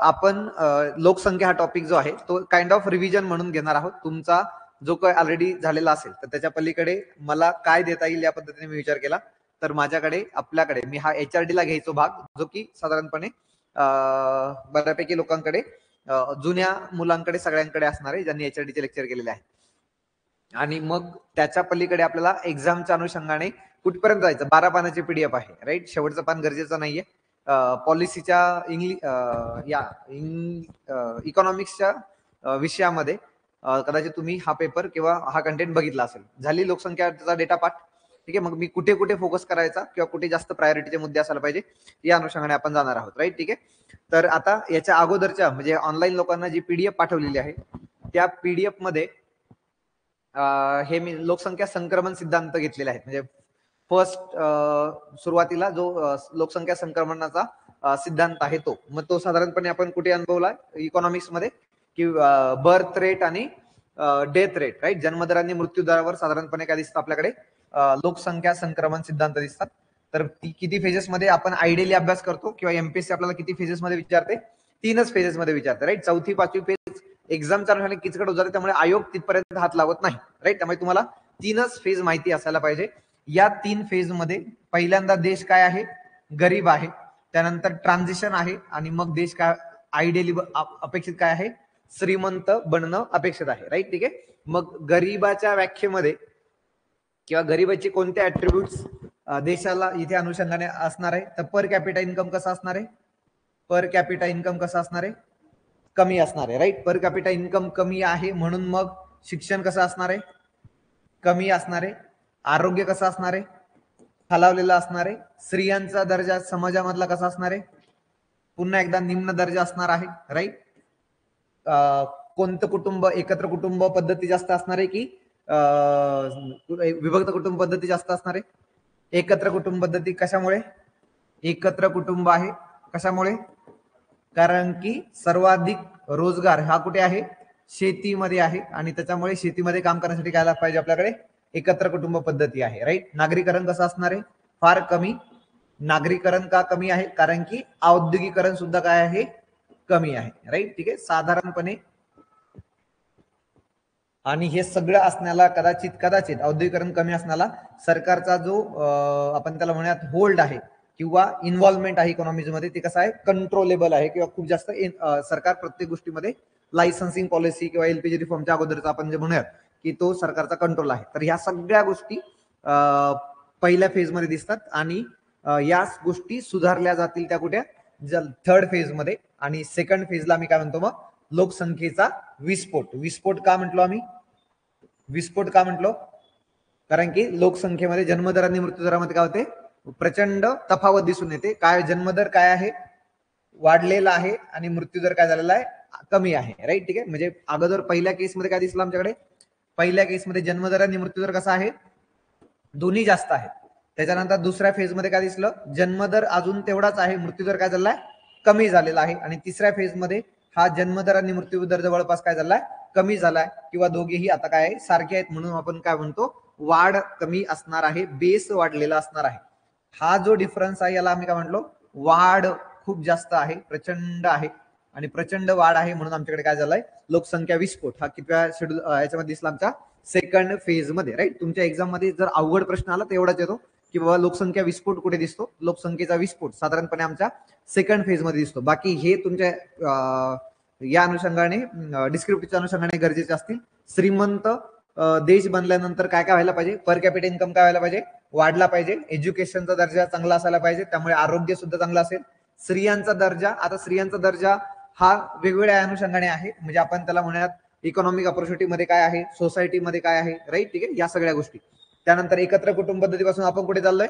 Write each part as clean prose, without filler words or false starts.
आपण लोकसंख्या हा टॉपिक जो आहे तो काइंड ऑफ रिव्हिजन म्हणून घेणार आहोत. तुमचा जो काही ऑलरेडी झालेला असेल तर त्याच्या पलीकडे मला काय देता येईल या पद्धतीने मी विचार केला. तर माझ्याकडे आपल्याकडे मी हा HRD ला घ्यायचो भाग, जो की साधारणपणे बऱ्यापैकी लोकांकडे जुन्या मुलांकडे सगळ्यांकडे असणार आहे ज्यांनी HRD चे लेक्चर केलेले आहे. आणि मग त्याच्या पलीकडे आपल्याला एक्झामच्या अनुषंगाने कुठपर्यंत जायचं, 12 पानाची PDF आहे, राईट. शेवटचं पान गरजेचं नाहीये. पॉलिसीच्या इकॉनॉमिक्सच्या विषयामध्ये कदाचित तुम्ही हा पेपर किंवा हा कंटेंट बघितला असेल. झाली लोकसंख्याचा डेटा पाठ, ठीक आहे. मग मी कुठे कुठे फोकस करायचा किंवा कुठे जास्त प्रायोरिटीचे मुद्दे असायला पाहिजे या अनुषंगाने आपण जाणार आहोत, राईट. ठीक आहे. तर आता याच्या अगोदरच्या म्हणजे ऑनलाईन लोकांना जी PDF पाठवलेली आहे त्या PDF मध्ये हे मी लोकसंख्या संक्रमण सिद्धांत घेतलेला आहे. म्हणजे फर्स्ट सुरुवातीला जो लोकसंख्या संक्रमणाचा सिद्धांत आहे तो, मग तो साधारणपणे आपण कुठे अनुभवला, इकॉनॉमिक्स मध्ये, की बर्थ रेट आणि डेथ रेट, राईट. जन्मदर आणि मृत्यूदरावर साधारणपणे काय दिसतं आपल्याकडे, लोकसंख्या संक्रमण सिद्धांत दिसतात. तर किती फेजेस मध्ये आपण आयडियली अभ्यास करतो किंवा MPSC आपल्याला किती फेजेस मध्ये विचारते, 3च फेजेस मध्ये विचारते, राईट. 4थी 5वी फेज एक्झामच्या अनुषंगाने किचकट होत जाते, त्यामुळे आयोग तिथपर्यंत हात लावत नाही, राईट. त्यामुळे तुम्हाला 3च फेज माहिती असायला पाहिजे. या 3 फेज मध्ये पहिल्यांदा देश काय आहे, गरीब आहे. त्यानंतर ट्रान्झिशन आहे आणि मग देश काय आयडियली अपेक्षित काय आहे, श्रीमंत बनणं अपेक्षित आहे, राईट. ठीक आहे. मग गरीबाच्या व्याख्येमध्ये किंवा गरीबाची कोणते ऍट्रिब्यूट्स देशाला इथे अनुषंगाने असणार आहे, तर पर कॅपिटा इन्कम कसं असणार आहे, पर कॅपिटा इन्कम कसं असणार आहे, कमी असणार आहे, राईट. पर कॅपिटा इन्कम कमी आहे म्हणून मग शिक्षण कसं असणार आहे, कमी असणार आहे. आरोग्य कसं असणार आहे, खालावलेलं असणार आहे. स्त्रियांचा दर्जा समाजामधला कसा असणार आहे, पुन्हा एकदा निम्न दर्जा असणार आहे, राईट. कोणतं कुटुंब, एकत्र कुटुंब पद्धती जास्त असणार आहे की विभक्त कुटुंब पद्धती जास्त असणार आहे, एकत्र कुटुंब पद्धती. कशामुळे एकत्र कुटुंब आहे, कशामुळे, कारण की सर्वाधिक रोजगार हा कुठे आहे, शेतीमध्ये आहे. आणि त्याच्यामुळे शेतीमध्ये काम करण्यासाठी काय पाहिजे आपल्याकडे, एकत्र कुटुंब पद्धती आहे, राईट. नागरीकरण कसं असणार आहे, फार कमी. नागरीकरण का कमी आहे, कारण की औद्योगिकरण सुद्धा काय आहे, कमी आहे, राईट. ठीक आहे. साधारणपणे आणि हे सगळं असण्याला कदाचित औद्योगिकरण कमी असण्याला सरकारचा जो आपण त्याला म्हणूयात होल्ड आहे किंवा इन्व्हॉल्वमेंट आहे इकॉनॉमीज मध्ये, ते कसं आहे, कंट्रोलेबल आहे किंवा खूप जास्त सरकार प्रत्येक गोष्टीमध्ये लायसन्सिंग पॉलिसी किंवा LPG रिफॉर्मच्या अगोदरचा आपण जे म्हणूयात की तो सरकारचा कंट्रोल आहे. तर ह्या सगळ्या गोष्टी पहिल्या फेजमध्ये दिसतात आणि या गोष्टी सुधारल्या जातील त्या कुठे, थर्ड फेज मध्ये. आणि सेकंड फेजला आम्ही काय म्हणतो, मग लोकसंख्येचा विस्फोट. विस्फोट का म्हटलो आम्ही, विस्फोट का म्हटलो, कारण की लोकसंख्येमध्ये जन्मदर आणि मृत्यूदरामध्ये काय होते, प्रचंड तफावत दिसून येते. काय जन्मदर काय आहे, वाढलेला आहे आणि मृत्यूदर काय झालेला आहे, कमी आहे, राईट. ठीक आहे. म्हणजे अगोदर पहिल्या केसमध्ये काय दिसलं आमच्याकडे, पहिल्या केसमध्ये जन्मदर आणि मृत्यूदर कसा आहे, दोन्ही जास्त आहे. त्याच्यानंतर दुसऱ्या फेजमध्ये काय दिसलं, जन्मदर अजून तेवढाच आहे, मृत्यूदर काय झालाय, कमी झालेला आहे. आणि तिसऱ्या फेजमध्ये हा जन्मदर आणि मृत्यूदर जवळपास काय झालाय, कमी झालाय किंवा दोघेही आता काय आहे, सारखे आहेत. म्हणून आपण काय म्हणतो, वाढ कमी असणार आहे, बेस वाढलेला असणार आहे. हा जो डिफरन्स आहे याला आम्ही काय म्हणलो, वाढ खूप जास्त आहे, प्रचंड आहे आणि प्रचंड वाढ आहे. म्हणून आमच्याकडे काय झालंय, लोकसंख्या विस्फोट हा कितव्या शेड्यूल याच्यामध्ये दिसला, आमच्या सेकंड फेज मध्ये, राईट. तुमच्या एक्झाम मध्ये जर अवघड प्रश्न आला तर एवढाच येतो की बाबा लोकसंख्या विस्फोट कुठे दिसतो, लोकसंख्येचा विस्फोट साधारणपणे आमच्या सेकंड फेज मध्ये दिसतो. बाकी हे तुमच्या या अनुषंगाने डिस्क्रिप्टिव्हच्या अनुषंगाने गरजेचे असतील. श्रीमंत देश बनल्यानंतर काय काय व्हायला पाहिजे, पर कॅपिटल इन्कम काय व्हायला पाहिजे, वाढला पाहिजे. एज्युकेशनचा दर्जा चांगला असायला पाहिजे, त्यामुळे आरोग्य सुद्धा चांगलं असेल. स्त्रियांचा दर्जा, आता स्त्रियांचा दर्जा हा वेगवेगळ्या अनुषंगाने आहे, म्हणजे आपण त्याला म्हणूयात इकॉनॉमिक ऑपॉर्च्युनिटी मध्ये काय आहे, सोसायटीमध्ये काय आहे, राईट. ठीक आहे. या सगळ्या गोष्टी. त्यानंतर एकत्र कुटुंब पद्धतीपासून आपण कुठे चाललोय,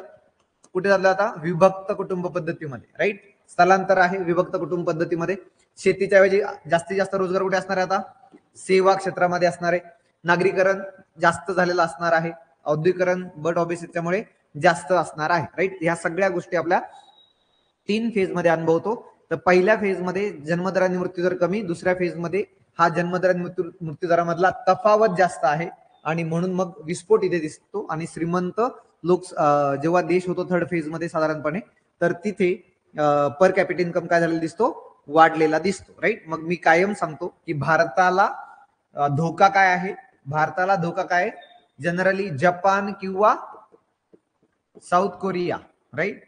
कुठे चाललोय आता, विभक्त कुटुंब पद्धतीमध्ये, राईट. स्थलांतर आहे विभक्त कुटुंब पद्धतीमध्ये. शेतीच्या ऐवजी जास्तीत जास्त रोजगार कुठे असणार आहे आता, सेवा क्षेत्रामध्ये असणार आहे. नागरीकरण जास्त झालेलं असणार आहे, औद्योगिकरण बट ऑब्विसली जास्त असणार आहे, राईट. ह्या सगळ्या गोष्टी आपल्या 3 फेज मध्ये अनुभवतो. तर पहिल्या फेज मध्ये जन्मदर आणि मृत्यूदर कमी, दुसऱ्या फेज मध्ये हा जन्मदर आणि मृत्यूदरामधला तफावत जास्त आहे आणि म्हणून मग विस्फोट इथे दिसतो. आणि श्रीमंत लोक जेव्हा देश होतो थर्ड फेज मध्ये साधारणपणे, तर तिथे पर कॅपिटल इन्कम काय झालेला दिसतो, वाढलेला दिसतो. राईट. मग मी कायम सांगतो की भारताला धोका काय आहे, भारताला धोका काय, जनरली जपान किंवा South Korea. Right.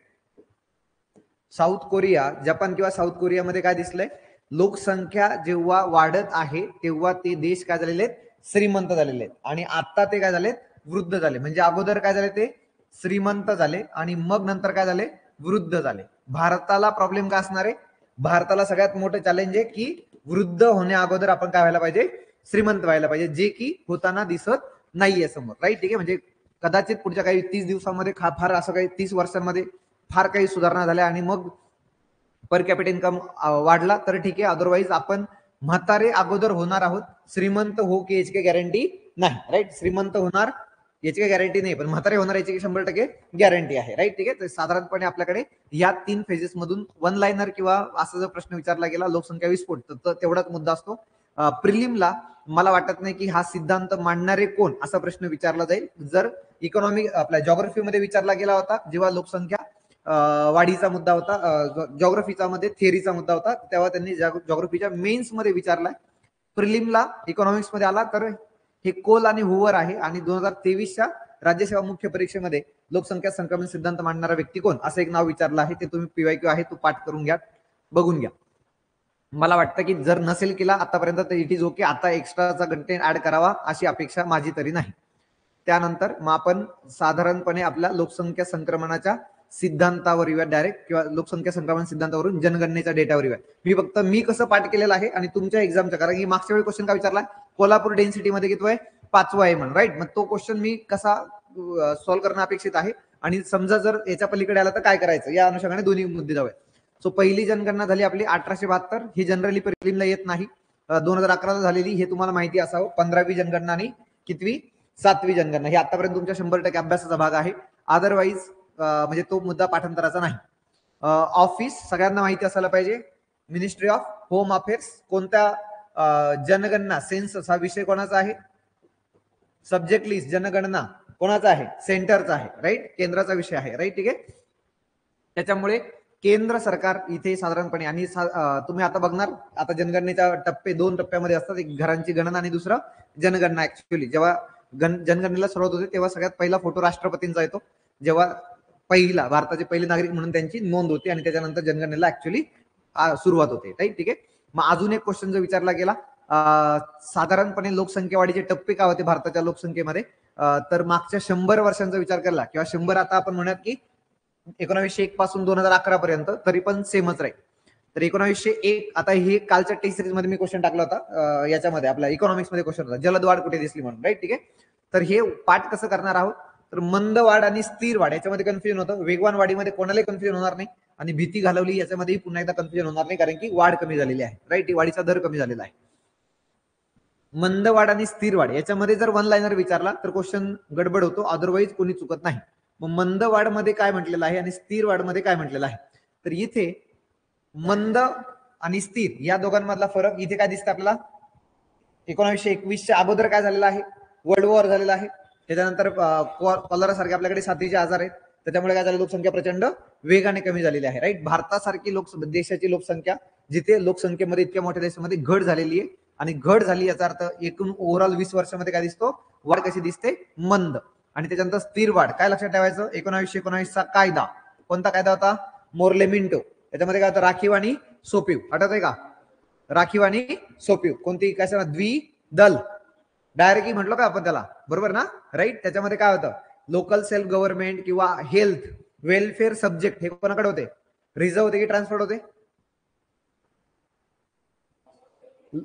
South Korea, Japan किंवा साऊथ कोरियामध्ये काय दिसलंय, लोकसंख्या जेव्हा वाढत आहे तेव्हा ते देश काय झालेले आहेत, श्रीमंत झालेले आहेत. आणि आता ते काय झालेत, वृद्ध झाले. म्हणजे अगोदर काय झाले, ते श्रीमंत झाले आणि मग नंतर काय झाले, वृद्ध झाले. भारताला प्रॉब्लेम काय असणार आहे, भारताला सगळ्यात मोठं चॅलेंज आहे की वृद्ध होण्या अगोदर आपण काय व्हायला पाहिजे, श्रीमंत व्हायला पाहिजे, जे की होताना दिसत नाहीये समोर. राईट. ठीक आहे. म्हणजे कदाचित पुढच्या काही 30 दिवसांमध्ये फार असं काही 30 वर्षांमध्ये फार काही सुधारणा झाल्या आणि मग पर कॅपिटल इन्कम वाढला तर ठीक आहे. अदरवाईज आपण म्हातारे अगोदर होणार आहोत, श्रीमंत हो की याची काही गॅरंटी नाही. राईट. श्रीमंत होणार याची काही गॅरंटी नाही, पण म्हातारे होणार याची 100% गॅरंटी आहे. राईट. ठीक आहे. तर साधारणपणे आपल्याकडे या 3 फेजेस मधून वन लाईनर किंवा असा जर प्रश्न विचारला गेला लोकसंख्या विस्फोट, तर तेवढाच मुद्दा असतो. प्रिलिमला मला वाटत नाही की हा सिद्धांत मांडणारे कोण असा प्रश्न विचारला जाईल. जर इकॉनॉमिक आपल्या जॉग्राफीमध्ये विचारला गेला होता, जेव्हा लोकसंख्या वाढीचा मुद्दा होता, जॉग्राफीचा मध्ये थिअरीचा मुद्दा होता, तेव्हा त्यांनी जॉग्राफीच्या मेन्स मध्ये विचारलाय. प्रिलिमला इकॉनॉमिक्स मध्ये आला तर हे कोल आणि हुवर आहे. आणि 2023च्या राज्यसेवा मुख्य परीक्षेमध्ये लोकसंख्या संक्रमण सिद्धांत मांडणारा व्यक्ती कोण असं एक नाव विचारलं आहे. ते तुम्ही पीवायक्यू आहे तो पाठ करून घ्या, बघून घ्या. मला वाटतं की जर नसेल केला आतापर्यंत तर इट इज ओके, आता एक्स्ट्राचा कंटेंट ऍड करावा अशी अपेक्षा माझी तरी नाही. त्यानंतर मग आपण साधारणपणे आपल्या लोकसंख्या संक्रमणाच्या सिद्धांतावर येऊया डायरेक्ट, किंवा लोकसंख्या संक्रमण सिद्धांतावरून जनगणनेच्या डेटावर येऊया. मी कसं पाठ केलेलं आहे आणि तुमच्या एक्झामच्या, कारण की मागच्या वेळी क्वेश्चन काय विचारला, कोल्हापूर डेन्सिटी मध्ये किती आहे, 5वा आहे म्हणून. राईट. मग तो क्वेश्चन मी कसा सॉल्व्ह करणं अपेक्षित आहे आणि समजा जर याच्या पलीकडे आला तर काय करायचं, या अनुषंगाने दोन्ही मुद्दे जाऊया. सो पहिली जनगणना झाली आपली 1872, ही जनरली प्रिलिमला येत नाही. 2011 झालेली, हे तुम्हाला माहिती असावं. 15वी जनगणना आणि कितवी, 7वी जनगणना. हे आतापर्यंत तुमच्या 100% अभ्यासाचा भाग आहे. अदरवाईज म्हणजे तो मुद्दा पाठांतराचा नाही. ऑफिस सगळ्यांना माहिती असायला पाहिजे, मिनिस्ट्री ऑफ होम अफेअर्स. कोणत्या जनगणना, सेन्सस हा विषय कोणाचा आहे, सब्जेक्ट लिस्ट जनगणना कोणाचा आहे, सेंटरचा आहे. राईट. केंद्राचा विषय आहे. राईट. ठीक आहे. त्याच्यामुळे केंद्र सरकार इथे साधारणपणे, आणि तुम्ही आता बघणार, आता जनगणनेच्या टप्पे 2 टप्प्यामध्ये असतात, एक घरांची गणना आणि दुसरं जनगणना. ऍक्च्युअली जेव्हा जनगणनेला सुरुवात होते तेव्हा सगळ्यात पहिला फोटो राष्ट्रपतींचा येतो, जेव्हा पहिला भारताचे पहिले नागरिक म्हणून त्यांची नोंद होते, आणि त्याच्यानंतर जनगणनेला ऍक्च्युअली सुरुवात होते. राईट. ठीक आहे. मग अजून एक क्वेश्चन जो विचारला गेला, साधारणपणे लोकसंख्या वाढीचे टप्पे काय होते भारताच्या लोकसंख्येमध्ये, तर मागच्या 100 वर्षांचा विचार केला, किंवा 100 आता आपण म्हणूयात की 1901 पासून 2011 पर्यंत, तरी पण सेमच राहील. तर 1901, आता हे कालच्या टेस्ट सिरीज मध्ये मी क्वेश्चन टाकला होता, याच्यामध्ये आपल्या इकॉनॉमिक्स मध्ये क्वेश्चन होता, जलद वाढ कुठे दिसली म्हणून. राईट. ठीक आहे. तर हे पाठ कसं करणार आहोत, तर मंद वाढ आणि स्थिर वाढ याच्यामध्ये कन्फ्युजन होतं. वेगवान वाढीमध्ये कोणालाही कन्फ्युजन होणार नाही, आणि भीती घालवली याच्यामध्येही पुन्हा एकदा कन्फ्युजन होणार नाही, कारण की वाढ कमी झालेली आहे. राईट. वाढीचा दर कमी झालेला आहे. मंद वाढ आणि स्थिर वाढ याच्यामध्ये जर वन लाईनर विचारला तर क्वेश्चन गडबड होतो, अदरवाईज कोणी चुकत नाही. मग मंद वाढ मध्ये काय म्हटलेलं आहे आणि स्थिर वाढ मध्ये काय म्हटलेलं आहे, तर इथे मंद आणि स्थिर या दोघांमधला फरक इथे काय दिसतं आपल्याला, 1921च्या अगोदर काय झालेलं आहे, वर्ल्ड वॉर झालेला आहे. त्याच्यानंतर कॉलरा सारखे आपल्याकडे साथीचे आजार आहेत, त्याच्यामुळे काय झालं, लोकसंख्या प्रचंड वेगाने कमी झालेली आहे. राईट. भारतासारखी देशाची लोकसंख्या, जिथे लोकसंख्येमध्ये इतक्या मोठ्या देशामध्ये घट झालेली आहे, आणि घट झाली याचा अर्थ एकूण ओव्हरऑल 20 वर्षामध्ये काय दिसतो, वाढ कशी दिसते, मंद. आणि त्याच्यानंतर स्थिर वाढ काय लक्षात ठेवायचं, 1919चा कायदा, कोणता कायदा होता, मोर्ले मिंटो. त्याच्यामध्ये काय होतं, राखीव आणि सोपीव. आठवत आहे का, राखीव आणि सोपीव. कोणती काय द्विदल डायरेक्टली म्हटलं का आपण त्याला, बरोबर ना. राईट. त्याच्यामध्ये काय होतं, लोकल सेल्फ गव्हर्नमेंट किंवा हेल्थ वेलफेअर सब्जेक्ट हे कोणाकडे होते, रिझर्व्ह होते की ट्रान्सफर होते,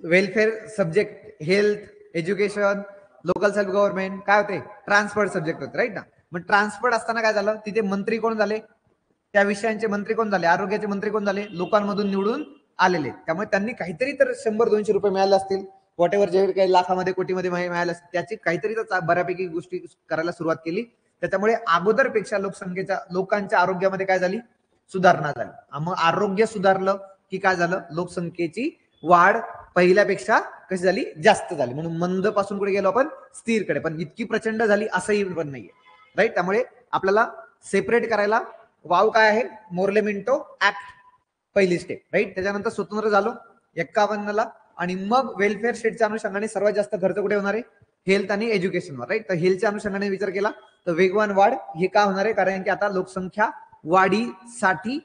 welfare subject, health, education, local self government काय होते, ट्रान्सफर्ड सब्जेक्ट होते. राईट ना. मग ट्रान्सफर्ड असताना काय झालं, तिथे मंत्री कोण झाले, त्या विषयांचे मंत्री कोण झाले, आरोग्याचे मंत्री कोण झाले, लोकांमधून निवडून आलेले. त्यामुळे त्यांनी काहीतरी तर 100-200 रुपये मिळाले असतील, वॉट एव्हर, जे काही लाखामध्ये कोटीमध्ये मिळाले असतील, त्याची काहीतरी तर बऱ्यापैकी गोष्टी करायला सुरुवात केली. त्याच्यामुळे अगोदरपेक्षा लोकांच्या आरोग्यामध्ये काय झाली, सुधारणा झाली. मग आरोग्य सुधारलं की काय झालं, लोकसंख्येची वाढ पहिल्यापेक्षा कशी झाली, जास्त झाली. म्हणून मंद पासून कुठे गेलो आपण, स्थिरकडे. पण इतकी प्रचंड झाली असंही पण नाहीये. राईट. त्यामुळे आपल्याला सेपरेट करायला वाव काय आहे, मोर्ले मिंटो ऍक्ट. पहिली स्टेप, राईट. त्याच्यानंतर स्वतंत्र झालो 51ला, आणि मग वेलफेअर स्टेटच्या अनुषंगाने सर्वात जास्त खर्च कुठे होणार आहे? हेल्थ आणि एज्युकेशनवर, राईट. तर हेल्थच्या अनुषंगाने विचार केला तर वेगवान वाढ हे का होणार आहे? कारण की आता लोकसंख्या वाढीसाठी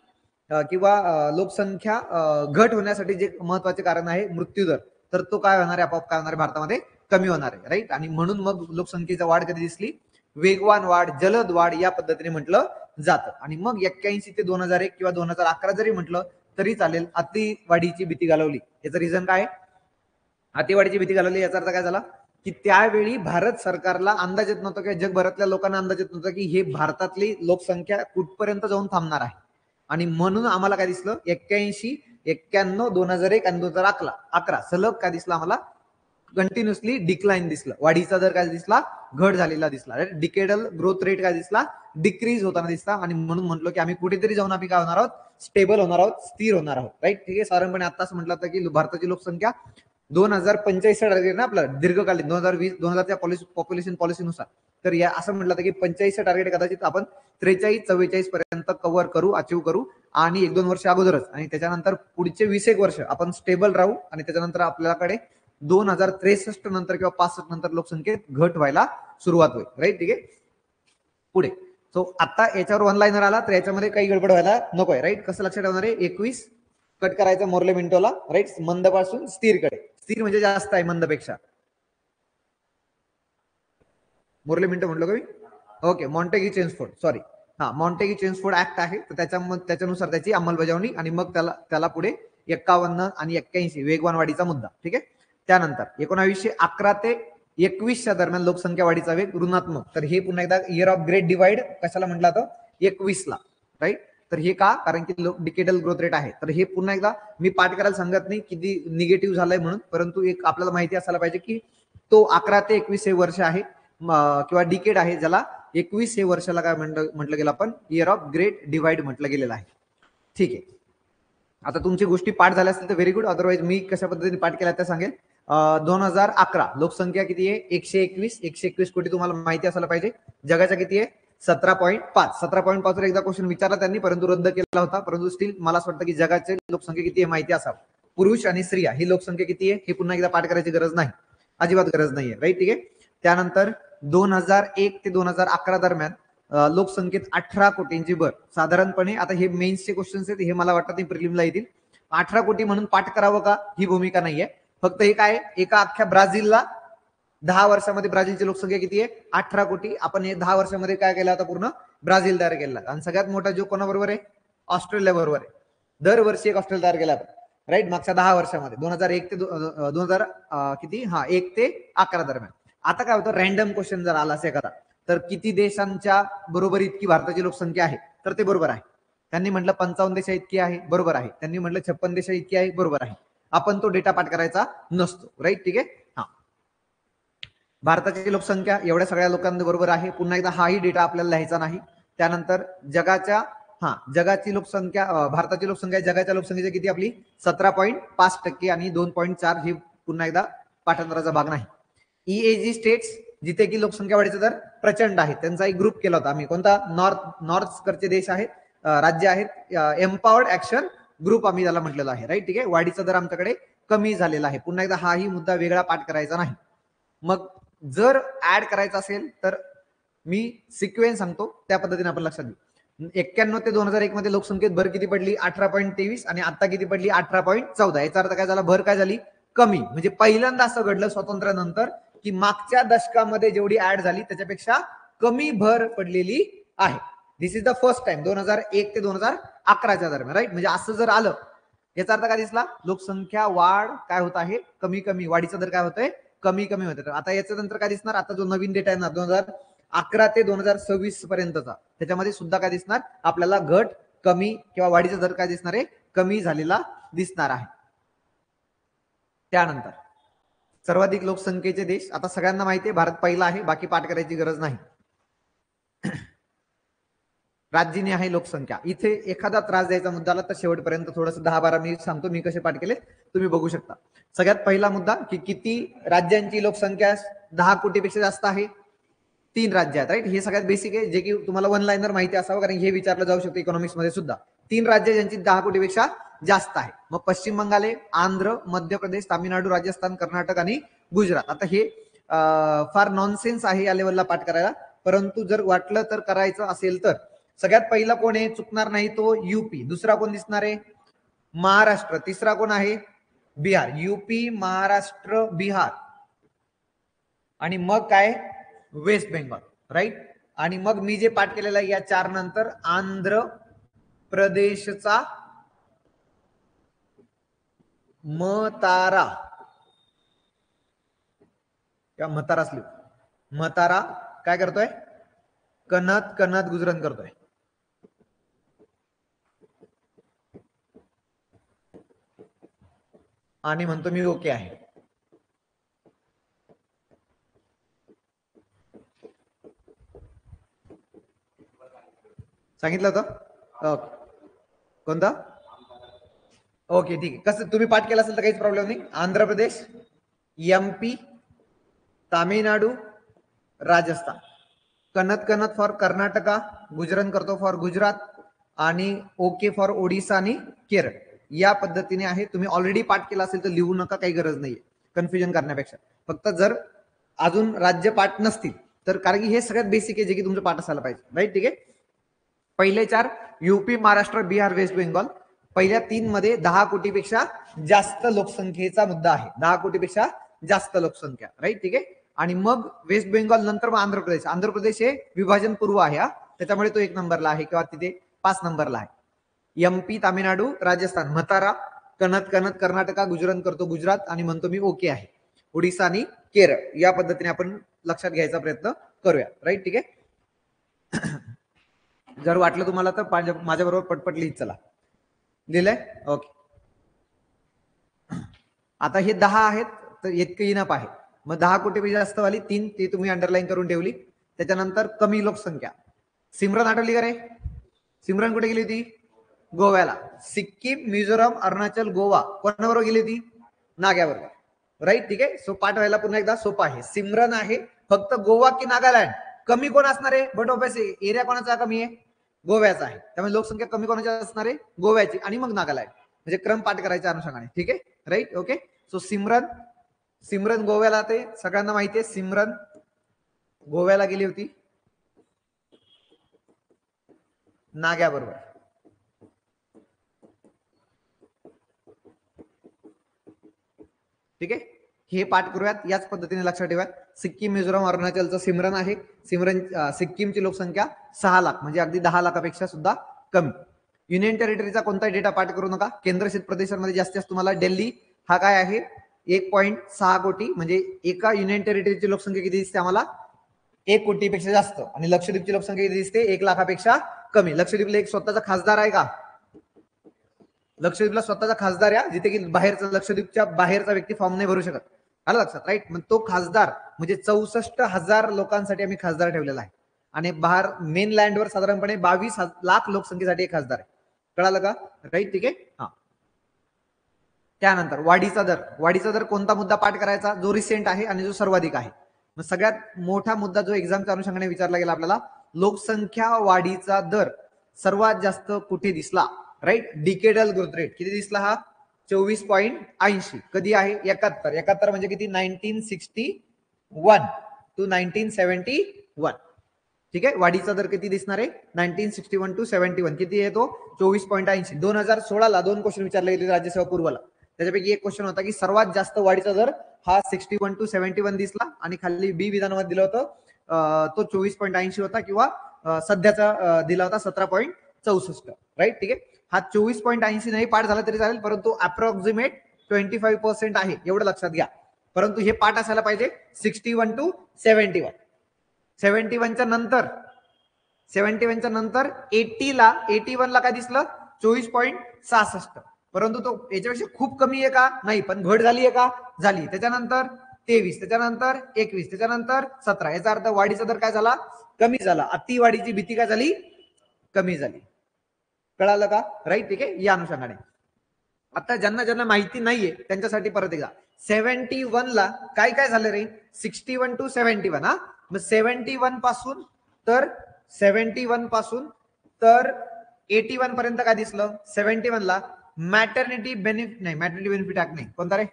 किंवा लोकसंख्या घट होण्यासाठी जे महत्वाचे कारण आहे मृत्यूदर, तर तो काय होणार आहे? आपोआप काय होणार आहे? भारतामध्ये कमी होणार आहे, राईट. आणि म्हणून मग लोकसंख्येचा वाढ कधी दिसली? वेगवान वाढ, जलद वाढ या पद्धतीने म्हटलं जातं. आणि मग 81 ते 2001 किंवा 2011 जरी म्हटलं तरी चालेल, अतिवाढीची भीती घालवली. याचं रिझन काय? अतिवाढीची भीती घालवली याचा अर्थ काय झाला की त्यावेळी भारत सरकारला अंदाज येत नव्हता किंवा जगभरातल्या लोकांना अंदाज येत नव्हता की हे भारतातली लोकसंख्या कुठपर्यंत जाऊन थांबणार आहे. आणि म्हणून आम्हाला काय दिसलं? 81, 91, 2001 आणि 2011 सलग काय दिसलं आम्हाला? कंटिन्युअसली डिक्लाइन दिसलं. वाढीचा दर काय दिसला? घट झालेला दिसला. डिकेडल ग्रोथ रेट काय दिसला? डिक्रीज होताना दिसला. आणि म्हणून म्हटलं की आम्ही कुठेतरी जाऊन आम्ही काय होणार आहोत? स्टेबल होणार आहोत, स्थिर होणार आहोत, राईट. ठीक आहे. साधारणपणे आताच म्हटलं होतं की भारताची लोकसंख्या 2045 टार्गेट ना आपलं दीर्घकालीन 2020 2000च्या पॉप्युलेशन पॉलिसीनुसार. तर या असं म्हटलं होतं की 45 टार्गेट कदाचित आपण 43-44 पर्यंत कव्हर करू, अचीव्ह करू. आणि 1-2 वर्ष अगोदरच, आणि त्याच्यानंतर पुढचे 20 वर्ष आपण स्टेबल राहू. आणि त्याच्यानंतर आपल्याकडे 2063 नंतर किंवा 65 नंतर लोकसंख्येत घट व्हायला सुरुवात होईल, राईट. ठीक आहे. पुढे सो आता याच्यावर वन लाईनर आला तर याच्यामध्ये काही गडबड व्हायला नकोय, राईट. कसं लक्षात ठेवणार आहे? 21 कट करायचा मोर्ले मिनिटोला, राईट. मंद पासून स्थिरकडे. स्थिर म्हणजे जास्त आहे मंदपेक्षा. मोर्ले मिनिटो म्हटलं का मी? ओके. Montagu Chelmsford, sorry. हा, मॉन्टेगी चेम्सफोर्ड ऍक्ट आहे, तर त्याच्यानुसार त्याची अंमलबजावणी. आणि मग त्याला पुढे 51 आणि 81 वेगवान वाढीचा मुद्दा. ठीक आहे. त्यानंतर 1911 ते 21च्या दरम्यान लोकसंख्या वाढीचा वेग ऋणात्मक. तर हे पुन्हा एकदा इयर ऑफ ग्रेट डिवाइड कशाला म्हटलं जातं? 21ला, राईट. तर हे का? कारण की डिकेडल ग्रोथ रेट आहे. तर हे पुन्हा एकदा मी पाठ करायला सांगत नाही किती निगेटिव्ह झालंय म्हणून, परंतु एक आपल्याला माहिती असायला पाहिजे की तो 11 ते 21 हे वर्ष आहे किंवा डिकेड आहे, ज्याला 21 हे वर्षाला काय म्हटलं गेलं आपण? इयर ऑफ ग्रेट डिवाइड म्हटलं गेलेलं आहे. ठीक आहे. आता तुमची गोष्टी पाठ झाल्या असतील तर व्हेरी गुड. अदरवाईज मी कशा पद्धतीने पाठ केला त्या सांगेल. 2011 लोकसंख्या किती आहे? 121 कोटी. तुम्हाला माहिती असायला पाहिजे. जगाच्या किती आहे? 17.5. 17.5 वर एकदा क्वेश्चन विचारला त्यांनी, परंतु रद्द केला होता. परंतु स्टील मला असं वाटतं की जगाची लोकसंख्या किती आहे माहिती असावं. पुरुष आणि स्त्रिया ही लोकसंख्या किती आहे हे पुन्हा एकदा पाठ करायची गरज नाही, अजिबात गरज नाहीये, राईट. ठीक आहे. त्यानंतर 2001 ते 2011 दरम्यान लोकसंख्येत 18 कोटींची भर. साधारणपणे आता हे मेन्सचे क्वेश्चन्स आहेत, हे मला वाटतं प्रिलिमला येतील. 18 कोटी म्हणून पाठ करावं का ही भूमिका नाहीये. फक्त हे काय? एका अख्ख्या ब्राझीलला 10 वर्षामध्ये ब्राझीलची लोकसंख्या किती आहे? 18 कोटी. आपण हे 10 वर्षामध्ये काय केलं आता? पूर्ण ब्राझील तयार केला. आणि सगळ्यात मोठा जो कोणाबरोबर आहे? ऑस्ट्रेलिया बरोबर आहे. दरवर्षी एक ऑस्ट्रेलिया तयार केला आपण, राईट. मागच्या 10 वर्षामध्ये 2001 ते 2000 किती? हा, 1 ते 11 दरम्यान. आता काय होतं? रॅन्डम क्वेश्चन जर आला असेल एखादा, तर किती देशांच्या बरोबर इतकी भारताची लोकसंख्या आहे? तर ते बरोबर आहे. त्यांनी म्हटलं 55 देशा इतकी आहे, बरोबर आहे. त्यांनी म्हटलं 56 देशा इतकी आहे, बरोबर आहे. आपण तो डेटा पाठ करायचा नसतो, राईट. ठीक आहे. हा, भारताची लोकसंख्या एवढ्या सगळ्या लोकांबरोबर आहे. पुन्हा एकदा हाही डेटा आपल्याला लिहायचा नाही. त्यानंतर जगाची लोकसंख्या, भारताची लोकसंख्या जगाच्या लोकसंख्येची किती? आपली 17.5% आणि 2.4 ही पुन्हा एकदा पाठांतराचा भाग नाही. EAG स्टेट्स जिथे की लोकसंख्या वाढीचा दर प्रचंड आहे, त्यांचा एक ग्रुप केला होता आम्ही. कोणता? नॉर्थ कडचे देश आहेत, राज्य आहेत. एम्पॉवर्ड ऍक्शन ग्रुप आम्ही त्याला म्हटलेलं आहे, राईट. ठीक आहे. वाढीचा दर आमच्याकडे कमी झालेला आहे. पुन्हा एकदा हाही मुद्दा वेगळा पाठ करायचा नाही. मग जर ऍड करायचं असेल तर मी सिक्वेन्स सांगतो, त्या पद्धतीने आपण लक्षात घेऊ. 91 ते 2001 मध्ये लोकसंख्येत भर किती पडली? 18.23. आणि आता किती पडली? 18.14. याचा अर्थ काय झाला? भर काय झाली? कमी. म्हणजे पहिल्यांदा असं घडलं स्वातंत्र्यानंतर की मागच्या दशकामध्ये जेवढी ऍड झाली त्याच्यापेक्षा कमी भर पडलेली आहे. दिस इज द फर्स्ट टाइम 2001 ते 2011च्या दरम्यान, राईट. म्हणजे असं जर आलं याचा अर्थ काय दिसला? लोकसंख्या वाढ काय होत आहे? कमी कमी. वाढीचा दर काय होतोय? कमी कमी होते. आता याच्या नंतर काय दिसणार? आता जो नवीन डेटा आहे ना 2011 ते 2026 पर्यंतचा, त्याच्यामध्ये सुद्धा काय दिसणार? आपल्याला घट कमी किंवा वाढीचा दर काय दिसणार आहे? कमी झालेला दिसणार आहे. त्यानंतर सर्वाधिक लोकसंख्येचे देश, आता सगळ्यांना माहिती आहे भारत पहिला आहे, बाकी पाठ करायची गरज नाही. राज्याने आहे लोकसंख्या. इथे एखादा त्रास द्यायचा मुद्दा आला तर शेवटपर्यंत थोडंसं 10-12 मी सांगतो मी कसे पाठ केले, तुम्ही बघू शकता. सगळ्यात पहिला मुद्दा की किती राज्यांची लोकसंख्या 10 कोटीपेक्षा जास्त आहे? 3 राज्य आहेत, राईट. हे सगळ्यात बेसिक आहे, जे की तुम्हाला वन लाईनर माहिती असावं, कारण हे विचारलं जाऊ शकतं इकॉनॉमिक्स मध्ये सुद्धा. 3 राज्य ज्यांची 10 कोटीपेक्षा जास्त आहे. मग पश्चिम बंगाल आहे, आंध्र, मध्य प्रदेश, तामिळनाडू, राजस्थान, कर्नाटक आणि गुजरात. आता हे फार नॉनसेन्स आहे या लेवलला पाठ करायला, परंतु जर वाटलं तर करायचं असेल तर सगळ्यात पहिला कोण आहे, चुकणार नाही तो यूपी. दुसरा कोण दिसणार आहे, महाराष्ट्र. तिसरा कोण आहे, बिहार. यूपी, महाराष्ट्र, बिहार आणि मग काय, वेस्ट बेंगॉल. राईट. आणि मग मी जे पाठ केलेलं आहे या 4 नंतर आंध्र प्रदेशचा मतारा किंवा मताराच लिहू, मतारा काय करतोय, कनत कनत गुजरन करतोय. आणि म्हणतो मी ओके आहे. सांगितलं होतं ओके. कोणता, ओके ठीक आहे. कसं तुम्ही पाठ केला असेल तर काहीच प्रॉब्लेम नाही. आंध्र प्रदेश, एमपी, तामिळनाडू, राजस्थान. कनत कनत फॉर कर्नाटका, गुजरन करतो फॉर गुजरात आणि ओके फॉर ओडिसा आणि केरळ. या पद्धतीने आहे. तुम्ही ऑलरेडी पाठ केला असेल तर लिहू नका, काही गरज नाहीये कन्फ्युजन करण्यापेक्षा. फक्त जर अजून राज्य पाठ नसतील तर, कारण की हे सगळ्यात बेसिक आहे जे की तुमचं पाठ असायला पाहिजे. राईट. ठीक आहे. पहिले 4 यूपी, महाराष्ट्र, बिहार, वेस्ट बेंगॉल. पहिल्या 3 मध्ये 10 कोटीपेक्षा जास्त लोकसंख्येचा मुद्दा आहे. 10 कोटीपेक्षा जास्त लोकसंख्या. राईट. ठीक आहे. आणि मग वेस्ट बेंगॉल नंतर मग आंध्र प्रदेश. आंध्र प्रदेश हे विभाजन पूर्व आहे, त्याच्यामुळे तो 1 नंबरला आहे किंवा तिथे 5 नंबरला आहे. एमपी, तामिळनाडू, राजस्थान, मतारा, कनत कनत कर्नाटका, गुजरन करतो गुजरात आणि म्हणतो मी ओके आहे, ओडिसा आणि केरळ. या पद्धतीने आपण लक्षात घ्यायचा प्रयत्न करूया. राईट. ठीक आहे. जर वाटलं तुम्हाला तर माझ्या बरोबर पटपट लिहित चला. लिहिलंय ओके. आता हे 10 आहेत तर इतकं इनफ आहे. मग 10 कोटीपेक्षा जास्त वाली 3 ती तुम्ही अंडरलाईन करून ठेवली. त्याच्यानंतर कमी लोकसंख्या. सिमरन आठवली का रे, सिमरन कुठे गेली होती, गोव्याला. सिक्कीम, मिझोराम, अरुणाचल, गोवा कोणाबरोबर गेली होती, नाग्याबरोबर. राईट. ठीक आहे. सो पाठ व्हायला पुन्हा एकदा सोपा आहे. सिमरन आहे फक्त गोवा की नागालँड. कमी कोण असणार आहे, बट ऑब्वियसली एरिया कोणाचा कमी आहे, गोव्याचा आहे. त्यामुळे लोकसंख्या कमी कोणाची असणार आहे, गोव्याची आणि मग नागालँड. म्हणजे क्रम पाठ करायच्या अनुषंगाने. ठीक आहे. Right. Okay. So Simran, Simran गोव्याला, ते सगळ्यांना माहिती आहे. सिमरन गोव्याला गेली होती नाग्याबरोबर. ठीक आहे. हे पाठ करूयात याच पद्धतीने लक्षात ठेवा. सिक्कीम, मिझोराम, अरुणाचलचं सिमरन आहे. सिमरन सिक्कीमची लोकसंख्या 6 लाख, म्हणजे अगदी 10 लाखापेक्षा सुद्धा कमी. युनियन टेरिटरीचा कोणताही डेटा पाठ करू नका. केंद्रशासित प्रदेशांमध्ये जास्तीत जास्त तुम्हाला दिल्ली हा काय आहे 1.6 कोटी, म्हणजे एका युनियन टेरिटरीची लोकसंख्या किती दिसते आम्हाला, 1 कोटीपेक्षा जास्त. आणि लक्षद्वीपची लोकसंख्या किती दिसते, 1 लाखापेक्षा कमी. लक्षद्वीपला एक स्वतःचा खासदार आहे का, लक्षद्वीपला स्वतःचा खासदार आहे, जिथे की बाहेरचा, लक्षद्वीपच्या बाहेरचा व्यक्ती फॉर्म नाही भरू शकत. आलं लक्षात. राईट. मग तो खासदार म्हणजे 64,000 लोकांसाठी आम्ही खासदार ठेवलेला आहे. आणि बाहेर मेन लँडवर साधारणपणे 22 लाख लोकसंख्येसाठी एक खासदार आहे. कळालं का. राईट. ठीक आहे. हा. त्यानंतर वाढीचा दर. वाढीचा दर कोणता मुद्दा पाठ करायचा, जो रिसेंट आहे आणि जो सर्वाधिक आहे. मग सगळ्यात मोठा मुद्दा जो एक्झामच्या अनुषंगाने विचारला गेला आपल्याला, लोकसंख्या वाढीचा दर सर्वात जास्त कुठे दिसला. राईट. डिकेडल ग्रोथ रेट किती दिसला हा, 24.80. कधी आहे, 71 म्हणजे किती, 1961 टू 1971. ठीक आहे. वाढीचा दर किती दिसणार आहे, 1961 टू 71. किती आहे तो, 24.80. 2016ला 2 क्वेश्चन विचारले गेले राज्यसेवा पूर्वला. त्याच्यापैकी एक क्वेश्चन होता की सर्वात जास्त वाढीचा दर हा 61 टू 71 दिसला, आणि खाली बी विधानामध्ये दिलं होतं तो 24.80 होता, किंवा सध्याचा दिला होता 17.64. राईट. ठीक आहे. हा 24.80 नाही पाठ झाला तरी चालेल, परंतु अप्रॉक्सिमेट 25% आहे, एवढं लक्षात घ्या. परंतु हे पाठ असायला पाहिजे 61 टू 71. 71च्या नंतर 81 ला काय दिसलं, 24.66. परंतु तो याच्यापेक्षा खूप कमी आहे का, नाही, पण घट झाली आहे का, झाली. त्याच्यानंतर 23, त्याच्यानंतर 21, त्याच्यानंतर 17. याचा अर्थ वाढीचा दर काय झाला, कमी झाला. अतिवाढीची भीती काय झाली, कमी झाली. कळालं का. राईट. ठीक आहे. या अनुषंगाने आता ज्यांना ज्यांना माहिती नाहीये त्यांच्यासाठी परत एकदा, 71 ला काय काय झालं रे, 61 टू 71. हा. मग 71 पासून तर 81 पर्यंत काय दिसलं, 71 ला मॅटर्निटी बेनिफिट नाही, मॅटर्निटी बेनिफिट ऍक्ट नाही, कोणता रे?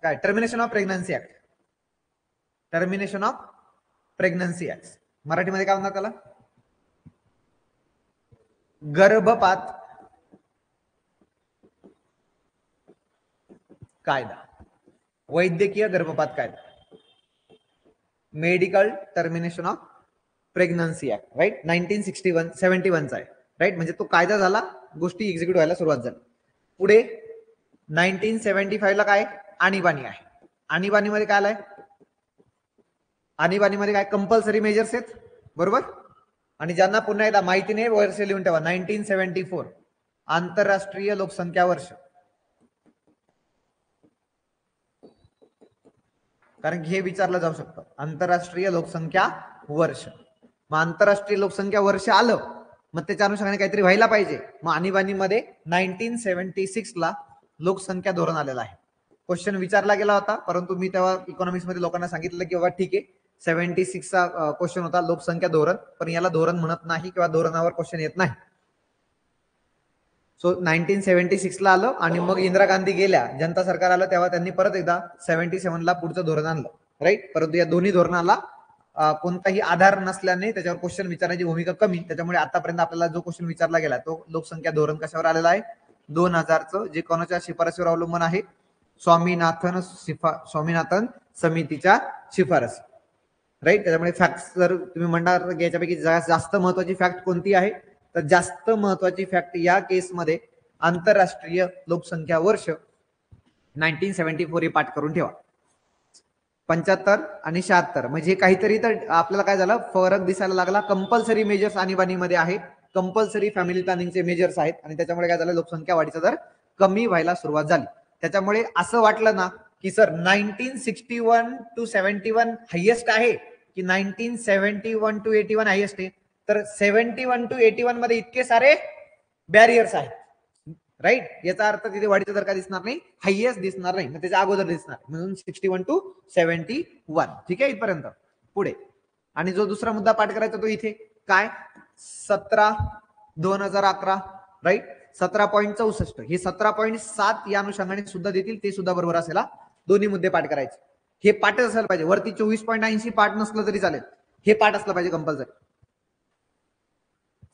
काय termination of pregnancy act. Termination of pregnancy act मराठीमध्ये काय म्हणतात त्याला? गर्भपात कायदा, वैद्यकीय गर्भपात कायदा, medical termination of pregnancy act, right, 1971 आहे, राईट. म्हणजे तो कायदा झाला, गोष्टी एक्झिक्यूट व्हायला सुरुवात झाली. पुढे 1975 ला काय आणीबाणी आहे. आणीबाणीमध्ये काय आलाय? आणीबाणीमध्ये काय कंपल्सरी मेजर्स आहेत, बरोबर. आणि ज्यांना पुन्हा एकदा माहिती नाही वर्ष लिहून ठेवा, 1974 आंतरराष्ट्रीय लोकसंख्या वर्ष. कारण हे विचारलं जाऊ शकतं, आंतरराष्ट्रीय लोकसंख्या वर्ष. मग आंतरराष्ट्रीय लोकसंख्या वर्ष आलं, मग त्याच्या अनुषंगाने काहीतरी व्हायला पाहिजे. मग आणीबाणीमध्ये 1976 ला लोकसंख्या धोरण आलेलं आहे. क्वेश्चन विचारला गेला होता, परंतु मी तेव्हा इकॉनॉमिक्स मध्ये लोकांना सांगितलं की बाबा ठीक आहे, 76 चा क्वेश्चन होता लोकसंख्या धोरण, पण याला धोरण म्हणत नाही किंवा धोरणावर क्वेश्चन येत नाही. सो 1976 ला आलं आणि मग इंदिरा गांधी गेल्या, जनता सरकार आलं, तेव्हा त्यांनी परत एकदा 77 ला पुढचं धोरण आणलं, राईट. परंतु या दोन्ही धोरणाला कोणताही आधार नसल्याने त्याच्यावर क्वेश्चन विचारण्याची भूमिका कमी, त्याच्यामुळे आतापर्यंत आपल्याला जो क्वेश्चन विचारला गेला तो लोकसंख्या धोरण कशावर आलेला आहे? 2000चं, जे कोणाच्या शिफारसीवर अवलंबून आहे? स्वामीनाथन समितीच्या शिफारस, राईट. त्याच्यामुळे फॅक्ट जर तुम्ही म्हणणार याच्यापैकी जास्त महत्वाची फॅक्ट कोणती आहे, तर जास्त महत्वाची फॅक्ट या केसमध्ये आंतरराष्ट्रीय लोकसंख्या वर्ष 1974 हे पाठ करून ठेवा. 75 आणि 76 म्हणजे काहीतरी तर आपल्याला काय झालं, फरक दिसायला लागला. कंपल्सरी मेजर्स आणीबाणीमध्ये आहे, कंपल्सरी फॅमिली प्लॅनिंगचे मेजर्स आहेत, आणि त्याच्यामुळे काय झालं, लोकसंख्या वाढीचा दर कमी व्हायला सुरुवात झाली. त्याच्यामुळे असं वाटलं ना की सर 1961 to 71 हायेस्ट आहे की 1971 to 81 हायेस्ट आहे, तर 71 to 81 मध्ये इतके सारे बॅरियर्स आहेत, राईट. याचा अर्थ तिथे वाढीचा दर काय दिसणार नाही, हायेस्ट दिसणार नाही, मग त्याच्या अगोदर दिसणार, म्हणून 61 to 71. ठीक आहे इथपर्यंत. पुढे आणि जो दुसरा मुद्दा पाठ करायचा तो इथे काय, 17/2011, राईट. 17.64 हे 17.7 या अनुषंगाने सुद्धा देतील, ते सुद्धा बरोबर असेल. दोन्ही मुद्दे पाठ करायचे, हे पाठच असायला पाहिजे. वरती 24.80 पाठ नसलं तरी चालेल, हे पाठ असलं पाहिजे कंपल्सरी.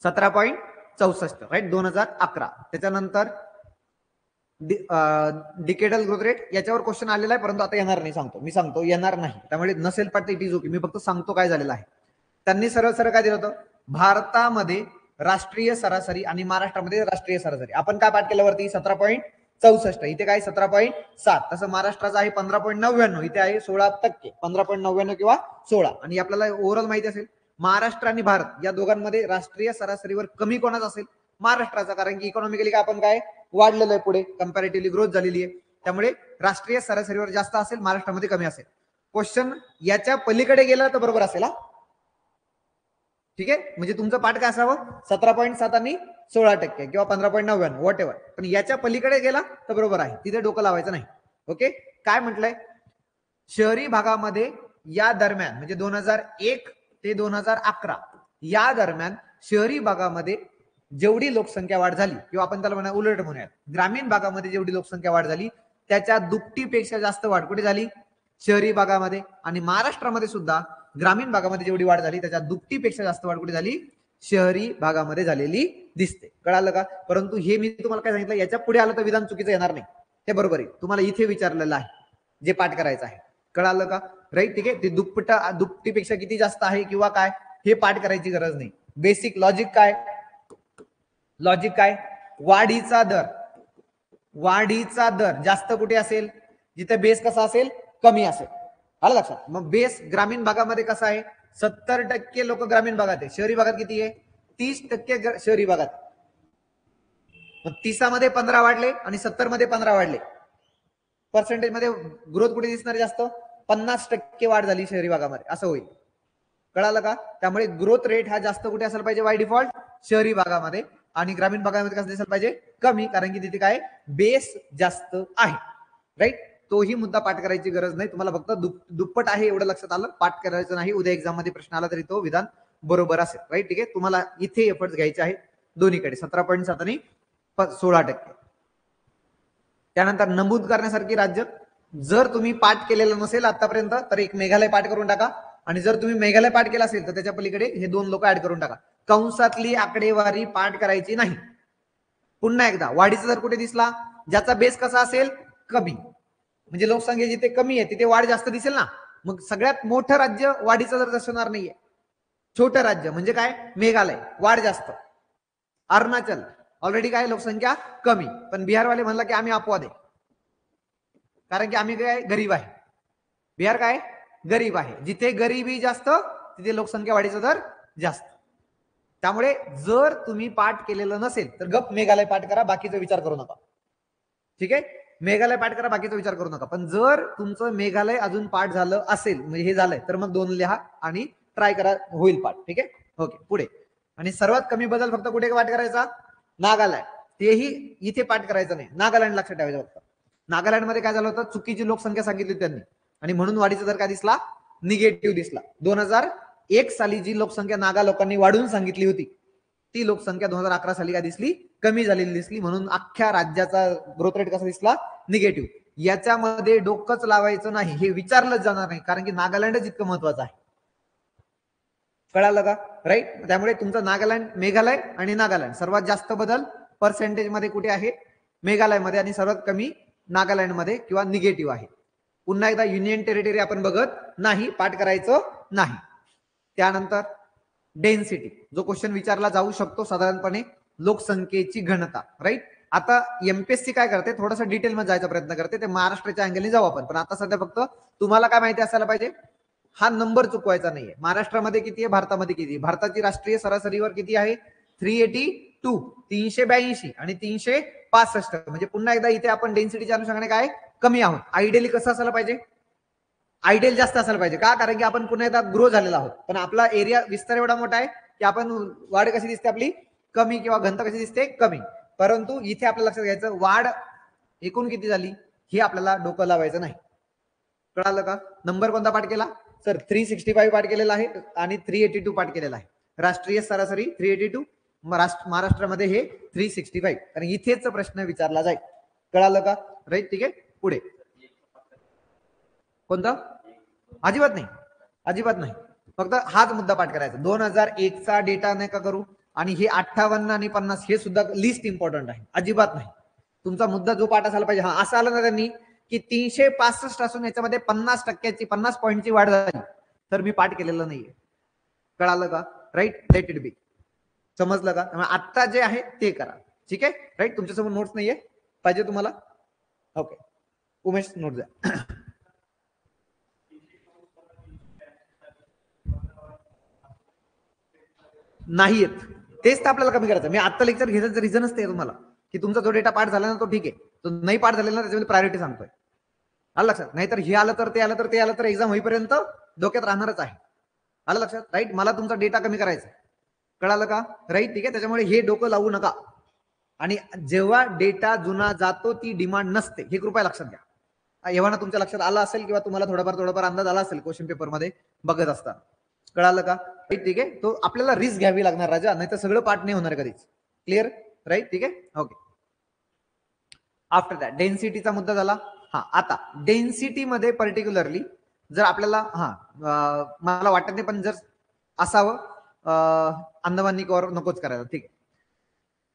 17.64, राईट, 2011. त्याच्यानंतर डिकेडल ग्रोथ रेट, याच्यावर क्वेश्चन आलेला आहे, परंतु आता येणार नाही, मी सांगतो येणार नाही, त्यामुळे नसेल पाठ इट इज ओके, मी फक्त सांगतो काय झालेलं आहे. त्यांनी सरळ सरळ काय दिलं होतं, भारतामध्ये राष्ट्रीय सरासरी आणि महाराष्ट्रामध्ये राष्ट्रीय सरासरी. आपण काय पाठ केलं वरती 17.64, इथे काय 17.7. तसं महाराष्ट्राचं आहे 15.99, इथे आहे 16%, 15.99 किंवा 16. आणि आपल्याला ओव्हरऑल माहिती असेल महाराष्ट्र आणि भारत या दोघांमध्ये राष्ट्रीय सरासरीवर कमी कोणाचा असेल, महाराष्ट्राचा, कारण की इकॉनॉमिकली काय आपण काय वाढलेलं आहे, पुढे कंपॅरेटिव्हली ग्रोथ झालेली आहे, त्यामुळे राष्ट्रीय सरासरीवर जास्त असेल, महाराष्ट्रामध्ये कमी असेल. क्वेश्चन याच्या पलीकडे गेला तर बरोबर असेल. ठीक आहे, म्हणजे तुमचं पाठ काय असावं 17.7 आणि 16% किंवा 15.99 व्हॉट एव्हर, पण याच्या पलीकडे गेला तर बरोबर आहे, तिथे डोकं लावायचं नाही. ओके, काय म्हटलंय, शहरी भागामध्ये या दरम्यान म्हणजे 2001 ते 2011 या दरम्यान शहरी भागामध्ये जेवढी लोकसंख्या वाढ झाली, किंवा आपण त्याला म्हणा उलट म्हणूयात, ग्रामीण भागामध्ये जेवढी लोकसंख्या वाढ झाली त्याच्या दुपटीपेक्षा जास्त वाढ कुठे झाली, शहरी भागामध्ये. आणि महाराष्ट्रामध्ये सुद्धा ग्रामीण भागामध्ये जेवढी वाढ झाली त्याच्या दुपटीपेक्षा जास्त वाढ कुठे झाली, शहरी भागामध्ये झालेली दिसते. कळालं का? परंतु हे मी तुम्हाला काय सांगितलं, याच्या पुढे आलं तर विधान चुकीचं येणार नाही, हे बरोबर आहे. तुम्हाला इथे विचारलेलं आहे जे पाठ करायचं आहे, कळालं का, राईट. ठीक आहे, ते दुपटीपेक्षा किती जास्त आहे किंवा काय हे पाठ करायची गरज नाही. बेसिक लॉजिक काय, वाढीचा दर जास्त कुठे असेल, जिथे बेस कसा असेल, कमी असेल. आलं लक्षात. मग बेस ग्रामीण भागामध्ये कसा आहे, 70% लोक ग्रामीण भागात आहे, शहरी भागात किती आहे, 30% शहरी भागात. मग 30 मध्ये 15 वाढले आणि 70 मध्ये 15 वाढले, पर्सेंटेज मध्ये ग्रोथ कुठे दिसणार जास्त, 50% वाढ झाली शहरी भागामध्ये, असं होईल. कळालं का? त्यामुळे ग्रोथ रेट हा जास्त कुठे असायला पाहिजे, बाय डिफॉल्ट शहरी भागामध्ये, आणि ग्रामीण भागामध्ये कसं दिसायला पाहिजे, कमी, कारण की तिथे काय बेस जास्त आहे, राईट. तोही मुद्दा पाठ करायची गरज नाही तुम्हाला, फक्त दुप्पट आहे एवढं लक्षात आलं, पाठ करायचं नाही. उद्या एक्झाम मध्ये प्रश्न आला तरी तो विधान बरोबर असेल. राईट, ठीक आहे. तुम्हाला इथे एफर्ट्स घ्यायचे आहेत दोन्हीकडे 17.7 आणि 16%. त्यानंतर नमूद करण्यासारखी राज्य, जर तुम्ही पाठ केलेलं नसेल आतापर्यंत तर एक मेघालय पाठ करून टाका, आणि जर तुम्ही मेघालय पाठ केला असेल तर त्याच्या पलीकडे हे 2 लोक ऍड करून टाका. कंसातली आकडेवारी पाठ करायची नाही. पुन्हा एकदा वाढीचा दर कुठे दिसला, ज्याचा बेस कसा असेल, कमी, म्हणजे लोकसंख्या जिथे कमी आहे तिथे वाढ जास्त दिसेल ना. मग सगळ्यात मोठं राज्य वाढीचा दर दर्शवणार नाहीये. छोटं राज्य म्हणजे काय, मेघालय वाढ जास्त, अरुणाचल ऑलरेडी काय लोकसंख्या कमी, पण बिहारवाले म्हणला की आम्ही अपवाद आहे, कारण की आम्ही काय गरीब आहे. बिहार काय गरीब आहे, जिथे गरिबी जास्त तिथे लोकसंख्या वाढीचा दर जास्त. त्यामुळे जर तुम्ही पाठ केलेलं नसेल तर गप मेघालय पाठ करा, बाकीचा विचार करू नका. ठीक आहे, मेघालय पाठ करा, बाकीचा विचार करू नका. पण जर तुमचं मेघालय अजून पाठ झालं असेल, म्हणजे हे झालंय, तर मग 2 लिहा आणि ट्राय करा, होईल पाठ. ठीक आहे, ओके. पुढे, आणि सर्वात कमी बदल फक्त कुठे पाठ करायचा, नागालँड. तेही इथे पाठ करायचं नाही, नागालँड लक्षात ठेवायचं फक्त. नागालँडमध्ये काय झालं होतं, चुकीची लोकसंख्या सांगितली त्यांनी, आणि म्हणून वाढीचा दर काय दिसला, निगेटिव्ह दिसला. 2001 साली जी लोकसंख्या नागा लोकांनी वाढवून सांगितली होती ती लोकसंख्या 2011 साली काय दिसली, कमी झालेली दिसली. म्हणून अख्ख्या राज्याचा ग्रोथ रेट कसा दिसला, निगेटिव्ह. याच्यामध्ये डोकंच लावायचं नाही, हे विचारलंच जाणार नाही, कारण की नागालँडच इतकं महत्वाचं आहे. कळालं का, राईट. त्यामुळे तुमचं नागालँड, मेघालय आणि नागालँड सर्वात जास्त बदल पर्सेंटेज मध्ये कुठे आहे, मेघालयमध्ये, आणि सर्वात कमी नागालँडमध्ये किंवा निगेटिव्ह आहे. पुन्हा एकदा युनियन टेरिटरी आपण बघत नाही, पाठ करायचं नाही. त्यानंतर डेन्सिटी, जो क्वेश्चन विचारला जाऊ शकतो साधारणपणे, लोकसंख्येची घनता. राईट, आता एमपीएससी काय करते, थोडासा डिटेल मध्ये जायचा प्रयत्न करते, ते महाराष्ट्राच्या अँगलने जाऊ आपण. पण आता सध्या फक्त तुम्हाला काय माहिती असायला पाहिजे, हा नंबर चुकवायचा नाहीये. महाराष्ट्रामध्ये किती आहे, भारतामध्ये किती आहे. भारताची राष्ट्रीय सरासरीवर किती आहे, 382, 382 आणि 365. म्हणजे पुन्हा एकदा इथे आपण डेन्सिटीच्या अनुषंगाने काय कमी आहोत. आयडियली कसं असायला पाहिजे, आयडियल जास्त असायला पाहिजे. का, कारण की आपण पुन्हा एकदा ग्रो झालेला आहोत, पण आपला एरिया विस्तार एवढा मोठा आहे की आपण वाढ कशी दिसते आपली, कमी, किंवा घनता कशी दिसते, कमी. परंतु इथे आपल्याला लक्षात घ्यायचं, वाढ एकूण किती झाली हे आपल्याला डोकं लावायचं नाही. कळालं का. नंबर कोणता पाठ केला सर, 365 पाठ केलेला आहे आणि 382 पाठ केलेला आहे. राष्ट्रीय सरासरी 382, महाराष्ट्रामध्ये हे 365, कारण इथेच प्रश्न विचारला जाईल. कळालं का, राईट, ठीक आहे. पुढे कोणता, अजिबात नाही, अजिबात नाही, फक्त हाच मुद्दा पाठ करायचा. 2001 चा डेटा नाही का करू, आणि हे 58 आणि 50 हे सुद्धा लिस्ट इम्पॉर्टंट आहे. अजिबात नाही, तुमचा मुद्दा जो पाठ असायला पाहिजे, हा असं आलं ना त्यांनी की 365 असून याच्यामध्ये 50% 50 पॉईंटची वाढ झाली, तर मी पाठ केलेलं नाहीये. कळालं का, राईट, लेट इट बी. समजलं का. त्यामुळे आता जे आहे ते करा. ठीक आहे, राईट. तुमच्यासमोर नोट्स नाहीये पाहिजे तुम्हाला, ओके. उमेश नोट द्या. नाही येत, तेच तर आपल्याला कमी करायचं. मी आता लेक्चर घेण्याचं रिझनच ते तुम्हाला, की तुमचा जो डेटा पाठ झाला ना तो ठीक आहे, तो नाही पाठ झालेला ना त्याच्यामध्ये प्रायोरिटी सांगतोय. आलं लक्षात, नाहीतर हे आलं तर ते आलं तर ते आलं तर एक्झाम होईपर्यंत डोक्यात राहणारच आहे. आलं लक्षात, राईट. मला तुमचा डेटा कमी करायचा. कळालं का, राईट, ठीक आहे. त्याच्यामुळे हे डोकं लावू नका. आणि जेव्हा डेटा जुना जातो ती डिमांड नसते, हे कृपया लक्षात घ्या. एव्हा तुमच्या लक्षात आलं असेल किंवा तुम्हाला थोडाफार अंदाज आला असेल क्वेश्चन पेपर मध्ये बघत असताना. कळालं का, ठीक आहे. तो आपल्याला रिस्क घ्यावी लागणार राजा, नाही तर सगळं पाठ नाही होणार कधीच. क्लिअर, राईट, ठीक आहे, ओके. आफ्टर दॅट डेन्सिटीचा मुद्दा झाला. हा, आता डेन्सिटी मध्ये पर्टिक्युलरली जर आपल्याला, मला वाटत नाही पण जर असावं, अंदमान निकोबार नकोच करायला. ठीक आहे.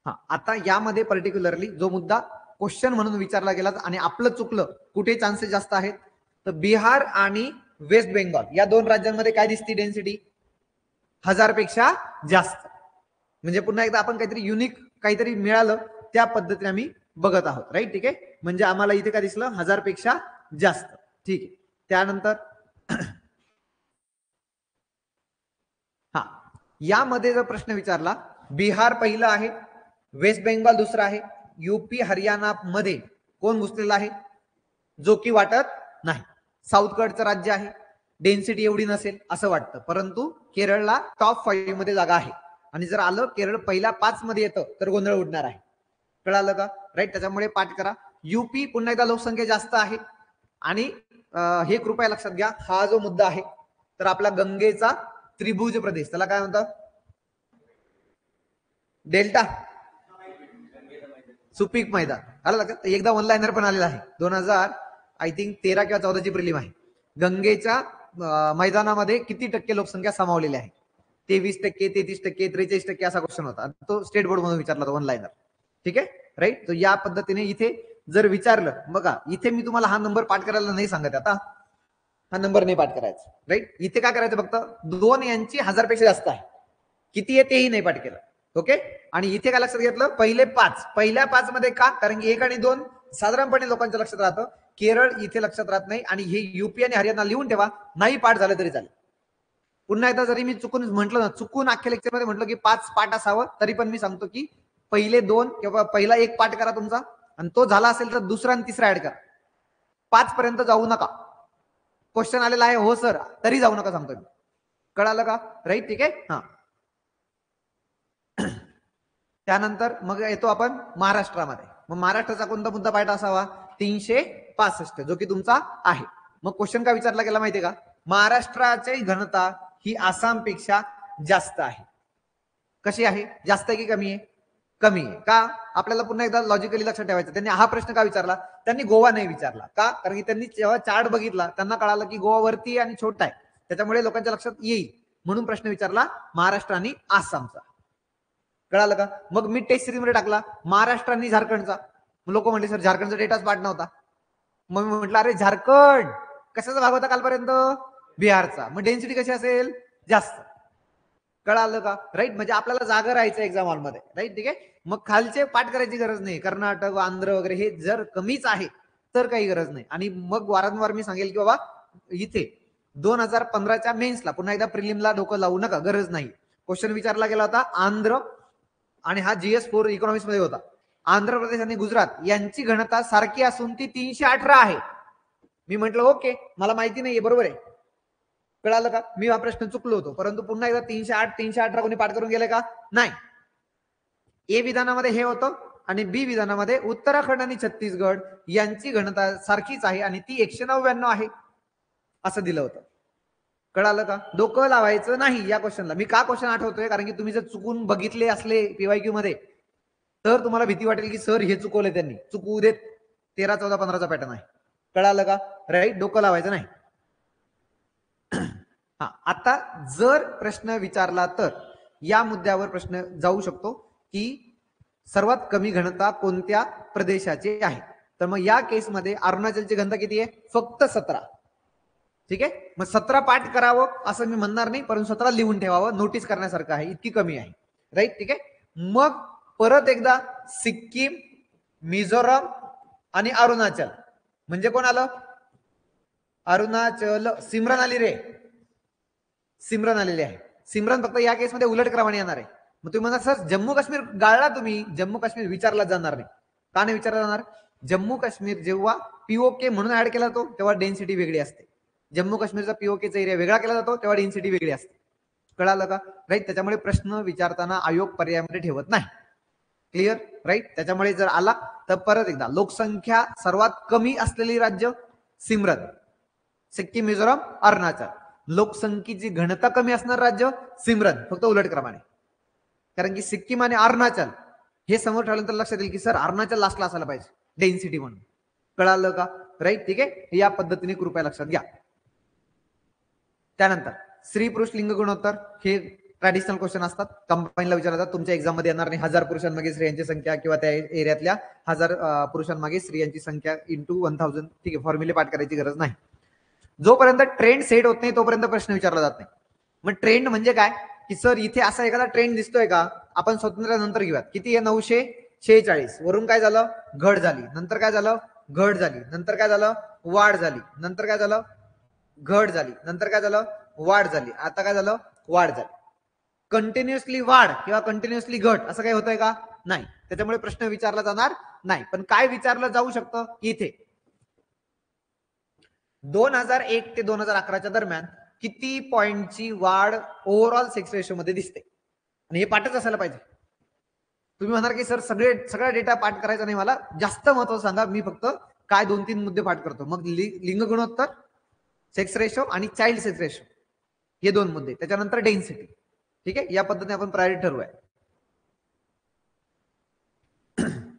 हा, आता यामध्ये पर्टिक्युलरली जो मुद्दा क्वेश्चन म्हणून विचारला गेला आणि आपलं चुकलं, कुठे चान्सेस जास्त आहेत, तर बिहार आणि वेस्ट बेंगॉल या 2 राज्यांमध्ये काय दिसते डेन्सिटी, 1000 पेक्षा जास्त. म्हणजे पुन्हा एकदा आपण काहीतरी युनिक काहीतरी मिळालं त्या पद्धतीने आम्ही बघत आहोत. राईट, ठीक आहे. म्हणजे आम्हाला इथे काय दिसलं, 1000 पेक्षा जास्त. ठीक आहे. त्यानंतर हा, यामध्ये जर प्रश्न विचारला, बिहार पहिलं आहे, वेस्ट बेंगॉल दुसरं आहे, युपी हरियाणा मध्ये कोण घुसलेला आहे, जो की वाटत नाही. साऊथकडचं राज्य आहे, डेन्सिटी एवढी नसेल असं वाटतं, परंतु केरळला टॉप 5 मध्ये जागा आहे. आणि जर आलं केरळ पहिल्या 5 मध्ये येतं तर गोंधळ उडणार आहे. कळालं का, राईट. त्याच्यामुळे पाठ करा. युपी पुन्हा एकदा लोकसंख्या जास्त आहे, आणि हे कृपया लक्षात घ्या, हा जो मुद्दा आहे तर आपला गंगेचा त्रिभुज प्रदेश, त्याला काय म्हणतात? डेल्टा, सुपीक मैदान. आलं लक्षात? एकदा वन लाईनर पण आलेला आहे 2000 आय थिंक 13 किंवा 14 ची प्रिलिम आहे. गंगेच्या मैदानामध्ये किती टक्के लोकसंख्या सामावलेली आहे? 23%, 33%, 43% असा क्वेश्चन होता. तो स्टेट बोर्ड मधून विचारला वन लाईनर. ठीक आहे, राईट. तर या पद्धतीने इथे जर विचारलं, बघा इथे मी तुम्हाला हा नंबर पाठ करायला नाही सांगत, आता हा नंबर नाही पाठ करायचा, राईट. इथे काय करायचं, फक्त 2 यांची 1000 पेक्षा जास्त आहे, किती आहे तेही नाही पाठ केलं. ओके. आणि इथे काय लक्षात घेतलं, पहिल्या 5 मध्ये का, कारण की 1 आणि 2 साधारणपणे लोकांच्या लक्षात राहतं. केरळ इथे लक्षात राहत नाही. आणि हे युपी आणि हरियाणा लिहून ठेवा, नाही पाठ झालं तरी चालेल. पुन्हा एकदा जरी मी चुकून म्हटलं ना, चुकून अख्ख्या लेक्चरमध्ये म्हटलं की 5 पाठ असावं, तरी पण मी सांगतो की पहिले 2 किंवा पहिला 1 पाठ करा तुमचा, आणि तो झाला असेल तर दुसरा आणि तिसरा ऍड करा. 5 पर्यंत जाऊ नका. क्वेश्चन आलेला आहे हो सर, तरी जाऊ नका सांगतो मी. कळालं का? राईट. ठीक आहे. हा, त्यानंतर मग येतो आपण महाराष्ट्रामध्ये. मग महाराष्ट्राचा कोणता मुद्दा पाठ असावा? 365, जो की तुमचा आहे. मग क्वेश्चन काय विचारला गेला माहितीये का? महाराष्ट्राची घनता ही आसामपेक्षा जास्त आहे. कशी आहे? जास्त आहे की कमी आहे? कमी आहे. का? आपल्याला पुन्हा एकदा लॉजिकली लक्षात ठेवायचं. त्यांनी हा प्रश्न का विचारला? त्यांनी गोवा नाही विचारला. का? कारण की त्यांनी जेव्हा चार्ट बघितला त्यांना कळालं की गोवा वरती आणि छोटा आहे, त्याच्यामुळे लोकांच्या लक्षात येईल म्हणून प्रश्न विचारला महाराष्ट्र आणि आसामचा. कळालं का? मग मी टेस्ट सिरीज मध्ये टाकला महाराष्ट्र आणि झारखंडचा. लोक म्हणले सर झारखंडचा डेटाच पाठ नव्हता. मग मी म्हटलं अरे झारखंड कशाचा भाग होता कालपर्यंत? बिहारचा. मग डेन्सिटी कशी असेल? जास्त. कळालं का? राईट. म्हणजे आपल्याला जागा राहायचं एक्झाम हॉलमध्ये, राईट. ठीक आहे. मग खालचे पाठ करायची गरज नाही. कर्नाटक, आंध्र वगैरे हे जर कमीच आहे तर काही गरज नाही. आणि मग वारंवार मी सांगेल की बाबा इथे 2015च्या मेन्सला, पुन्हा एकदा प्रिलिमला डोकं लावू नका, गरज नाही. क्वेश्चन विचारला गेला होता आंध्र, आणि हा GS4 इकॉनॉमिक्स मध्ये होता. आंध्र प्रदेश आणि गुजरात यांची घनता सारखी असून ती 318 आहे. मी म्हटलं ओके, मला माहिती नाहीये, बरोबर आहे. कळालं का? मी हा प्रश्न चुकलो होतो, परंतु पुन्हा एकदा 308, 318 कोणी पाठ करून गेले का? नाही. ए विधानामध्ये हे होतं, आणि बी विधानामध्ये उत्तराखंड आणि छत्तीसगड यांची घनता सारखीच आहे आणि ती 199 आहे असं दिलं होतं. कळालं का? डोकं लावायचं नाही या क्वेश्चनला. मी का क्वेश्चन आठवतोय, कारण की तुम्ही जर चुकून बघितले असले पीवायक्यू मध्ये तर तुम्हाला भीती वाटेल की सर हे चुकवले त्यांनी. चुकवू देत, 13, 14, 15चा पॅटर्न आहे. कळालं का? राईट. डोकं लावायचं नाही. हा, आता जर प्रश्न विचारला तर या मुद्द्यावर प्रश्न जाऊ शकतो की सर्वात कमी घनता कोणत्या प्रदेशाची आहे. तर मग या केसमध्ये अरुणाचलची घनता किती आहे? फक्त 17. ठीक आहे. मग 17 पाठ करावं असं मी म्हणणार नाही, परंतु 17 लिहून ठेवावं, नोटीस करण्यासारखं आहे, इतकी कमी आहे. राईट. ठीक आहे. मग परत एकदा सिक्कीम, मिझोरम आणि अरुणाचल. म्हणजे कोण आलं? अरुणाचल. सिमरन आली रे, सिमरन आलेली आहे. सिमरन फक्त या केसमध्ये उलट क्रमाने येणार आहे. मग तुम्ही म्हणा सर जम्मू काश्मीर गाळला तुम्ही, जम्मू काश्मीर विचारला जाणार नाही. का नाही विचारला जाणार? जम्मू काश्मीर जेव्हा पीओके म्हणून ऍड केला जातो तेव्हा डेन्सिटी वेगळी असते. जम्मू काश्मीरचा पीओकेचा एरिया वेगळा केला जातो तेव्हा डेन्सिटी वेगळी असते. कळालं का? राईट. त्याच्यामुळे प्रश्न विचारताना आयोग पर्यायामध्ये ठेवत नाही. क्लिअर? राईट. त्याच्यामुळे जर आला तर परत एकदा लोकसंख्या सर्वात कमी असलेली राज्य सिमरन, सिक्कीम, मिझोरम, अरुणाचल. लोकसंख्येची घनता कमी असणार राज्य सिमरन, फक्त उलट क्रमाने. कारण की सिक्कीम आणि अरुणाचल हे समोर ठेवल्यानंतर लक्षात येईल की सर अरुणाचल लास्टला असायला पाहिजे डेन्सिटी म्हणून. कळालं का? राईट. ठीक आहे. या पद्धतीने कृपया लक्षात घ्या. त्यानंतर स्त्री पुरुष लिंग गुणोत्तर हे ट्रॅडिशनल क्वेश्चन असतात, कंबाईनला विचारले जातात. तुमच्या एक्झाम मध्ये येणार नाही 1000 पुरुषांमागे स्त्रियांची संख्या किंवा त्या एरियातल्या 1000 पुरुषांमागे स्त्रियांची संख्या इंटू 1000. ठीक आहे. फॉर्म्युले पाठ करायची गरज नाही. जोपर्यंत ट्रेंड सेट होत नाही तोपर्यंत प्रश्न विचारला जात नाही. मग ट्रेंड म्हणजे काय की सर इथे असा एखादा ट्रेंड दिसतोय का? आपण स्वातंत्र्यानंतर घेऊयात. किती आहे? 946. वरून काय झालं? घट झाली. नंतर काय झालं? घट झाली. नंतर काय झालं? वाढ झाली. नंतर काय झालं? घट झाली. नंतर काय झालं? वाढ झाली. आता काय झालं? वाढ झाली. कंटिन्युअसली वाढ किंवा कंटिन्युअसली घट असं काही होतंय का? नाही. त्याच्यामुळे प्रश्न विचारला जाणार नाही. पण काय विचारलं जाऊ शकतं की इथे 2001 ते 2011च्या दरम्यान किती पॉइंटची वाढ ओव्हरऑल सेक्स रेशो मध्ये दिसते, आणि हे पाठच असायला पाहिजे. तुम्ही म्हणाल की सर सगळा डेटा पाठ करायचा नाही, मला जास्त महत्व सांगा. मी फक्त काय 2-3 मुद्दे पाठ करतो. मग लिंग गुणोत्तर, सेक्स रेशो आणि चाइल्ड सेक्स रेशो हे 2 मुद्दे. त्याच्यानंतर डेन्सिटी. ठीक आहे, या पद्धतीने आपण प्रायोरिटी ठरवूया.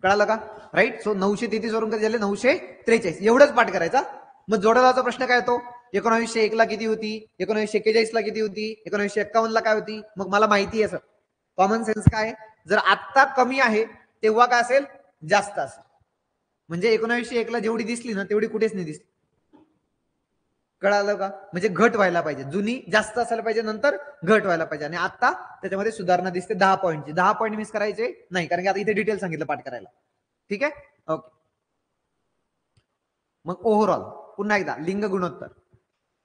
कळालं का? राईट. सो 933 वरून कधी झाले 943 एवढंच पाठ करायचा. मग जोडाचा प्रश्न काय येतो? 1901 ला किती होती, 1941 ला किती होती, 1951 ला काय होती. मग मला माहिती आहे सर, कॉमन सेन्स काय, जर आत्ता कमी आहे तेव्हा काय असेल, जास्त असेल. म्हणजे 1901 ला जेवढी दिसली ना तेवढी कुठेच नाही दिसली. कळालं का? म्हणजे घट व्हायला पाहिजे, जुनी जास्त असायला पाहिजे, नंतर घट व्हायला पाहिजे. आणि आता त्याच्यामध्ये सुधारणा दिसते 10 पॉईंटची. 10 पॉईंट मिस करायचे नाही, कारण की आता इथे डिटेल सांगितलं पाठ करायला. ठीक आहे, ओके. मग ओव्हरऑल पुन्हा एकदा लिंग गुणोत्तर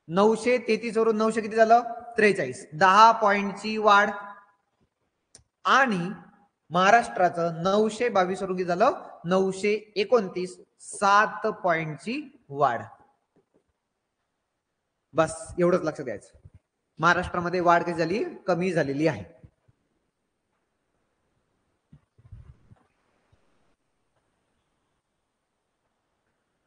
933 वरून 900 किती झालं, 43. 10 पॉईंटची वाढ. आणि महाराष्ट्राचं 922 वरून किती झालं, 929. 7 पॉईंटची वाढ. बस एवढंच लक्षात द्यायचं. महाराष्ट्रामध्ये वाढ कशी झाली, कमी झालेली आहे.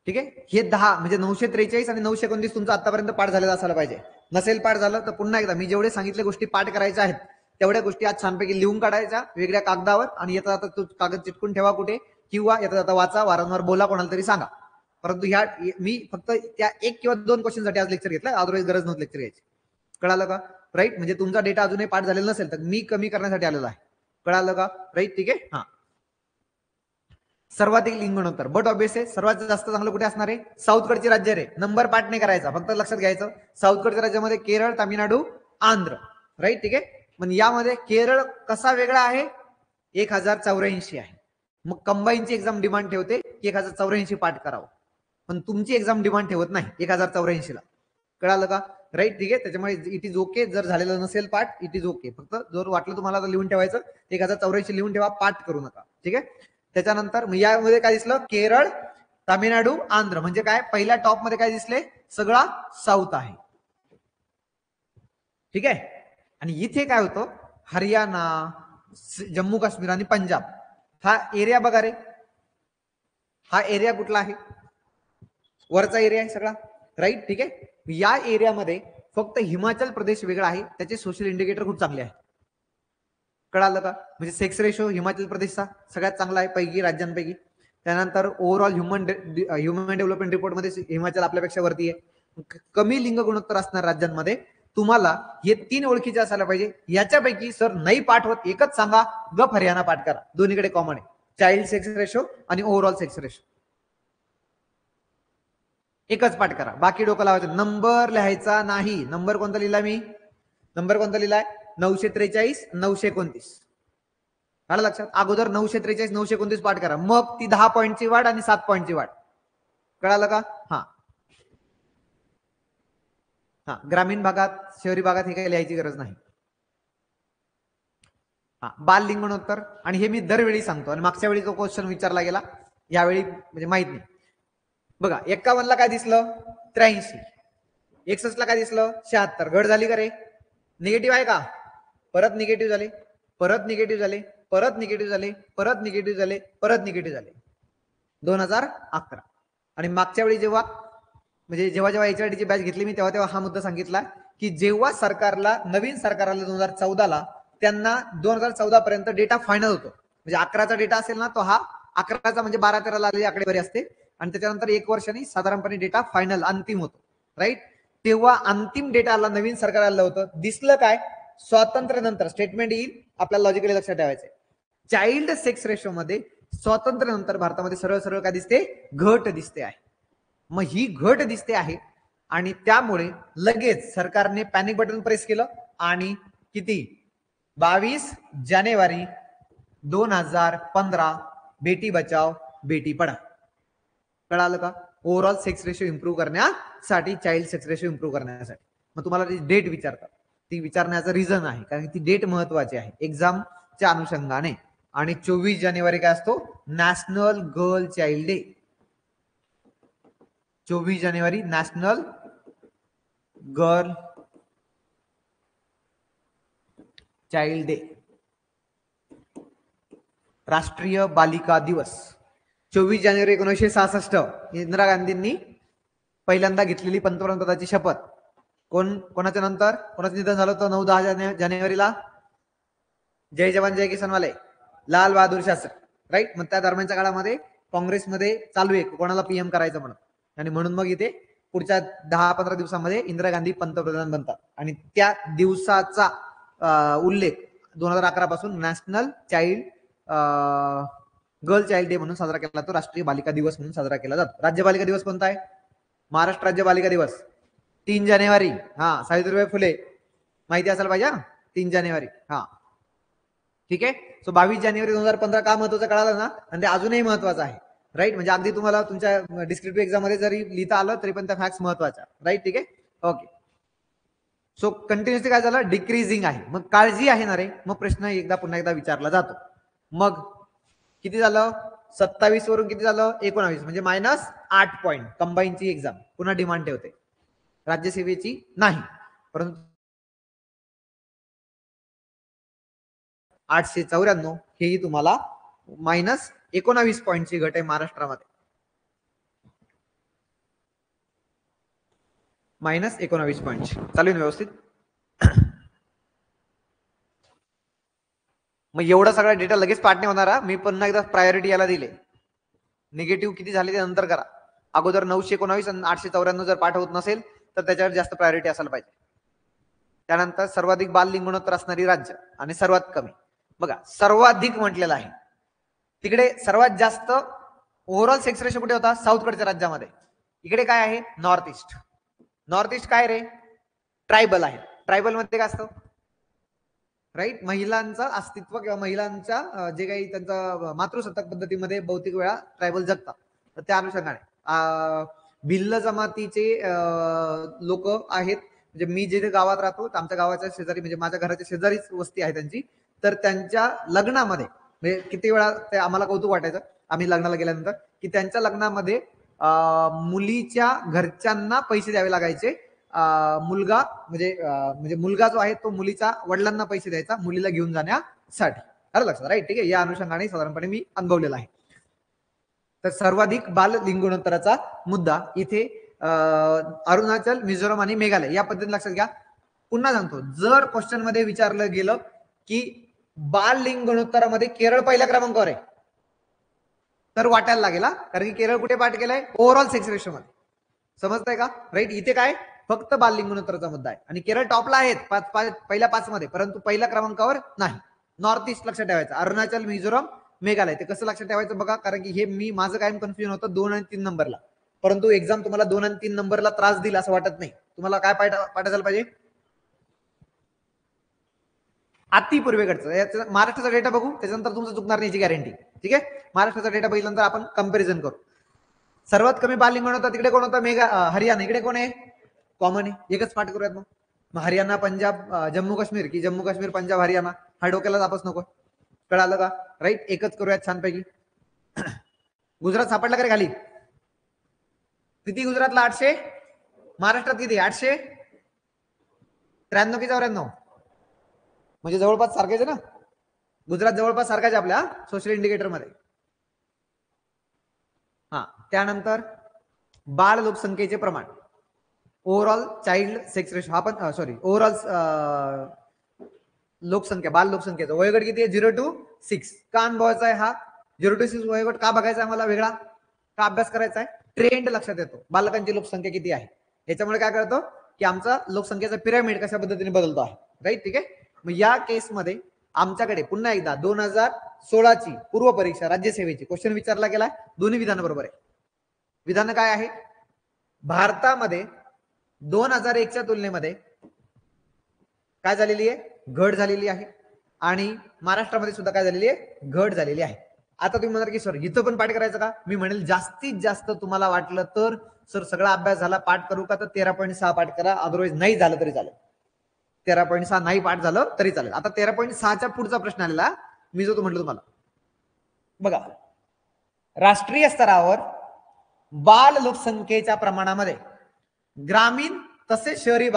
ठीक आहे, हे 10 म्हणजे 943 आणि 929 तुमचा आतापर्यंत पाठ झालेला असायला पाहिजे. नसेल पाठ झालं तर पुन्हा एकदा मी जेवढे सांगितले गोष्टी पाठ करायच्या आहेत तेवढ्या गोष्टी आज छानपैकी लिहून काढायच्या वेगळ्या कागदावर, आणि येता जाता तो कागद चिटकून ठेवा कुठे, किंवा येता जाता वाचा, वारंवार बोला, कोणाला तरी सांगा. परंतु ह्या मी फक्त त्या 1 किंवा 2 क्वेश्चनसाठी आज लेक्चर घेतलं, अदरवाईज गरज नव्हती लेक्चर घ्यायची. कळालं का? राईट. म्हणजे तुमचा डेटा अजूनही पाठ झालेला नसेल तर मी कमी करण्यासाठी आलेला आहे. कळालं का? राईट. ठीक आहे. हा, सर्वाधिक लिंग गुणोत्तर, बट ऑब्विस आहे सर्वात जास्त चांगलं कुठे असणार आहे, साऊथकडची राज्य रे. नंबर पाठ नाही करायचा, फक्त लक्षात घ्यायचं साऊथकडच्या राज्यामध्ये केरळ, तामिळनाडू, आंध्र. राईट. ठीक आहे. पण यामध्ये केरळ कसा वेगळा आहे, 1084 आहे. मग कंबाईनची एक्झाम डिमांड ठेवते की 1084 पाठ करावं, पण तुमची एक्झाम डिमांड ठेवत नाही 1084 ला. कळालं का? राईट. ठीक आहे. त्याच्यामुळे इट इज ओके जर झालेलं नसेल पाठ, इट इज ओके. फक्त जर वाटलं तुम्हाला तर लिहून ठेवायचं, 1084 लिहून ठेवा, पाठ करू नका. ठीक आहे. त्याच्यानंतर यामध्ये काय दिसलं, केरळ, तामिळनाडू, आंध्र. म्हणजे काय, पहिल्या टॉप मध्ये काय दिसले, सगळा साऊथ आहे. ठीक आहे. आणि इथे काय होतं, हरियाणा, जम्मू काश्मीर आणि पंजाब हा एरिया बघा रे. हा एरिया कुठला आहे, वरचा एरिया आहे सगळा. राईट. ठीक आहे. या एरियामध्ये फक्त हिमाचल प्रदेश वेगळा आहे, त्याचे सोशल इंडिकेटर खूप चांगले आहे. कळालं का? म्हणजे सेक्स रेशो हिमाचल प्रदेशचा सगळ्यात चांगला आहे पैकी राज्यांपैकी. त्यानंतर ओव्हरऑल ह्युमन डेव्हलपमेंट रिपोर्ट मध्ये हिमाचल आपल्यापेक्षा वरती आहे. कमी लिंग गुणोत्तर असणाऱ्या राज्यांमध्ये तुम्हाला हे 3 ओळखीचे असायला पाहिजे. याच्यापैकी सर नाही पाठ होत, एकच सांगा, गप हरियाणा पाठ करा. दोन्हीकडे कॉमन आहे, चाइल्ड सेक्स रेशो आणि ओव्हरऑल सेक्स रेशो. एकच पाठ करा, बाकी डोकं लावायचं. नंबर लिहायचा नाही. नंबर कोणता लिहिला मी, नंबर कोणता लिहिलाय, 943, 929. आलं लक्षात? अगोदर 943, 929 पाठ करा, मग ती 10 पॉईंटची वाढ आणि 7 पॉईंटची वाढ. कळालं का? हा हा, ग्रामीण भागात, शहरी भागात हे काही लिहायची गरज नाही. हा, बाल लिंग गुणोत्तर. आणि हे मी दरवेळी सांगतो, आणि मागच्या वेळी तो क्वेश्चन विचारला गेला, यावेळी म्हणजे माहित नाही. बघा 51 ला काय दिसलं, 83. 61 ला काय दिसलं, 76. घट झाली का रे, निगेटिव्ह आहे का, परत निगेटिव्ह झाले, परत निगेटिव्ह झाले, परत निगेटिव्ह झाले, परत निगेटिव्ह झाले, परत निगेटिव्ह झाले. 2011. आणि मागच्या वेळी जेव्हा म्हणजे जेव्हा HRDची बॅच घेतली मी, तेव्हा हा मुद्दा सांगितला की जेव्हा सरकारला, नवीन सरकारला 2014 ला, त्यांना 2014 पर्यंत डेटा फायनल होतो. म्हणजे 11चा डेटा असेल ना, तो हा 11चा म्हणजे 12-13 ला आलेली आकडेवारी असते, आणि त्याच्यानंतर 1 वर्षांनी साधारणपणे डेटा फायनल अंतिम होतो. राईट. तेव्हा अंतिम डेटा आला, नवीन सरकार आलं होतं. दिसलं काय, स्वातंत्र्यानंतर स्टेटमेंट येईल, आपल्याला लॉजिकली लक्षात ठेवायचंय. चाइल्ड सेक्स रेशो मध्ये स्वातंत्र्यानंतर भारतामध्ये सरळ सरळ काय दिसते, घट दिसते आहे. मग ही घट दिसते आहे, आणि त्यामुळे लगेच सरकारने पॅनिक बटन प्रेस केलं, आणि किती, 22 जानेवारी 2015 बेटी बचाव बेटी पढाओ. कळालं का? ओव्हरऑल सेक्स रेशो इम्प्रूव्ह करण्यासाठी, चाइल्ड सेक्स रेशो इम्प्रूव्ह करण्यासाठी. मग तुम्हाला ती डेट विचारतात, ती विचारण्याचं रिझन आहे कारण ती डेट महत्वाची आहे एक्झामच्या अनुषंगाने. आणि 24 जानेवारी काय असतो, नॅशनल गर्ल चाइल्ड डे. 24 जानेवारी नॅशनल गर्ल चाइल्ड डे, राष्ट्रीय बालिका दिवस. 24 जानेवारी 1966 इंदिरा गांधींनी पहिल्यांदा घेतलेली पंतप्रधान पदाची शपथ कोणाच्या नंतर कोणाचं निधन झालं होतं 9-10 जानेवारीला? जय जवान जय किसान वाले लाल बहादूर शास्त्री, राईट. मग त्या दरम्यानच्या काळामध्ये काँग्रेसमध्ये चालू आहे कोणाला पीएम करायचं म्हणून, आणि म्हणून मग इथे पुढच्या 10-15 दिवसामध्ये इंदिरा गांधी पंतप्रधान बनतात. आणि त्या दिवसाचा उल्लेख 2011 पासून नॅशनल गर्ल चाइल्ड डे म्हणून साजरा केला जातो, राष्ट्रीय बालिका दिवस म्हणून साजरा केला जातो. राज्य बालिका दिवस कोणता आहे? महाराष्ट्र राज्य बालिका दिवस 3 जानेवारी. हा, सावित्रीबाई फुले माहिती असायला पाहिजे. 3 जानेवारी. हा, ठीक आहे. सो 22 जानेवारी 2015 का महत्वाचं कळालं ना, आणि ते अजूनही महत्वाचं आहे, राईट. म्हणजे अगदी तुम्हाला तुमच्या डिस्क्रिप्टिव्ह एक्झाम मध्ये जरी लिहिता आलं तरी पण त्या फॅक्ट्स महत्वाच्या, राईट. ठीक आहे, ओके. सो कंटिन्युअसली काय झालं? डिक्रीजिंग आहे. मग काळजी आहे ना रे, मग प्रश्न पुन्हा एकदा विचारला जातो. मग किती झालं? 27 वरून किती झालं? 19, म्हणजे -8 पॉईंट. कंबाईनची एक्झाम पुन्हा डिमांड ठेवते, राज्यसेवेची नाही, परंतु 894 हेही तुम्हाला -19 पॉईंटची घट आहे महाराष्ट्रामध्ये. -19 पॉईंट चालू आहे व्यवस्थित. मग एवढा सगळा डेटा लगेच पाठ नाही होणार. मी पुन्हा एकदा प्रायोरिटी याला दिले. निगेटिव्ह किती झाले ते नंतर करा. अगोदर 919 आणि 894 जर पाठ होत नसेल तर त्याच्यावर जास्त प्रायोरिटी असायला पाहिजे. त्यानंतर सर्वाधिक बाल लिंग गुणोत्तर असणारी राज्य आणि सर्वात कमी. बघा, सर्वाधिक म्हटलेलं आहे तिकडे. सर्वात जास्त ओव्हरऑल सेक्स रेशो कुठे होता? साऊथकडच्या राज्यामध्ये. इकडे काय आहे? North east. नॉर्थ ईस्ट काय रे? ट्रायबल आहे. ट्रायबल मध्ये काय असतं? राईट, महिलांचं अस्तित्व किंवा महिलांच्या जे काही त्यांचा मातृसत्ताक पद्धतीमध्ये बहुतेक वेळा ट्रायबल जगतात. तर त्या अनुषंगाने भिल्ल जमातीचे लोक आहेत. म्हणजे मी जिथे गावात राहतो, आमच्या गावाच्या शेजारी, म्हणजे माझ्या घराच्या शेजारीच वस्ती आहे त्यांची. तर त्यांच्या लग्नामध्ये म्हणजे किती वेळा ते आम्हाला कौतुक वाटायचं आम्ही लग्नाला गेल्यानंतर, की त्यांच्या लग्नामध्ये मुलीच्या घरच्यांना पैसे द्यावे लागायचे. मुलगा म्हणजे मुलगा जो आहे तो मुलीच्या वडिलांना पैसे द्यायचा मुलीला घेऊन जाण्यासाठी. आलं लक्षात? राईट, ठीक आहे. या अनुषंगाने साधारणपणे मी अनुभवलेला आहे. तर सर्वाधिक बाल लिंग गुणोत्तराचा मुद्दा इथे अरुणाचल, मिझोरम आणि मेघालय या पद्धतीने लक्षात घ्या. पुन्हा सांगतो, जर क्वेश्चन मध्ये विचारलं गेलं की बाल लिंग गुणोत्तरामध्ये केरळ पहिल्या क्रमांकावर आहे तर वाटायला लागेल, कारण की केरळ कुठे पाठ केलाय? ओव्हरऑल सेक्स रेशो मध्ये. समजतंय का? राईट, इथे काय फक्त बाल लिंग गुणोत्तराचा मुद्दा आहे आणि केरळ टॉपला आहेत पहिल्या 5 मध्ये, परंतु पहिल्या क्रमांकावर नाही. नॉर्थ ईस्ट लक्षात ठेवायचं, अरुणाचल, मिझोरम, मेघालय. ते कसं लक्षात ठेवायचं बघा, कारण की हे मी माझं कायम कन्फ्युजन होतं 2 आणि 3 नंबरला, परंतु एक्झाम तुम्हाला 2 आणि 3 नंबरला त्रास दिला असं वाटत नाही. तुम्हाला काय पाठायला पाहिजे? अति पूर्वेकडचं महाराष्ट्राचा डेटा बघू, त्याच्यानंतर तुमचं चुकणार नाही याची गॅरंटी. ठीक आहे, महाराष्ट्राचा डेटा बघितल्यानंतर आपण कंपॅरिझन करू. सर्वात कमी बाल लिंग होता तिकडे कोण होता? हरियाणा. इकडे कोण आहे? कॉमन आहे, एकच पाठ करूयात. मग हरियाणा, पंजाब, जम्मू काश्मीर, की जम्मू काश्मीर, पंजाब, हरियाणा, हा डोक्याला तापच नको. कळालं का? राईट, एकच करूयात छानपैकी. गुजरात सापडला का रे खाली? किती गुजरातला? 800. महाराष्ट्रात किती? 893 की 94? म्हणजे जवळपास सारखेच आहे ना. गुजरात जवळपास सारखाच आपल्या सोशल इंडिकेटर मध्ये. हा, त्यानंतर बाल लोकसंख्येचे प्रमाण, ओव्हरऑल चाइल्ड सेक्स रेशो, हा पण ओव्हरऑल लोकसंख्या, बाल लोकसंख्येचा वयोगट किती आहे? 0 to 6. का अनुभवायचा आहे हा 0 to 6 वयोगट? का बघायचा आहे मला वेगळा? का अभ्यास करायचा आहे? ट्रेंड लक्षात येतो, बालकांची लोकसंख्या किती आहे याच्यामुळे काय कळतं की आमचा लोकसंख्येचा पिरामिड कशा पद्धतीने बदलतो आहे. राईट, ठीक आहे. मग या केसमध्ये आमच्याकडे पुन्हा एकदा 2016 ची पूर्व परीक्षा राज्यसेवेची क्वेश्चन विचारला गेला. दोन्ही विधान बरोबर आहे. विधान काय आहे? भारतामध्ये 2001च्या तुलनेमध्ये काय झालेली आहे? घट झालेली आहे. आणि महाराष्ट्रामध्ये सुद्धा काय झालेली आहे? घट झालेली आहे. आता तुम्ही म्हणाल की सर इथं पण पाठ करायचं का? मी म्हणेल जास्तीत जास्त तुम्हाला वाटलं तर सर सगळा अभ्यास झाला पाठ करू का, तर 13.6 पाठ करा, अदरवाईज नाही झालं तरी चालेल. 13.6 नाही पाठ झालं तरी चालेल. आता 13.6च्या पुढचा प्रश्न आलेला, मी जो तो म्हटलं तुम्हाला बघा, राष्ट्रीय स्तरावर बाल लोकसंख्येच्या प्रमाणामध्ये ग्रामीण तसेच शहरी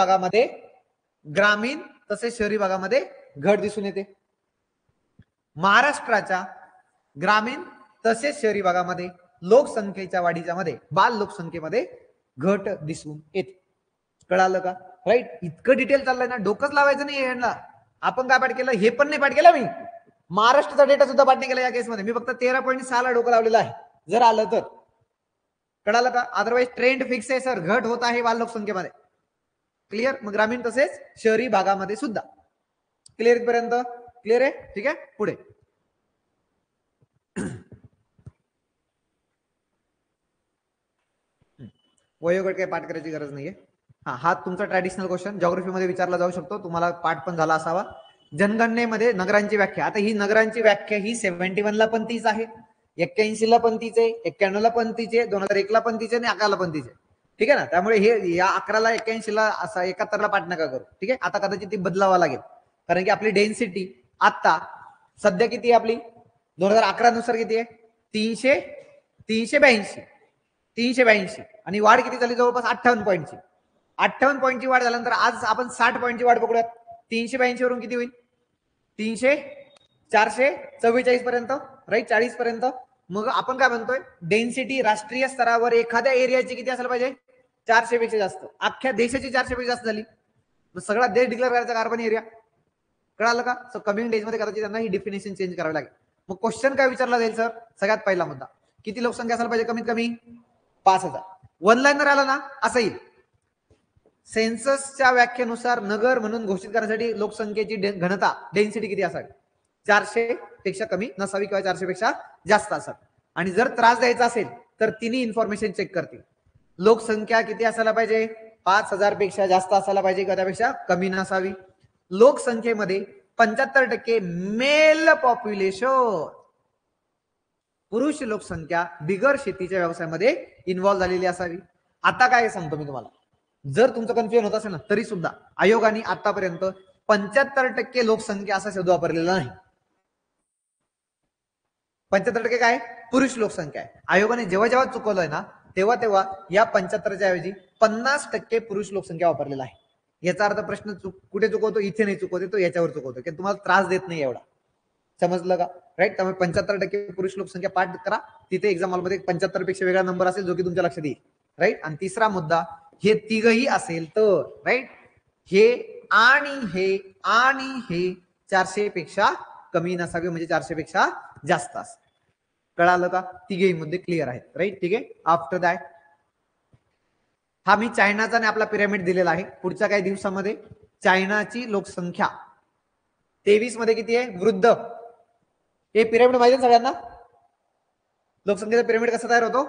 भागामध्ये घट दिसून येते. महाराष्ट्राच्या ग्रामीण तसेच शहरी भागामध्ये लोकसंख्येच्या वाढीच्या मध्ये बाल लोकसंख्येमध्ये घट दिसून येते. कळालं का? राईट. इतकं डिटेल चाललंय ना, डोकंच लावायचं नाही यांना. आपण काय पाठ केलं हे पण नाही पाठ केला मी. महाराष्ट्राचा डेटा सुद्धा पाठ नाही केला या केसमध्ये. मी फक्त 13.6 ला डोकं लावलेलं आहे, जर आलं तर. कळालं का? अदरवाईज ट्रेंड फिक्स आहे सर, घट होत आहे बाल लोकसंख्येमध्ये. क्लिअर. मग ग्रामीण तसेच शहरी भागामध्ये सुद्धा. क्लिअर इथपर्यंत? क्लिअर आहे. ठीक आहे, पुढे वयोगट काही पाठ करायची गरज नाहीये. हा तुमचा ट्रॅडिशनल क्वेश्चन ज्योग्राफीमध्ये विचारला जाऊ शकतो, तुम्हाला पाठ पण झाला असावा. जनगणनेमध्ये नगरांची व्याख्या. आता ही नगरांची व्याख्या ही 71 ला पण तीच आहे, 81 ला पण तीच आहे, 91 ला पण तीच आहे, 2001 ला पण तीच आहे आणि 11 ला पण तीच आहे. ठीक आहे ना. त्यामुळे हे या 11 ला 81 ला असा 71 ला पाठ नका करू. ठीक आहे. आता कदाचित ती बदलावा लागेल, कारण की आपली डेन्सिटी आता सध्या किती आहे आपली, 2011 नुसार किती आहे, 382 आणि वाढ किती झाली, जवळपास 58 पॉईंटची. 58 पॉईंटची वाढ झाल्यानंतर आज आपण 60 पॉईंटची वाढ बघूयात. 382 वरून किती होईल, 444 पर्यंत, राईट, 40 पर्यंत. मग आपण काय म्हणतोय, डेन्सिटी राष्ट्रीय स्तरावर एखाद्या एरियाची किती असायला पाहिजे, 400 पेक्षा जास्त. अख्ख्या देशाची 400 पेक्षा जास्त झाली, मग सगळा देश डिक्लेअर करायचा कार्बन एरिया. कळालं का? सो कमिंग डेज मध्ये कदाचित त्यांना ही डेफिनेशन चेंज करावी लागेल. मग क्वेश्चन काय विचारला जाईल सर, सगळ्यात पहिला मुद्दा, किती लोकसंख्या असायला पाहिजे कमीत कमी, 5000. वन लाईनर आला ना असं येईल. सेन्ससच्या व्याख्येनुसार नगर म्हणून घोषित करण्यासाठी लोकसंख्येची घनता, डेन्सिटी किती असावी, 400 पेक्षा कमी नसावी किंवा 400 पेक्षा जास्त असावी. आणि जर त्रास द्यायचा असेल तर तिन्ही इन्फॉर्मेशन चेक करतील. लोकसंख्या किती असायला पाहिजे, 5000 पेक्षा जास्त असायला पाहिजे किंवा त्यापेक्षा कमी नसावी. लोकसंख्येमध्ये 75% मेल पॉप्युलेशन, पुरुष लोकसंख्या बिगर शेतीच्या व्यवसायामध्ये इन्व्हॉल्व्ह झालेली असावी. आता काय सांगतो मी तुम्हाला, जर तुमचं कन्फ्युजन होत असेल ना, तरी सुद्धा आयोगाने आतापर्यंत 75% लोकसंख्या असा शब्द वापरलेला नाही. 75% काय, पुरुष लोकसंख्या आहे. आयोगाने जेव्हा जेव्हा चुकवलंय ना, तेव्हा तेव्हा या 75च्या ऐवजी 50% पुरुष लोकसंख्या वापरलेला आहे. याचा अर्थ प्रश्न कुठे चुकवतो, इथे नाही चुकवतो, तो याच्यावर चुकवतो की तुम्हाला त्रास देत नाही एवढा. समजलं का? राईट. त्यामुळे 75% पुरुष लोकसंख्या पाठ करा, तिथे एक्झाम हॉलमध्ये 75 पेक्षा वेगळा नंबर असेल जो की तुमच्या लक्षात येईल. राईट. आणि तिसरा मुद्दा, हे तिघही असेल तर, राईट, हे आणि हे 400 पेक्षा कमी नसावे, म्हणजे 400 पेक्षा जास्त असेल. कळालं का? तिघेही मुद्दे क्लिअर आहेत. राईट. ठीक आहे. आफ्टर दॅट, हा मी चायनाचा आणि आपला पिरामिड दिलेला आहे. पुढच्या काही दिवसामध्ये चायनाची लोकसंख्या 23 मध्ये किती आहे, वृद्ध. हे पिरामिड माहिती आहे सगळ्यांना, लोकसंख्येचा पिरामिड कसा तयार होतो,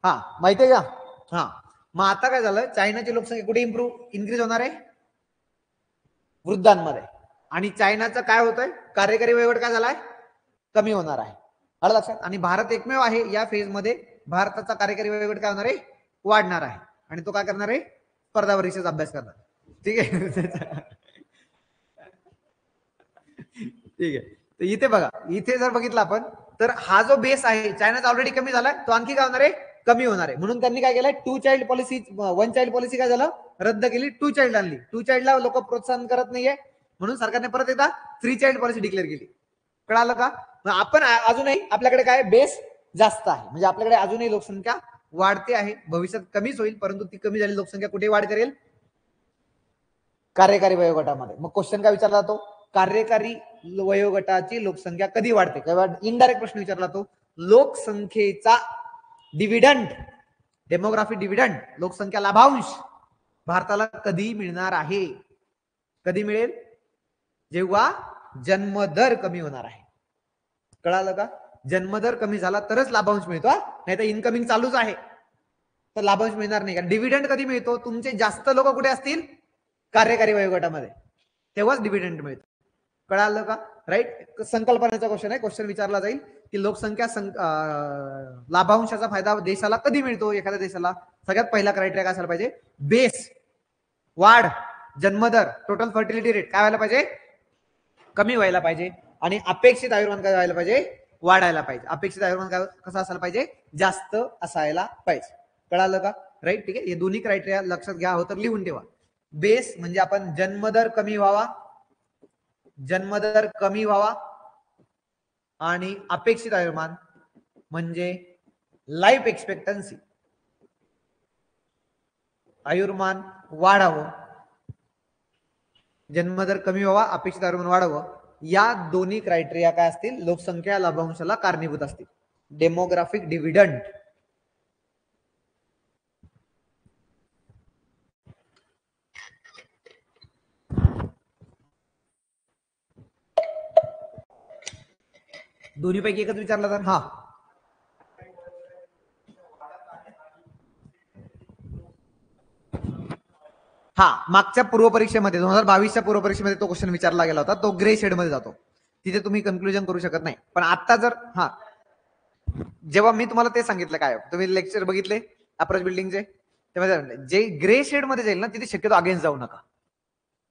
हा माहिती आहे का? हा. मग आता काय झालं, चायनाची लोकसंख्या कुठे इन्क्रीज होणार आहे, वृद्धांमध्ये. आणि चायनाचं काय होतंय, कार्यकारी वयोगट काय झालाय, कमी होणार आहे. आलं लक्षात? आणि भारत एकमेव आहे या फेज मध्ये, भारताचा कार्यकारी वयोगट काय होणार आहे, वाढणार आहे. आणि तो काय करणार आहे, स्पर्धा परीक्षेचा अभ्यास करणार. ठीक आहे. ठीक आहे. तर इथे बघा, इथे जर बघितलं आपण तर हा जो बेस आहे चायनाचा ऑलरेडी कमी झालाय, तो आणखी काय होणार आहे, कमी होणार आहे. म्हणून त्यांनी काय केलंय, 2 चाइल्ड पॉलिसी, 1 चाइल्ड पॉलिसी काय झालं, रद्द केली, 2 चाइल्ड आणली. 2 चाइल्डला लोक प्रोत्साहन करत नाहीये, म्हणून सरकारने परत एकदा 3 चाइल्ड पॉलिसी डिक्लेअर केली. कळालं का? आपण अजूनही आपल्याकडे काय बेस जास्त आहे, म्हणजे आपल्याकडे अजूनही लोकसंख्या वाढते आहे, भविष्यात कमीच होईल, परंतु ती कमी झालेली लोकसंख्या कुठे वाढ करेल, कार्यकारी वयोगटामध्ये. मग क्वेश्चन काय विचारला जातो, कार्यकारी वयोगटाची लोकसंख्या कधी वाढते, किंवा इनडायरेक्ट प्रश्न विचारला तो, लोकसंख्येचा डिव्हिडंड, डेमोग्राफी डिव्हिडंड, लोकसंख्या लाभांश भारताला कधी मिळणार आहे, कधी मिळेल, जेव्हा जन्मदर कमी होणार आहे. कळालं का? जन्मदर कमी झाला तरच लाभांश मिळतो, नाही तर इनकमिंग चालूच आहे तर लाभांश मिळणार नाही. डिव्हिडंड कधी मिळतो, तुमचे जास्त लोक कुठे असतील, कार्यकारी वयोगटामध्ये, तेव्हाच डिव्हिडंड मिळतो. कळालं का? राईट. संकल्पनेचा क्वेश्चन आहे, क्वेश्चन विचारला जाईल की लोकसंख्या लाभांशाचा फायदा देशाला कधी मिळतो, एखाद्या देशाला. सगळ्यात पहिला क्रायटेरिया काय असायला पाहिजे, बेस, वाढ, जन्मदर, टोटल फर्टिलिटी रेट काय व्हायला पाहिजे, कमी व्हायला पाहिजे. आणि अपेक्षित आयुर्मान काय व्हायला पाहिजे, वाढायला पाहिजे. अपेक्षित आयुर्मान काय कसं असायला पाहिजे, जास्त असायला पाहिजे. कळालं का? राईट. ठीक आहे. हे दोन्ही क्रायटेरिया लक्षात घ्या, हो तर लिहून ठेवा. बेस म्हणजे आपण जन्मदर कमी व्हावा, जन्मदर कमी व्हावा, आणि अपेक्षित आयुर्मान म्हणजे लाईफ एक्सपेक्टन्सी, आयुर्मान वाढावं, जन्मदर कमी व्हावा, अपेक्षित आयुर्मान वाढावं, या दोन्ही क्रायटेरिया काय असतील, लोकसंख्या लाभांशाला कारणीभूत असतील. Demographic dividend. दोन्हीपैकी एकच विचारला तर हा हा मागच्या पूर्वपरीक्षेमध्ये 2022च्या पूर्वपरीक्षेमध्ये तो क्वेश्चन विचारला गेला होता, तो ग्रे शेड मध्ये जातो, तिथे तुम्ही कन्क्लुजन करू शकत नाही. पण आता जर हा जेव्हा मी तुम्हाला ते सांगितलं काय, तुम्ही लेक्चर बघितले अप्रोच बिल्डिंगचे, तेव्हा जे ग्रे शेड मध्ये जाईल ना तिथे शक्यतो अगेन्स्ट जाऊ नका.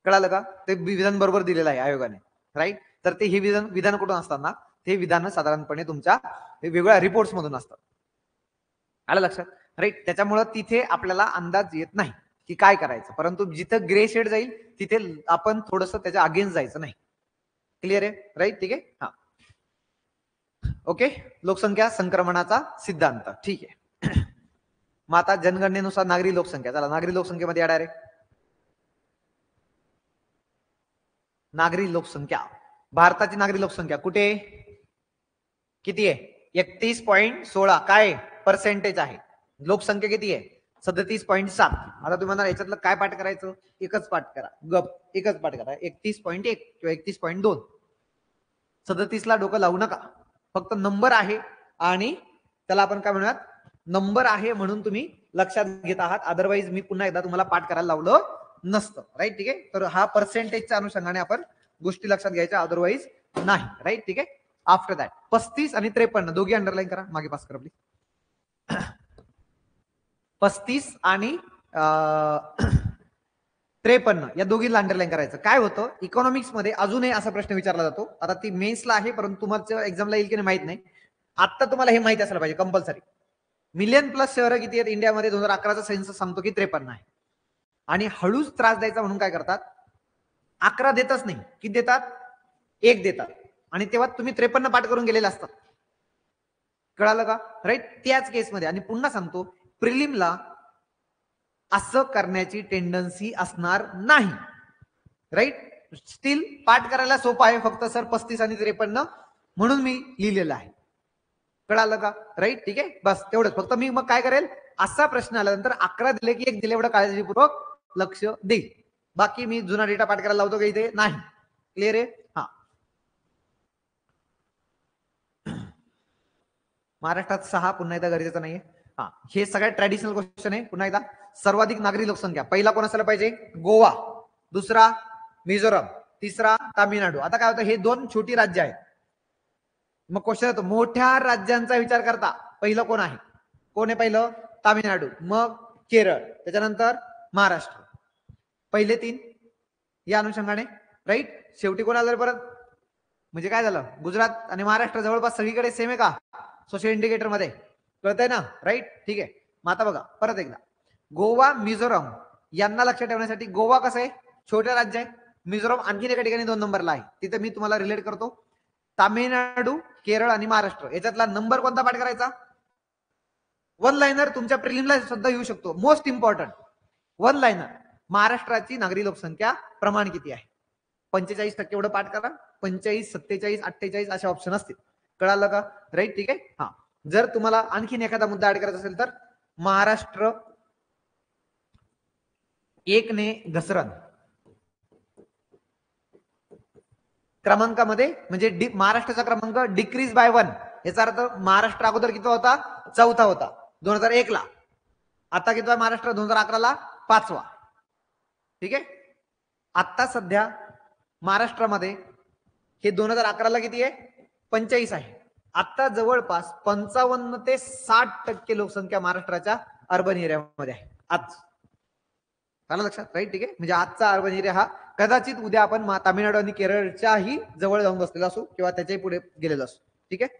कळालं का? ते विधान बरोबर दिलेलं आहे आयोगाने, राईट. तर ते हे विधान कुठून असतात ना, ते विधान साधारणपणे तुमच्या वेगवेगळ्या रिपोर्ट्स मधून असतात. आलं लक्षात, राईट. त्याच्यामुळे तिथे आपल्याला अंदाज येत नाही की काय करायचं, परंतु जिथं ग्रे शेड जाईल तिथे आपण थोडंसं त्याच्या अगेन्स्ट जायचं नाही. क्लिअर आहे, राईट. ठीक आहे, हा ओके. लोकसंख्या संक्रमणाचा सिद्धांत, ठीक आहे. मग आता जनगणनेनुसार नागरी लोकसंख्या, चला नागरी लोकसंख्येमध्ये या डायरेक्ट. नागरी लोकसंख्या, भारताची नागरी लोकसंख्या कुठे किती आहे? 31.16 काय पर्सेंटेज आहे. लोकसंख्या किती आहे? 37.7. आता तुम्ही म्हणा याच्यातलं काय पाठ करायचं? एकच पाठ करा, गप एकच पाठ करा, 31.1 किंवा 31.2. 37 ला डोकं लावू नका, फक्त नंबर आहे आणि त्याला आपण काय म्हणूयात, नंबर आहे म्हणून तुम्ही लक्षात घेत आहात, अदरवाईज मी पुन्हा एकदा तुम्हाला पाठ करायला लावलं नसतं, राईट. ठीक आहे, तर हा पर्सेंटेजच्या अनुषंगाने आपण गोष्टी लक्षात घ्यायच्या, अदरवाईज नाही, राईट. ठीक आहे. आफ्टर दॅट 35 आणि 53 दोघी अंडरलाईन करा, मागे पास करा प्लीज. 35 आणि 53 या दोघीला अंडरलाईन करायचं. काय होतं इकॉनॉमिक्स मध्ये अजूनही असा प्रश्न विचारला जातो, आता ती मेन्सला आहे परंतु तुम्हाला एक्झामला येईल की नाही माहित नाही. आता तुम्हाला हे माहिती असलं पाहिजे कंपल्सरी. मिलियन प्लस शहरं किती आहेत इंडियामध्ये? 2011चा सेन्सस सांगतो की 53 आहे. आणि हळूच त्रास द्यायचा म्हणून काय करतात, 11 देतच नाही, किती देतात? 1 देतात, आणि तेव्हा तुम्ही 53 पाठ करून गेलेले असतात. कळालं का, राईट. त्याच केसमध्ये, आणि पुन्हा सांगतो, प्रिलिमला असं करण्याची टेंडन्सी असणार नाही, राईट. स्टील पाठ करायला सोपं आहे, फक्त सर 35 आणि 53 म्हणून मी लिहिलेलं आहे. कळालं का, राईट. ठीक आहे, बस तेवढंच. फक्त मी मग काय करेल, असा प्रश्न आल्यानंतर 11 दिले की 1 दिले एवढं काळजीपूर्वक लक्ष देईल. बाकी मी जुना डेटा पाठ करायला लावतो का इथे? नाही. क्लिअर आहे, हा. महाराष्ट्रात 6 पुन्हा एकदा गरजेचं नाहीये. हा, हे सगळ्यात ट्रॅडिशनल क्वेश्चन आहे. पुन्हा एकदा, सर्वाधिक नागरी लोकसंख्या पहिला कोण असायला पाहिजे? गोवा. दुसरा मिझोरम. तिसरा तामिळनाडू. आता काय होतं, हे 2 छोटी राज्य आहेत. मग क्वेश्चन येतो, मोठ्या राज्यांचा विचार करता पहिलं कोण आहे? कोण आहे पहिलं? तामिळनाडू, मग केरळ, त्याच्यानंतर महाराष्ट्र. पहिले 3 या अनुषंगाने, राईट. शेवटी कोण आलं परत? म्हणजे काय झालं, गुजरात आणि महाराष्ट्र जवळपास सगळीकडे सेम आहे का सोशल इंडिकेटर मध्ये? कळतंय ना, राईट. ठीक आहे. मग आता बघा परत एकदा, गोवा मिझोरम यांना लक्षात ठेवण्यासाठी, गोवा कसं आहे छोटे राज्य आहे, मिझोरम आणखीन एका ठिकाणी 2 नंबरला आहे, तिथे मी तुम्हाला रिलेट करतो. तामिळनाडू, केरळ आणि महाराष्ट्र याच्यातला नंबर कोणता पाठ करायचा? 1 लाइनर तुमच्या प्रिलिमला सुद्धा येऊ शकतो. Most important 1 liner. महाराष्ट्राची नागरी लोकसंख्या प्रमाण किती आहे? 45% एवढं पाठ करा. 45, 47, 48 असे ऑप्शन असतील. कळालं का, राईट. ठीक आहे, हा. जर तुम्हाला आणखीन एखादा मुद्दा ऍड करायचा असेल तर, महाराष्ट्र 1 ने घसरण क्रमांकामध्ये, म्हणजे महाराष्ट्राचा क्रमांक डिक्रीज बाय 1, याचा अर्थ महाराष्ट्र अगोदर किती होता? 4था होता 2001 ला. आता किती आहे महाराष्ट्र? 2011 ला 5वा. ठीक आहे. आता सध्या महाराष्ट्रामध्ये हे 2011 ला किती आहे? 45 आहे. आता जवळपास 55 ते 60% लोकसंख्या महाराष्ट्राच्या अर्बन एरियामध्ये आहे आज. आलं लक्षात, राईट. ठीक आहे, म्हणजे आजचा अर्बन एरिया हा कदाचित उद्या आपण तामिळनाडू आणि केरळच्याही जवळ जाऊन बसलेला असू किंवा त्याच्याही पुढे गेलेलो असू. ठीक आहे,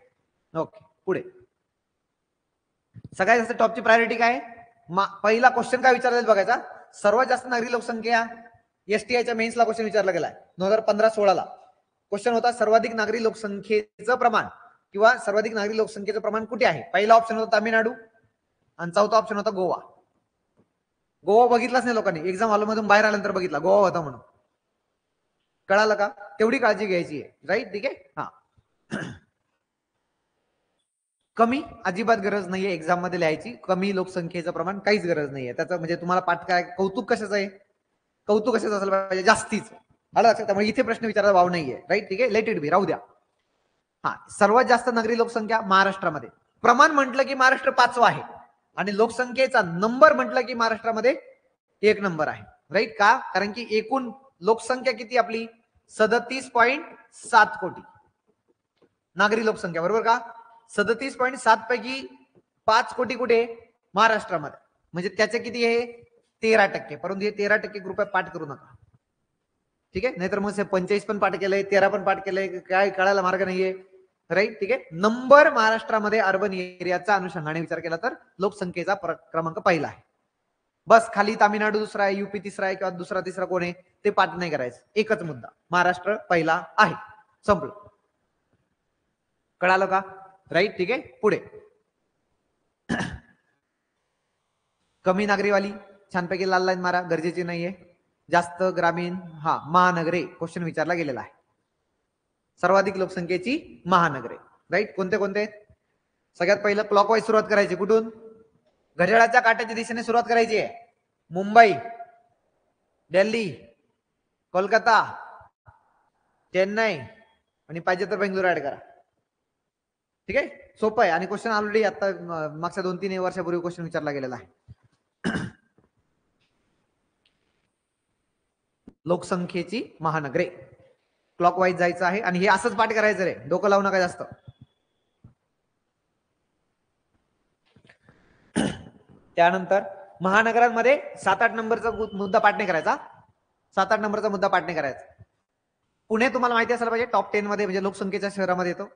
ओके. पुढे सगळ्यात जास्त टॉपची प्रायोरिटी काय? पहिला क्वेश्चन काय विचारला बघायचा, सर्वात जास्त नागरी लोकसंख्या एसटीआयच्या मेन्सला क्वेश्चन विचारला गेलाय 2015-16 ला. क्वेश्चन होता सर्वाधिक नागरी लोकसंख्येचं प्रमाण किंवा सर्वाधिक नागरी लोकसंख्येचं प्रमाण कुठे आहे? पहिला ऑप्शन होता तामिळनाडू आणि चौथा ऑप्शन होता गोवा. गोवा बघितलाच नाही लोकांनी, एक्झाम हॉलमधून बाहेर आल्यानंतर बघितला गोवा होता म्हणून. कळालं का? तेवढी काळजी घ्यायची आहे. राईट, ठीक आहे. हा, कमी अजिबात गरज नाहीये एक्झाम मध्ये लिहायची. कमी लोकसंख्येचं प्रमाण काहीच गरज नाहीये त्याचं. म्हणजे तुम्हाला पाठ काय कौतुक कशाचं आहे? कौतुक कशाचं असायला पाहिजे? जास्तीच. आलं लक्षात? त्यामुळे इथे प्रश्न विचारायला वाव नाहीये. राईट, ठीक आहे. लेट इट बी, राहू द्या. हा, सर्वात जास्त नागरी लोकसंख्या महाराष्ट्रामध्ये. प्रमाण म्हटलं की महाराष्ट्र 5वा आहे आणि लोकसंख्येचा नंबर म्हटलं की महाराष्ट्रामध्ये 1 नंबर आहे. राईट, का? कारण की एकूण लोकसंख्या किती आपली? 37.7 कोटी नागरी लोकसंख्या, बरोबर का? 37.7 पैकी 5 कोटी कुठे? महाराष्ट्रामध्ये. म्हणजे त्याचे किती आहे? 13%. परंतु हे 13% कृपया पाठ करू नका, ठीक आहे? नाहीतर मग 45 पण पाठ केलंय, 13 पण पाठ केलंय, काय कळायला मार्ग नाहीये. राईट, ठीक आहे. नंबर महाराष्ट्रामध्ये अर्बन एरियाचा अनुषंगाने विचार केला तर लोकसंख्येचा क्रमांक पहिला आहे. बस, खाली तामिळनाडू दुसरा आहे, युपी तिसरा आहे किंवा दुसरा तिसरा कोण आहे ते पाठ नाही करायचं. एकच मुद्दा, महाराष्ट्र पहिला आहे, संपलं. कळालं का? राईट, ठीक आहे. पुढे कमी नागरीवाली छानपैकी लाल लाईन मारा, गरजेची नाहीये. जास्त ग्रामीण, हा, महानगरे क्वेश्चन विचारला गेलेला आहे. सर्वाधिक लोकसंख्येची महानगरे. राईट, कोणते कोणते? सगळ्यात पहिलं क्लॉकवाईज सुरुवात करायची. कुठून? घड्याळाच्या काट्याच्या दिशेने सुरुवात करायची आहे. मुंबई, दिल्ली, कोलकाता, चेन्नई आणि पाहिजे तर बेंगळुरू ऍड करा. ठीक आहे, सोपं आहे. आणि क्वेश्चन ऑलरेडी आता मागच्या 2-3 वर्षापूर्वी क्वेश्चन विचारला गेलेला आहे. लोकसंख्येची महानगरे क्लॉकवाईज जायचं आहे आणि हे असंच पाठ करायचं रे, डोकं लावू नका जास्त. त्यानंतर महानगरांमध्ये 7-8 नंबरचा मुद्दा पाठ नाही करायचा. 7-8 नंबरचा मुद्दा पाठ नाही करायचा. पुणे तुम्हाला माहिती असायला पाहिजे टॉप 10 मध्ये, म्हणजे लोकसंख्येच्या शहरामध्ये येतो.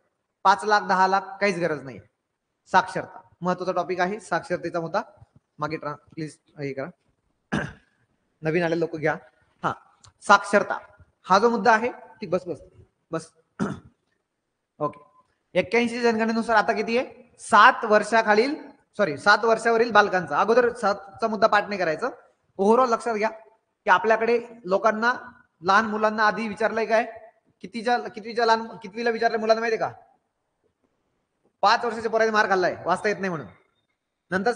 5 लाख 10 लाख काहीच गरज नाही. साक्षरता महत्वाचा टॉपिक आहे. साक्षरतेचा मुद्दा मागे प्लीज हे करा, नवीन आलेले लोक घ्या. हा, साक्षरता हा जो मुद्दा आहे, ठीक. बस बस बस ओके. 81 जनगणनेनुसार आता किती आहे? 7 वर्षावरील बालकांचा. अगोदर 7चा मुद्दा पाठ नाही करायचं. ओव्हरऑल लक्षात घ्या की आपल्याकडे लोकांना, लहान मुलांना आधी विचारलंय काय? कितवीला विचारलंय मुलांना माहितीये का? 5 वर्षाच्या पोराने मार खाल्लाय वाचता येत नाही म्हणून. नंतर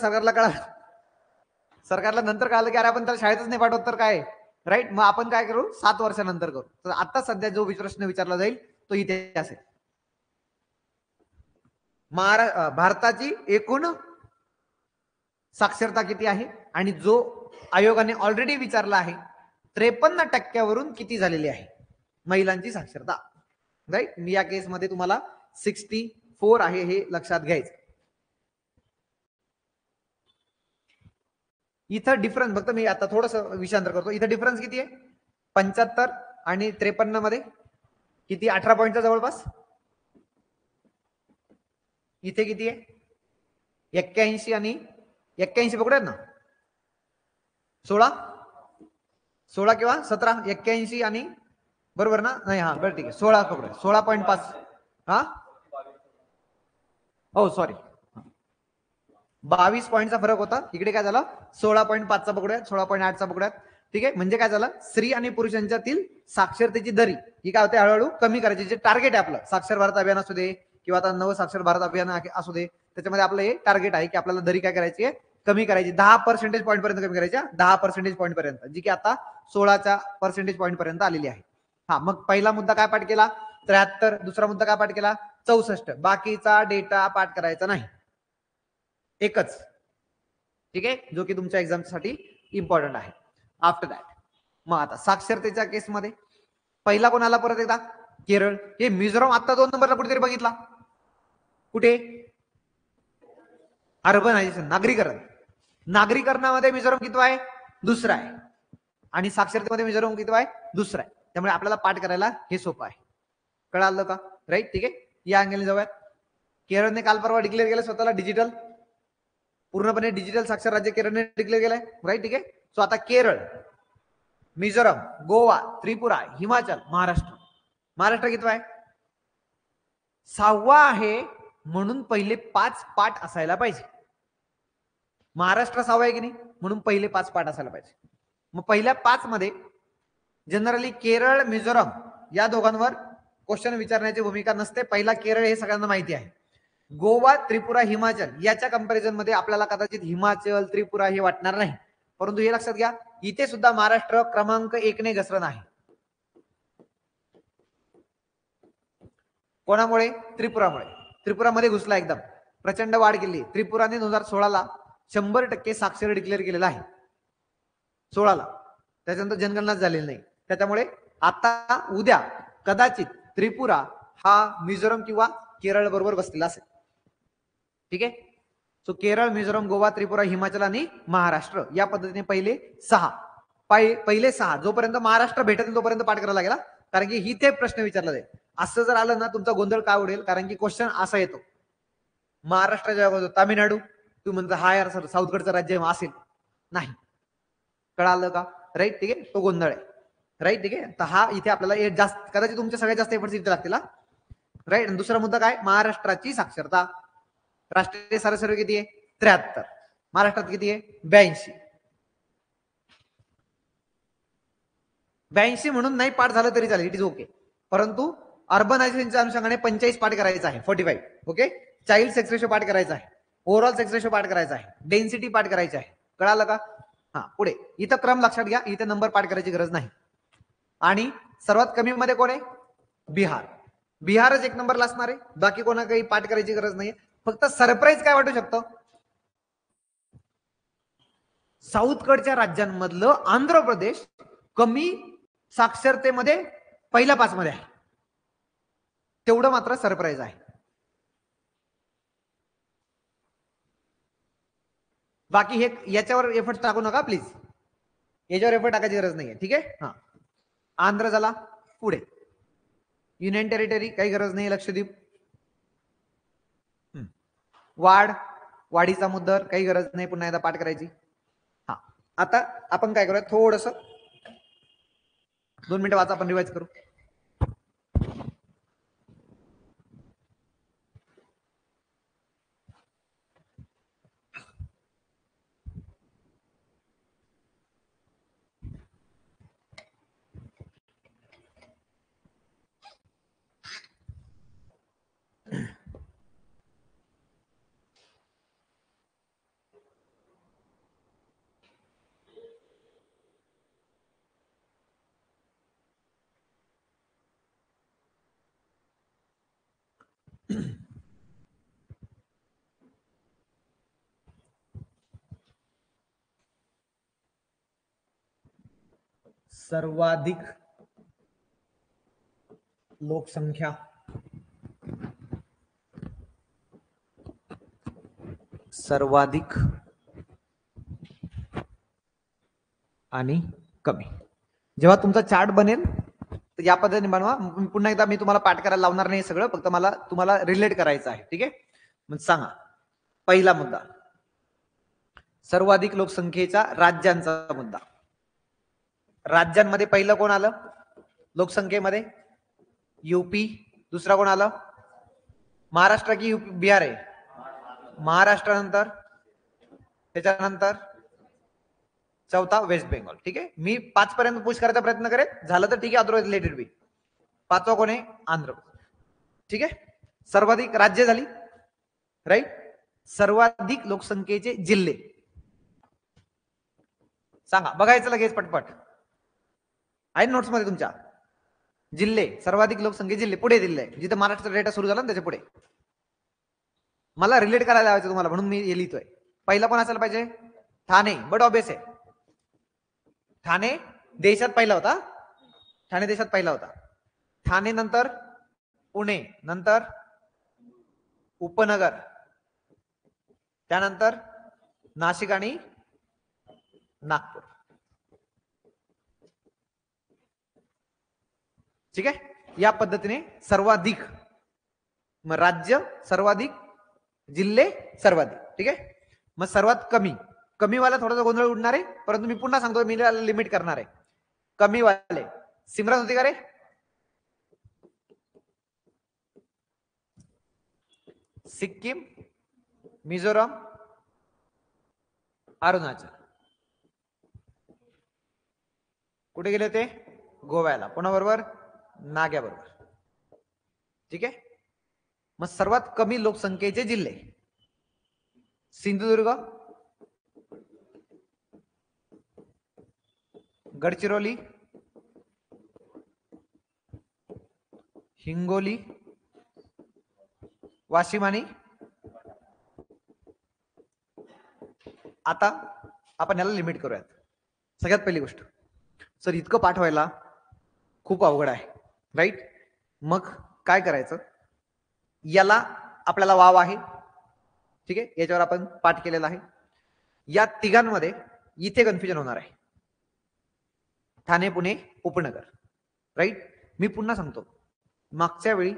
सरकारला नंतर कळालं की अरे आपण त्याला शाळेतच नाही पाठवत तर काय. राईट, मग आपण काय करू? 7 वर्षानंतर करू. तर आता सध्या जो प्रश्न विचारला जाईल तो इथे असेल. भारताची एकूण साक्षरता किती आहे? आणि जो आयोगाने ऑलरेडी विचारला आहे 53% किती झालेली आहे महिलांची साक्षरता. राईट, मी या केसमध्ये तुम्हाला 64 आहे हे लक्षात घ्यायचं. इथं डिफरन्स फक्त मी आता थोडस विषयांतर करतो. इथं डिफरन्स किती आहे? 75 आणि 53 मध्ये किती? 18 पॉईंटच्या जवळपास. इथे किती आहे? 81 आणि 81 पकडूयात ना, 16 किंवा 17. 81 आणि बरोबर ना? नाही, हा बरं ठीक आहे, 16 पकडूया. 16.5. हा, हो सॉरी, 22 पॉईंटचा फरक होता. इकडे काय झालं? 16.5चा पकडूयात, 16.8चा पकडूयात. ठीक आहे, म्हणजे काय झालं? स्त्री आणि पुरुषांच्यातील साक्षरतेची दरी ही काय होते? हळूहळू कमी करायची. जे टार्गेट आहे आपलं, साक्षर भारत अभियान असू दे किंवा आता नव साक्षर भारत अभियान असू दे, त्याच्यामध्ये आपलं हे टार्गेट आहे की आपल्याला दरी काय करायची आहे? कमी करायची. 10% पॉईंट पर्यंत कमी करायची. 10% पॉईंट पर्यंत, जी की आता 16% पॉईंट पर्यंत आलेली आहे. हा, मग पहिला मुद्दा काय पाठ केला? 73. दुसरा मुद्दा काय पाठ केला? 64. बाकीचा डेटा पाठ करायचा नाही, एकच. ठीक आहे, जो की तुमच्या एक्झामसाठी इम्पॉर्टंट आहे. आफ्टर दॅट मग आता साक्षरतेच्या केसमध्ये पहिला कोणाला? परत एकदा केरळ. हे मिझोराम आता 2 नंबरला कुठेतरी बघितला. कुठे? अर्बनायझेशन, नागरीकरणामध्ये मिझोराम किती आहे? दुसरा आहे. आणि साक्षरतेमध्ये मिझोराम किती आहे? दुसरा आहे. त्यामुळे आपल्याला पाठ करायला हे सोपं आहे. कळालं का? राईट, ठीक आहे. या अँगलने जाऊयात. केरळने काल परवा डिक्लेअर केलं स्वतःला डिजिटल, पूर्णपणे डिजिटल साक्षर राज्य केरळने डिक्लेअर केलंय. राईट, ठीक आहे. सो आता केरळ, मिझोराम, गोवा, त्रिपुरा, हिमाचल, महाराष्ट्र किती आहे? 6वा आहे. म्हणून पहिले 5 पाठ असायला पाहिजे. महाराष्ट्र 6वा आहे की नाही, म्हणून पहिले 5 पाठ असायला पाहिजे. मग पहिल्या 5 मध्ये जनरली केरळ मिझोराम या दोघांवर क्वेश्चन विचारण्याची भूमिका नसते. पहिला केरळ हे सगळ्यांना माहिती आहे. गोवा, त्रिपुरा, हिमाचल याच्या कंपॅरिझन मध्ये आपल्याला कदाचित हिमाचल, त्रिपुरा हे वाटणार नाही, परंतु हे लक्षात घ्या, इथे सुद्धा महाराष्ट्र क्रमांक 1 ने घसरण आहे. कोणामुळे? त्रिपुरामुळे. त्रिपुरामध्ये घुसला एकदम, प्रचंड वाढ केली. त्रिपुराने 2016ला 100% साक्षर डिक्लेअर केलेला आहे. 16ला, त्याच्यानंतर जनगणनाच झालेली नाही. त्याच्यामुळे आता उद्या कदाचित त्रिपुरा हा मिझोरम किंवा केरळ बरोबर बसलेला असेल. ठीक आहे. सो केरळ, मिझोरम, गोवा, त्रिपुरा, हिमाचल आणि महाराष्ट्र या पद्धतीने पहिले 6 जोपर्यंत महाराष्ट्र भेटत नाही तोपर्यंत पाठ करायला लागेल, कारण की इथे प्रश्न विचारला जाईल. असं जर आलं ना तुमचा गोंधळ काय उडेल, कारण की क्वेश्चन असा येतो महाराष्ट्राच्या अगोदर तामिळनाडू, तू म्हणतो हा यार सर साऊथकडचं राज्य असेल, नाही. कळालं का? राईट. ठीक आहे, तो गोंधळ आहे. राईट. ठीक आहे. तर हा इथे आपल्याला जास्त कदाचित तुमच्या सगळ्यात जास्त एफर्ट्स इथे लागतील. राईट. आणि दुसरा मुद्दा काय? महाराष्ट्राची साक्षरता. राष्ट्रीय सरासरी किती आहे? 73. महाराष्ट्रात किती आहे? 82 म्हणून नाही पाठ झालं तरी चालेल, इट इज ओके. परंतु अर्बनायझेशनच्या अनुषंगाने 45 पाठ करायचा आहे. 45. ओके. चाइल्ड सेक्स रेशो पाठ करायचा आहे. ओव्हरऑल सेक्स रेशो पाठ करायचा आहे. डेन्सिटी पाठ करायची आहे. कळालं का? हा. पुढे इथं क्रम लक्षात घ्या, इथे नंबर पाठ करायची गरज नाही. आणि सर्वात कमी मध्ये कोण आहे? बिहार. बिहारच 1 नंबरला असणार आहे. बाकी कोणा काही पाठ करायची गरज नाहीये. फक्त सरप्राईज काय वाटू शकतं, साऊथकडच्या राज्यांमधलं आंध्र प्रदेश कमी साक्षरतेमध्ये पहिल्या 5 मध्ये आहे. तेवढं मात्र सरप्राईज आहे. बाकी हे याच्यावर एफर्ट टाकू नका प्लीज, याच्यावर एफर्ट टाकायची गरज नाहीये. ठीक आहे. हा. आंध्र झाला. पुढे युनियन टेरिटरी काही गरज नाही. लक्षद्वीप, वाढीचा मुद्दा काही गरज नाही पुन्हा एकदा पाठ करायची. हा. आता आपण काय करूया, थोडस 2 मिनिटं वाचा, आपण रिवाइज करू. सर्वाधिक लोकसंख्या सर्वाधिक आणि कमी. जेव्हा तुमचा चार्ट बनेल तर या पद्धतीने बनवा. पुन्हा एकदा मी तुम्हाला पाठ करायला लावणार नाही सगळं, फक्त मला तुम्हाला रिलेट करायचं आहे. ठीक आहे. मग सांगा, पहिला मुद्दा सर्वाधिक लोकसंख्येचा राज्यांचा मुद्दा. राज्यांमध्ये पहिलं कोण आलं लोकसंख्येमध्ये? यूपी. दुसरा कोण आलं? महाराष्ट्र की यूपी बिहार आहे? महाराष्ट्रानंतर त्याच्यानंतर चौथा वेस्ट बेंगॉल. ठीक आहे. मी 5 पर्यंत पुश करायचा प्रयत्न करेन, झालं तर ठीक आहे, अदरवाइज लेट इट बी. 5वा कोण आहे? आंध्र प्रदेश. ठीक आहे. सर्वाधिक राज्य झाली. राईट. सर्वाधिक लोकसंख्येचे जिल्हे सांगा, बघायचं लगेच पटपट आहे नोट्स मध्ये तुमच्या. जिल्हे, सर्वाधिक लोकसंख्ये जिल्हे, पुढे जिल्हे जिथे महाराष्ट्राचा डेटा सुरू झाला ना त्याच्या पुढे. मला रिलेट करायला लावायचं तुम्हाला, म्हणून मी हे लिहितोय. पहिला कोण असायला पाहिजे? ठाणे. बट ऑब्वियस आहे, ठाणे देशात पहिला होता. ठाणे देशात पहिला होता. ठाणे नंतर पुणे, नंतर उपनगर, त्यानंतर नाशिक आणि नागपूर. ठीक आहे. या पद्धतीने सर्वाधिक राज्य, सर्वाधिक जिल्हे, सर्वाधिक. ठीक आहे. मग सर्वात कमी, कमी वाला थोडासा गोंधळ उडणार आहे, परंतु मी पुन्हा सांगतो, मी लिमिट करणार आहे. कमी वाले सिमरन होती का रे? सिक्कीम, मिझोरम, अरुणाचल. कुठे गेले ते? गोव्याला. कोणाबरोबर? नाग्याबरोबर. ठीक आहे. मग सर्वात कमी लोकसंख्येचे जिल्हे: सिंधुदुर्ग, गडचिरोली, हिंगोली, वाशिम आणि आता आपण याला लिमिट करूयात. सगळ्यात पहिली गोष्ट, सर इतकं पाठवायला खूप अवघड आहे, राईट? मग काय करायचं? याला आपल्याला वाव आहे, ठीक आहे, याच्यावर आपण पाठ केलेला आहे. या तिघांमध्ये इथे कन्फ्युजन होणार आहे: ठाणे, पुणे, उपनगर, राईट? मी पुन्हा सांगतो, मागच्या वेळी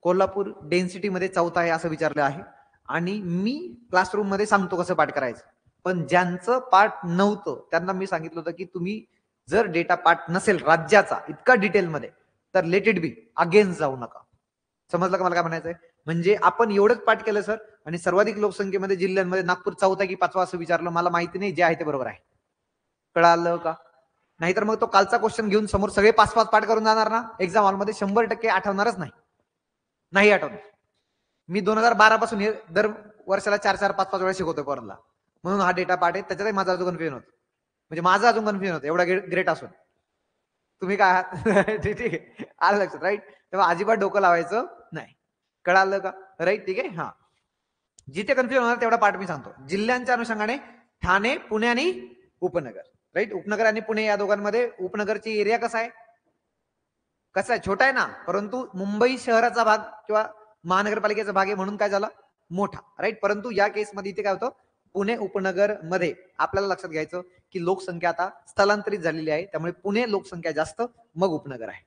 कोल्हापूर डेन्सिटी मध्ये चौथा आहे असं विचारलं आहे, आणि मी क्लासरूम मध्ये सांगतो कसं पाठ करायचं. पण ज्यांचं पाठ नव्हतं त्यांना मी सांगितलं होतं की तुम्ही जर डेटा पाठ नसेल राज्याचा इतका डिटेलमध्ये तर लेट इट बी, अगेन्स्ट जाऊ नका. समजलं का मला काय म्हणायचंय? म्हणजे आपण एवढंच पाठ केलं सर, आणि सर्वाधिक लोकसंख्येमध्ये जिल्ह्यांमध्ये नागपूर चौथा की पाचवा असं विचारलं, मला माहिती नाही, जे आहे ते बरोबर आहे. कळालं का? नाहीतर मग तो कालचा क्वेश्चन घेऊन समोर सगळे 5-5 पाठ करून जाणार ना, एक्झाम हॉलमध्ये 100% आठवणारच नाही आठवणार. मी 2012 पासून हे दर वर्षाला 4-4, 5-5 वेळा शिकवतोय पोरांना, म्हणून हा डेटा पाठ आहे. त्याच्यातही माझा अजून कन्फ्युजन होतं, म्हणजे माझं अजून कन्फ्युजन होतं एवढा ग्रेट असून. तुम्ही काय आहात? ठीक आहे, आलं लक्षात, राईट? तेव्हा अजिबात डोकं लावायचं नाही. कळालं का? राईट, ठीक आहे. हा, जिथे कन्फ्युजन होणार तेवढा पाठ मी सांगतो. जिल्ह्यांच्या अनुषंगाने ठाणे, पुणे आणि उपनगर, राईट? उपनगर आणि पुणे या दोघांमध्ये उपनगरची एरिया कसा आहे? कसा आहे? छोटा आहे ना, परंतु मुंबई शहराचा भाग किंवा महानगरपालिकेचा भाग आहे म्हणून काय झाला? मोठा, राईट? परंतु या केसमध्ये इथे काय होतं? पुणे उपनगर मध्ये आपल्याला लक्षात घ्यायचं की लोकसंख्या आता स्थलांतरित झालेली आहे, त्यामुळे पुणे लोकसंख्या जास्त, मग उपनगर आहे.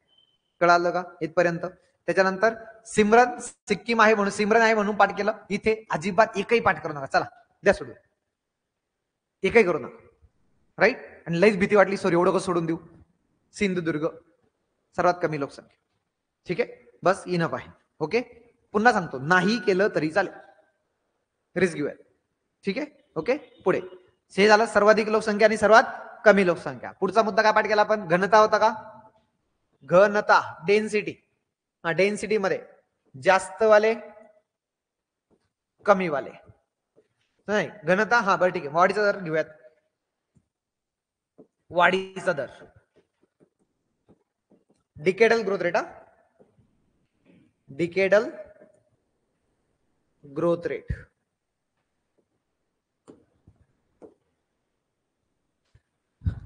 कळालं का इथपर्यंत? त्याच्यानंतर सिमरन सिक्कीम आहे म्हणून, सिमरन आहे म्हणून पाठ केलं. इथे अजिबात एकही पाठ करू नका, चला द्या सोडून, एकही करू नका, राईट? आणि लईच भीती वाटली, सॉरी एवढं कसं सोडून देऊ? सिंधुदुर्ग सर्वात कमी लोकसंख्या, ठीक आहे, बस इनफ आहे. ओके, पुन्हा सांगतो, नाही केलं तरी चालेल, रिस्क घेऊया, ठीक आहे. ओके, पुढे हे झालं सर्वाधिक लोकसंख्या आणि सर्वात कमी लोकसंख्या. पुढचा मुद्दा काय पाठ केला आपण? घनता होता का? घनता, डेन्सिटी. डेन्सिटी मध्ये जास्त वाले, कमी वाले, नाही घनता. हा बरं, ठीक आहे, वाढीचा दर घेऊयात. वाढीचा दर, decadal growth rate, decadal growth rate.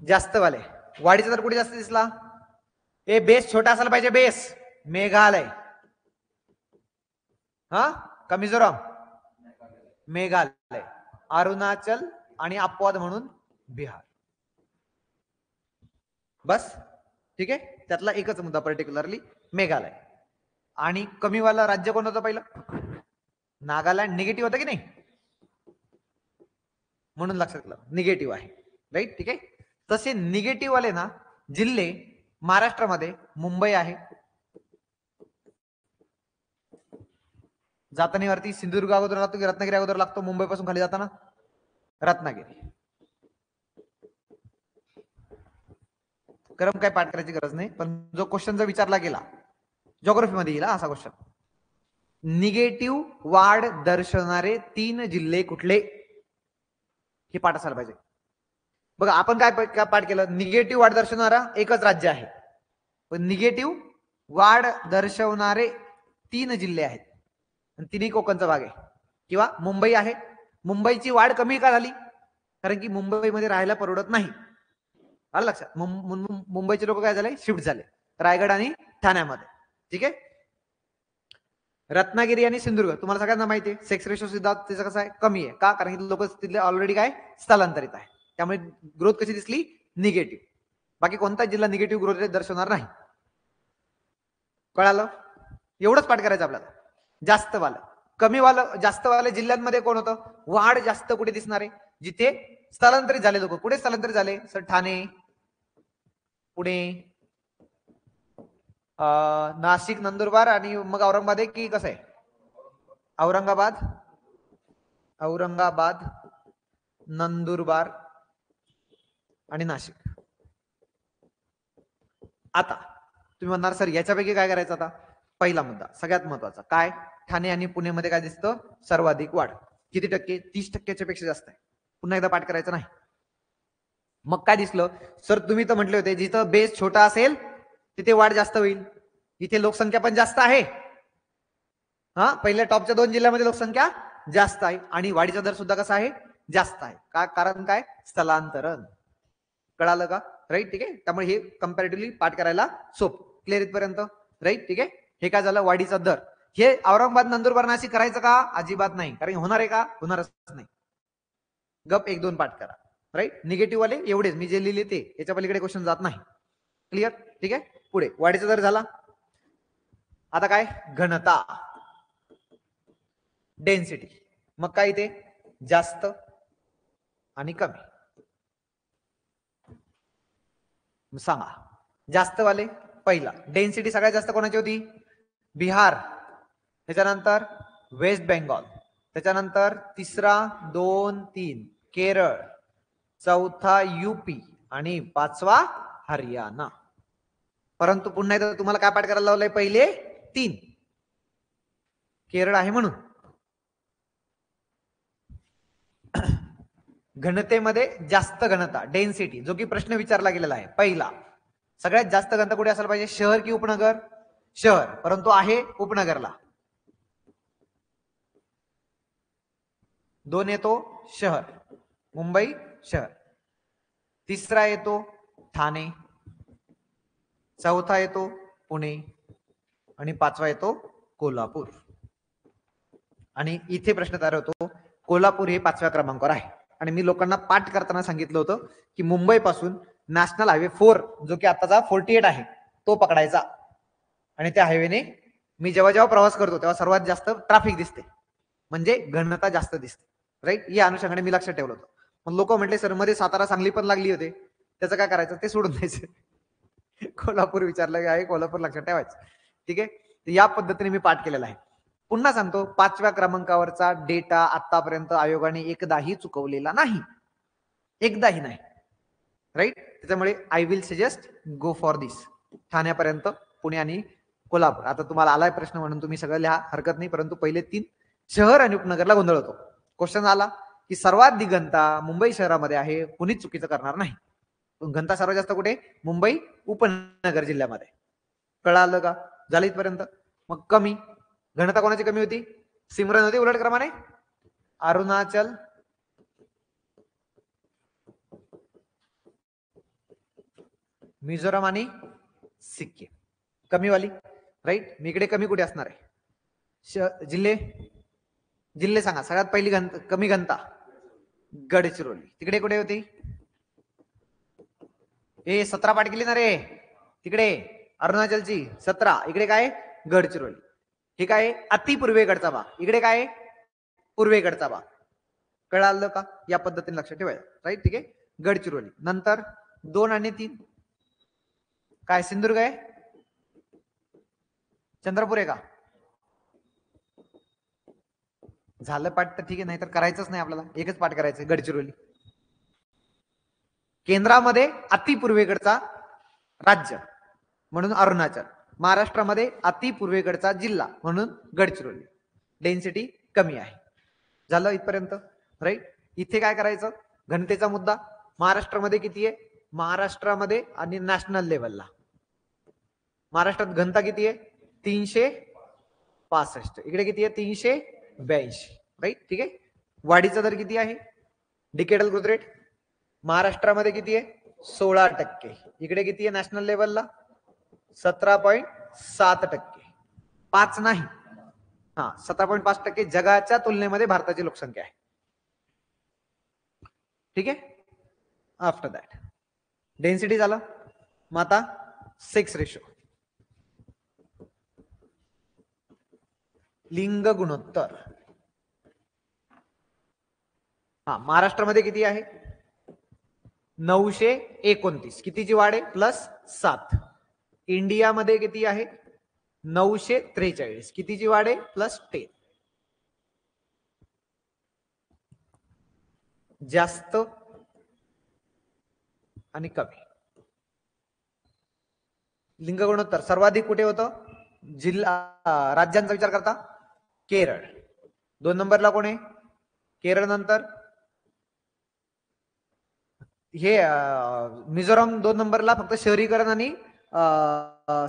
जास्त वाले वाढीचा दर कुठे जास्त दिसला? ए बेस छोटा असायला पाहिजे, बेस. मेघालय, हा का मिझोराम? मेघालय, अरुणाचल आणि अपवाद म्हणून बिहार. बस, ठीक आहे. त्यातला एकच मुद्दा पर्टिक्युलरली मेघालय. आणि कमीवाला राज्य कोण होतं पहिलं? नागालँड. निगेटिव्ह होतं की नाही, म्हणून लक्षात ठेवा निगेटिव्ह आहे, राईट? ठीक आहे. तसे निगेटिव्ह वाले ना जिल्हे महाराष्ट्रामध्ये मुंबई आहे, जातानीवरती सिंधुदुर्ग अगोदर लागतो की रत्नागिरी अगोदर लागतो? मुंबई पासून खाली जाताना रत्नागिरी. क्रम काय पाठ करायची गरज नाही, पण जो क्वेश्चन जर विचारला गेला ज्योग्राफी मध्ये येईल असा क्वेश्चन, निगेटिव्ह वाढ दर्शवणारे 3 जिल्हे कुठले, हे पाठ असायला पाहिजे. बघा आपण काय पाठ केलं? निगेटिव्ह वाढ दर्शवणारा एकच राज्य आहे, पण निगेटिव्ह वाढ दर्शवणारे 3 जिल्हे आहेत, आणि तिन्ही कोकणचा भाग आहे किंवा मुंबई आहे. मुंबईची वाढ कमी का झाली? कारण की मुंबईमध्ये राहायला परवडत नाही. आलं लक्षात? मुंबईचे लोक काय झाले? शिफ्ट झाले रायगड आणि ठाण्यामध्ये, ठीक आहे. रत्नागिरी आणि सिंधुदुर्ग तुम्हाला सगळ्यांना माहिती आहे, सेक्स रेशो सुद्धा त्याचं कसं आहे? कमी आहे. का? कारण की लोक तिथले ऑलरेडी काय स्थलांतरित आहे, त्यामुळे ग्रोथ कशी दिसली? निगेटिव्ह. बाकी कोणता जिल्हा निगेटिव्ह ग्रोथ रेट दर्शवणार नाही. कळालं? एवढंच पाठ करायचं आपल्याला. जास्त वालं, कमी वालं, जास्त वाले जिल्ह्यांमध्ये कोण होतं? वाढ जास्त कुठे दिसणार आहे? जिथे स्थलांतरित झाले लोक. कुठे स्थलांतरित झाले सर? ठाणे, पुणे, नाशिक, नंदुरबार आणि मग औरंगाबाद आहे की कसं आहे? औरंगाबाद, औरंगाबाद, नंदुरबार आणि नाशिक आता तुम्ही म्हणणार सर याच्यापैकी काय करायचं आता? पहिला मुद्दा सगळ्यात महत्वाचा काय? ठाणे आणि पुणेमध्ये काय दिसतं? सर्वाधिक वाढ. किती टक्के? 30% पेक्षा जास्त आहे. पुन्हा एकदा पाठ करायचं नाही. मग काय दिसलं? सर तुम्ही तर म्हटले होते जिथं बेस छोटा असेल तिथे वाढ जास्त होईल. इथे लोकसंख्या पण जास्त आहे. हा, पहिल्या टॉपच्या 2 जिल्ह्यामध्ये लोकसंख्या जास्त आहे आणि वाढीचा दर सुद्धा कसा आहे? जास्त आहे. का? कारण काय? स्थलांतरण. कळालं का? राईट, ठीक आहे. त्यामुळे हे कम्पॅरेटिव्हली पाठ करायला सोपं. क्लिअर इथपर्यंत? राईट, ठीक आहे. हे काय झालं? वाढीचा दर. हे औरंगाबाद, नंदुरबार, नाशिक करायचं का? अजिबात नाही. कारण होणार आहे का? होणारच नाही. गप 1-2 पाठ करा. राईट, निगेटिव्ह वाले एवढेच मी जे लिहिले ते, याच्या पलीकडे क्वेश्चन जात नाही. क्लिअर, ठीक आहे. पुढे वाढीचा दर झाला. आता काय? घनता, डेन्सिटी. मग काय इथे? जास्त आणि कमी. सांगा जास्त वाले. पहिला डेन्सिटी सगळ्यात जास्त कोणाची होती? बिहार, त्याच्यानंतर वेस्ट बेंगॉल, त्याच्यानंतर तिसरा 2-3 केरळ, चौथा यूपी आणि पाचवा हरियाणा. परंतु पुन्हा एकदा तुम्हाला काय पाठ करायला लावलंय? पहिले 3 केरळ आहे म्हणून. घनतेमध्ये जास्त घनता, डेन्सिटी, जो की प्रश्न विचारला गेलेला आहे पहिला. सगळ्यात जास्त घनता कुठे असायला पाहिजे? शहर की उपनगर? शहर. परंतु आहे उपनगरला. 2 येतो शहर, मुंबई शहर. तिसरा येतो ठाणे, चौथा येतो पुणे आणि पाचवा येतो कोल्हापूर. आणि इथे प्रश्न तयार होतो, कोल्हापूर हे 5व्या क्रमांकावर आहे. आणि मी लोकांना पाठ करताना सांगितलं होतं की मुंबई पासून नॅशनल हायवे 4 जो की आताचा 48 आहे तो पकडायचा. आणि त्या हायवेने मी जेव्हा जेव्हा प्रवास करतो तेव्हा सर्वात जास्त ट्रॅफिक दिसते, म्हणजे घनता जास्त दिसते. राईट, या अनुषंगाने मी लक्षात ठेवलं होतं. मग लोक म्हटले सर मध्ये सातारा सांगली पण लागली होते, त्याचं काय करायचं? ते सोडून द्यायचं. कोल्हापूर विचारलं आहे, कोल्हापूर लक्षात ठेवायचं. ठीक आहे, या पद्धतीने मी पाठ केलेला आहे. पुन्हा सांगतो, 5व्या क्रमांकावरचा डेटा आतापर्यंत आयोगाने एकदाही चुकवलेला नाही, एकदाही नाही. राईट, त्याच्यामुळे I will suggest go for this. ठाण्यापर्यंत, पुणे आणि कोल्हापूर. आता तुम्हाला आलाय प्रश्न म्हणून तुम्ही सगळं लिहा, हरकत नाही. परंतु पहिले 3 शहर आणि उपनगरला गोंधळ होतो. क्वेश्चन आला की सर्वात दिगंता मुंबई शहरामध्ये आहे, कुणीच चुकीचं करणार नाही. घनता सर्वात जास्त कुठे? मुंबई उपनगर जिल्ह्यामध्ये. कळालं का? झालं इथपर्यंत? मग कमी घनता कोणाची कमी होती? सिमरन होती उलट क्रमाने. अरुणाचल, मिझोराम आणि सिक्कीम कमी वाली. राईट, मी इकडे कमी कुठे असणार आहे? जिल्हे, जिल्हे सांगा. सगळ्यात पहिली कमी घनता गडचिरोली. तिकडे कुठे होती? 17 पाठ केली ना रे. तिकडे अरुणाचलची 17, इकडे काय? गडचिरोली. हे काय? अति पूर्वेकडचा भाग. इकडे काय? पूर्वेकडचा भाग. कळालं का? या पद्धतीने लक्षात ठेवायचं. राईट, ठीक आहे. गडचिरोली. नंतर 2 आणि 3 काय? सिंधुदुर्ग आहे, चंद्रपूर आहे का? झालं पाठ तर ठीक आहे, नाही तर करायचंच नाही. आपल्याला एकच पाठ करायचं, गडचिरोली. केंद्रामध्ये अति पूर्वेकडचा राज्य म्हणून अरुणाचल, महाराष्ट्रामध्ये अति पूर्वेकडचा जिल्हा म्हणून गडचिरोली. डेन्सिटी कमी आहे. झालं इथपर्यंत? राईट. इथे काय करायचं? घनतेचा मुद्दा. महाराष्ट्रामध्ये किती आहे? महाराष्ट्रामध्ये आणि नॅशनल लेवलला महाराष्ट्रात घनता किती आहे? 365. इकडे किती आहे? 382. राईट, ठीक आहे. वाढीचा दर किती आहे? डिकेडल ग्रोथ रेट महाराष्ट्रामध्ये किती आहे? 16%. इकडे किती आहे नॅशनल लेवलला? 17.7%. 5 नाही, हा 17.5% जगाच्या तुलनेमध्ये भारताची लोकसंख्या आहे. ठीक आहे. आफ्टर दॅट डेन्सिटी झालं. मग आता सेक्स रेशो, लिंग गुणोत्तर. हा, महाराष्ट्रामध्ये किती आहे? 929. कितीची वाढ आहे? +7. इंडियामध्ये किती आहे? 943. कितीची वाढ आहे? +10. जास्त आणि कमी. लिंग गुणोत्तर सर्वाधिक कुठे होतं? जिल्हा राज्यांचा विचार करता केरळ. 2 नंबरला कोण आहे? केरळ नंतर हे मिझोराम 2 नंबरला फक्त शहरीकरण आणि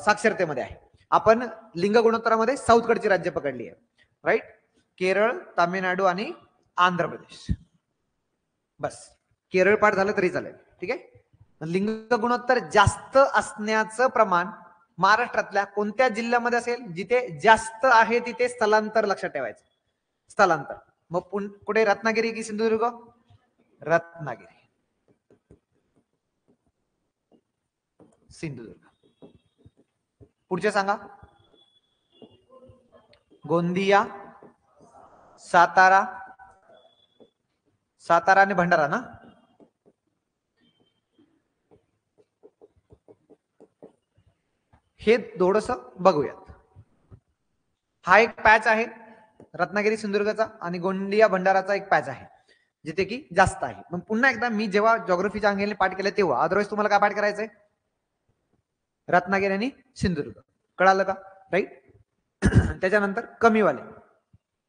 साक्षरतेमध्ये आहे. आपण लिंग गुणोत्तरामध्ये साऊथकडची राज्य पकडली आहे, राईट? केरळ, तामिळनाडू आणि आंध्र प्रदेश. बस केरळ पाठ झालं तरी चालेल, ठीक आहे. लिंग गुणोत्तर जास्त असण्याचं प्रमाण महाराष्ट्रातल्या कोणत्या जिल्ह्यामध्ये असेल? जिथे जास्त आहे तिथे स्थलांतर लक्षात ठेवायचं. स्थलांतर मग कुठे? रत्नागिरी की सिंधुदुर्ग? रत्नागिरी, सिंधुदुर्ग. पुढचे सांगा. गोंदिया, सातारा, सातारा आणि भंडारा ना? हे थोडंसं बघूयात. हा एक पॅच आहे रत्नागिरी सिंधुदुर्गचा आणि गोंदिया भंडाराचा एक पॅच आहे जिथे की जास्त आहे. मग पुन्हा एकदा मी जेव्हा जॉग्राफीच्या अंगेने पाठ केले तेव्हा, अदरवाईज तुम्हाला काय पाठ करायचंय? रत्नागिरी आणि सिंधुदुर्ग. कळालं का? राईट. त्याच्यानंतर कमीवाले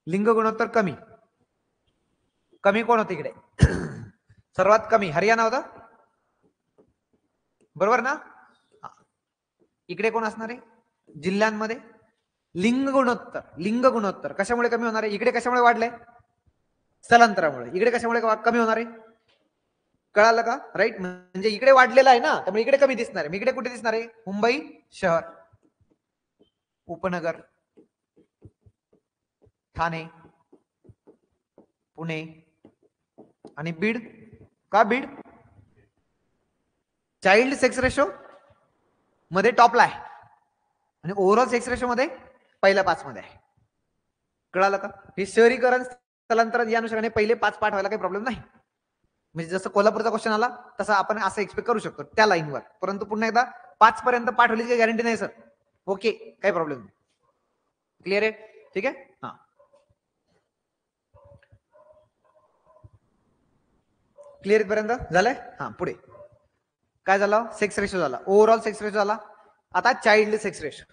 लिंग गुणोत्तर कमी. कमी कोण होते इकडे? सर्वात कमी हरियाणा होता, बरोबर ना? इकडे कोण असणार आहे जिल्ह्यांमध्ये? लिंग गुणोत्तर. लिंग गुणोत्तर कशामुळे कमी होणार आहे? इकडे कशामुळे वाढलंय? स्थलांतरामुळे. इकडे कशामुळे कमी होणार आहे? कळालं का? राईट. म्हणजे इकडे वाढलेला आहे ना, त्यामुळे इकडे कमी दिसणार आहे. इकडे कुठे दिसणार आहे? मुंबई शहर, उपनगर, ठाणे, पुणे आणि बीड. का बीड? चाइल्ड सेक्स रेशो मध्ये टॉपला आहे आणि ओव्हरऑल सेक्स रेशो मध्ये पहिल्या 5 मध्ये आहे. कळालं का? हे शहरीकरण स्थलांतरण या अनुषंगाने पहिले 5 पाठ व्हायला काही प्रॉब्लेम नाही. म्हणजे जसं कोल्हापूरचा क्वेश्चन आला तसं आपण असं एक्सपेक्ट करू शकतो त्या लाईनवर. परंतु पुन्हा एकदा 5 पर्यंत पाठ होण्याची काही गॅरंटी नाही सर. ओके, काही प्रॉब्लेम नाही. क्लिअर आहे? ठीक आहे. हा, क्लिअर पर्यंत झालंय. हा, पुढे काय झालं? सेक्स रेशो झाला, ओव्हरऑल सेक्स रेशो झाला. आता चाइल्ड सेक्स रेशो.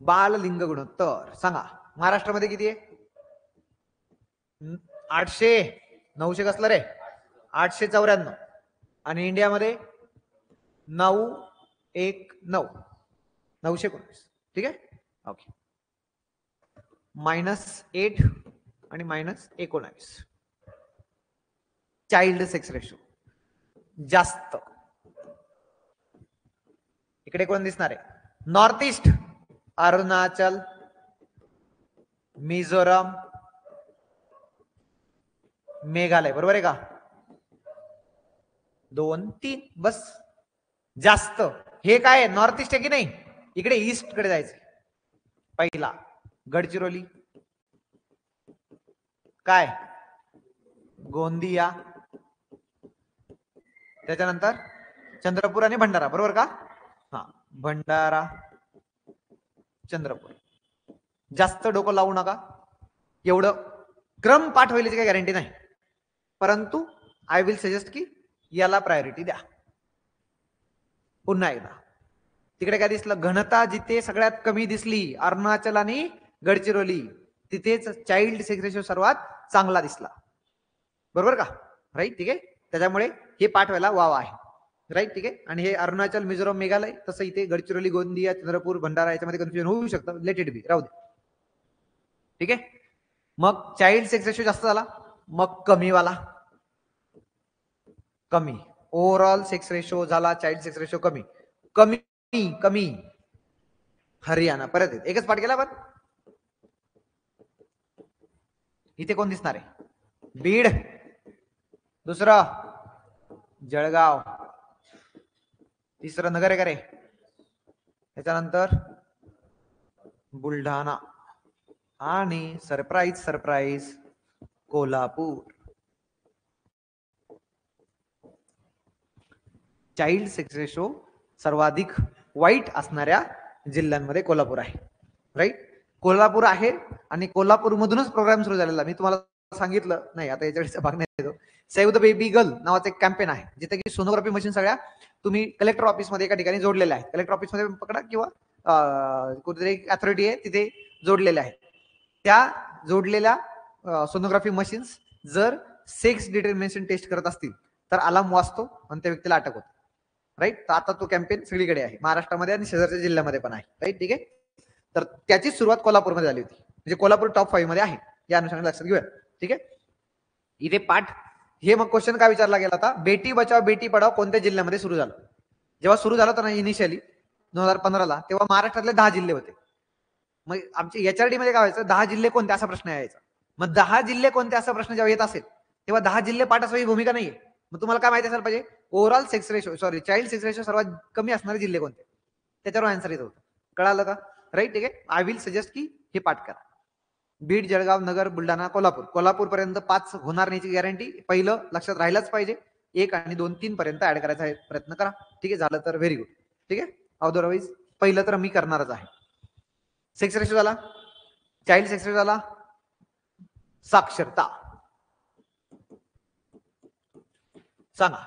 बाल लिंग गुणोत्तर सांगा. महाराष्ट्रामध्ये किती आहे? 800. 900 कसलं रे? 894. आणि इंडियामध्ये 919. 919. ठीक आहे. ओके. -8 आणि -19. चाइल्ड सेक्स रेशो जास्त. इकडे कोण दिसणार आहे? North east, Arunachal, Mizoram, Meghalaya. बरोबर आहे का? 2, 3 बस. जास्त हे काय? नॉर्थ ईस्ट आहे की नाही? इकडे ईस्ट कडे जायचं. पहिला गडचिरोली, काय गोंदिया, त्याच्यानंतर चंद्रपूर आणि भंडारा. बरोबर का? हा, भंडारा, चंद्रपूर. जास्त डोकं लावू नका. एवढं क्रम पाठ होईल काही गॅरंटी नाही, परंतु आय विल सजेस्ट की याला प्रायोरिटी द्या. पुन्हा एकदा तिकडे काय दिसलं? घनता जिथे सगळ्यात कमी दिसली अरुणाचल आणि गडचिरोली, तिथेच चाइल्ड सेक्स रेशो सर्वात चांगला दिसला. बरोबर का? राईट. ठीक आहे. त्याच्यामुळे हे पाठ व्हायला वाव आहे. राईट. ठीक आहे. आणि हे अरुणाचल, मिझोरम, मेघालय, तसं इथे गडचिरोली, गोंदिया, चंद्रपूर, भंडारा याच्यामध्ये कन्फ्युजन होऊ शकतं. लेट इट बी, राहू दे. ठीक आहे. मग चाइल्ड सेक्स रेशो जास्त झाला, मग कमीवाला कमी. ओव्हरऑल सेक्स रेशो झाला, चाइल्ड सेक्स रेशो कमी. कमी कमी हरियाणा. परत एकच पाठ केला. पण इथे कोण दिसणार आहे? बीड, दुसरं जळगाव, तिसरं नगर आहे का रे? त्याच्यानंतर बुलढाणा आणि surprise Kolhapur. Child sex ratio सर्वाधिक वाईट असणाऱ्या जिल्ह्यांमध्ये कोल्हापूर आहे. राईट. कोल्हापूर आहे आणि कोल्हापूर मधूनच प्रोग्राम सुरू झालेला. मी तुम्हाला सांगितलं नाही, आता याच्याकडे भाग नाही देतो. सेव्ह द बेबी गर्ल नावाचं एक कॅम्पेन आहे, जिथे की सोनोग्राफी मशीन सगळ्या तुम्ही कलेक्टर ऑफिसमध्ये एका ठिकाणी जोडलेल्या आहेत. कलेक्टर ऑफिसमध्ये पकडा किंवा कुठेतरी अथॉरिटी आहे तिथे जोडलेल्या आहेत. त्या जोडलेल्या सोनोग्राफी मशीन्स जर सेक्स डिटर्मिनेशन टेस्ट करत असतील तर अलार्म वाजतो आणि त्या व्यक्तीला अटक होतो. राईट. तर आता तो कॅम्पेन सगळीकडे आहे, महाराष्ट्रामध्ये आणि शेजारच्या जिल्ह्यामध्ये पण आहे. राईट. ठीक आहे. तर त्याची सुरुवात कोल्हापूरमध्ये झाली होती, म्हणजे कोल्हापूर टॉप 5 मध्ये आहे, या अनुषंगाने लक्षात घेऊया. ठीक आहे. इथे पाठ हे मग क्वेश्चन काय विचारला गेला होता, बेटी बचाव बेटी पढाव कोणत्या जिल्ह्यामध्ये सुरू झालं? जेव्हा सुरू झालं होतं ना इनिशियली 2015ला, तेव्हा महाराष्ट्रातले 10 जिल्हे होते. मग आमच्या एचआरडी मध्ये काय व्हायचं, 10 जिल्हे कोणते असा प्रश्न यायचा. मग 10 जिल्हे कोणते असा प्रश्न जेव्हा येत असेल तेव्हा 10 जिल्हे पाठ असावी भूमिका नाहीये. मग तुम्हाला काय माहिती असायला पाहिजे, overall sex ratio child sex ratio सर्वात कमी असणारे जिल्हे कोणते, त्याच्यावर आन्सर येत होतं. कळालं का? राईट. ठीक आहे. आय विल सजेस्ट की हे पाठ करा. बीड, जळगाव, नगर, बुलढाणा, कोल्हापूर पर्यंत 5 होणार नाहीची गॅरंटी पहिलं लक्षात राहिलाच पाहिजे. 1 आणि 2, 3 पर्यंत ऍड करायचा प्रयत्न करा. ठीक आहे. झालं तर व्हेरी गुड. ठीक आहे. अदरवाईज पहिलं तर मी करणारच आहे. सेक्स रेशो झाला, चाइल्ड सेक्स रेशो झाला, साक्षरता सांगा.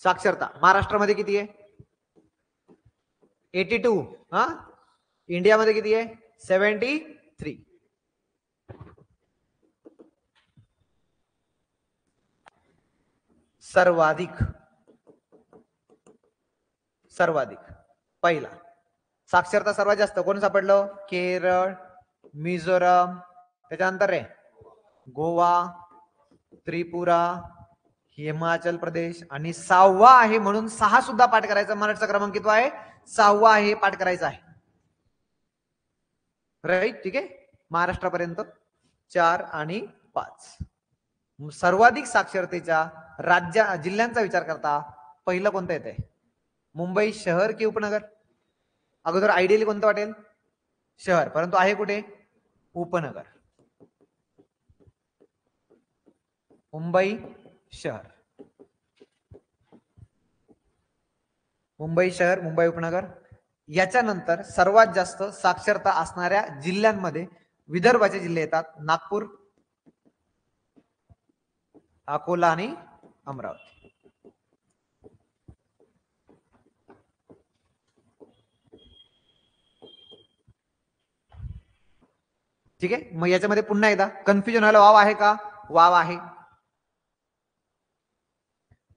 साक्षरता महाराष्ट्रामध्ये किती आहे? 82. हा, इंडियामध्ये किती आहे? 73. सर्वाधिक पहिला साक्षरता सर्वात जास्त कोण सापडलं? केरळ, मिझोरम, त्याच्यानंतर रे गोवा, त्रिपुरा, हिमाचल प्रदेश, आणि 6वा आहे म्हणून 6 सुद्धा पाठ करायचा. महाराष्ट्राचा क्रमांक किती आहे? 6वा आहे, पाठ करायचा आहे. राईट. ठीक आहे. महाराष्ट्रापर्यंत 4 आणि 5. सर्वाधिक साक्षरतेच्या जिल्ह्यांचा विचार करता पहिलं कोणतं येत आहे? मुंबई शहर की उपनगर? अगोदर आयडियली कोणतं वाटेल? शहर, परंतु आहे कुठे? उपनगर. मुंबई शहर, मुंबई शहर, मुंबई उपनगर. याच्यानंतर सर्वात जास्त साक्षरता असणाऱ्या जिल्ह्यांमध्ये विदर्भाचे जिल्हे येतात, नागपूर, अकोला आणि अमरावती. ठीक आहे. मग याच्यामध्ये पुन्हा एकदा कन्फ्युजन व्हायला वाव आहे का? वाव आहे.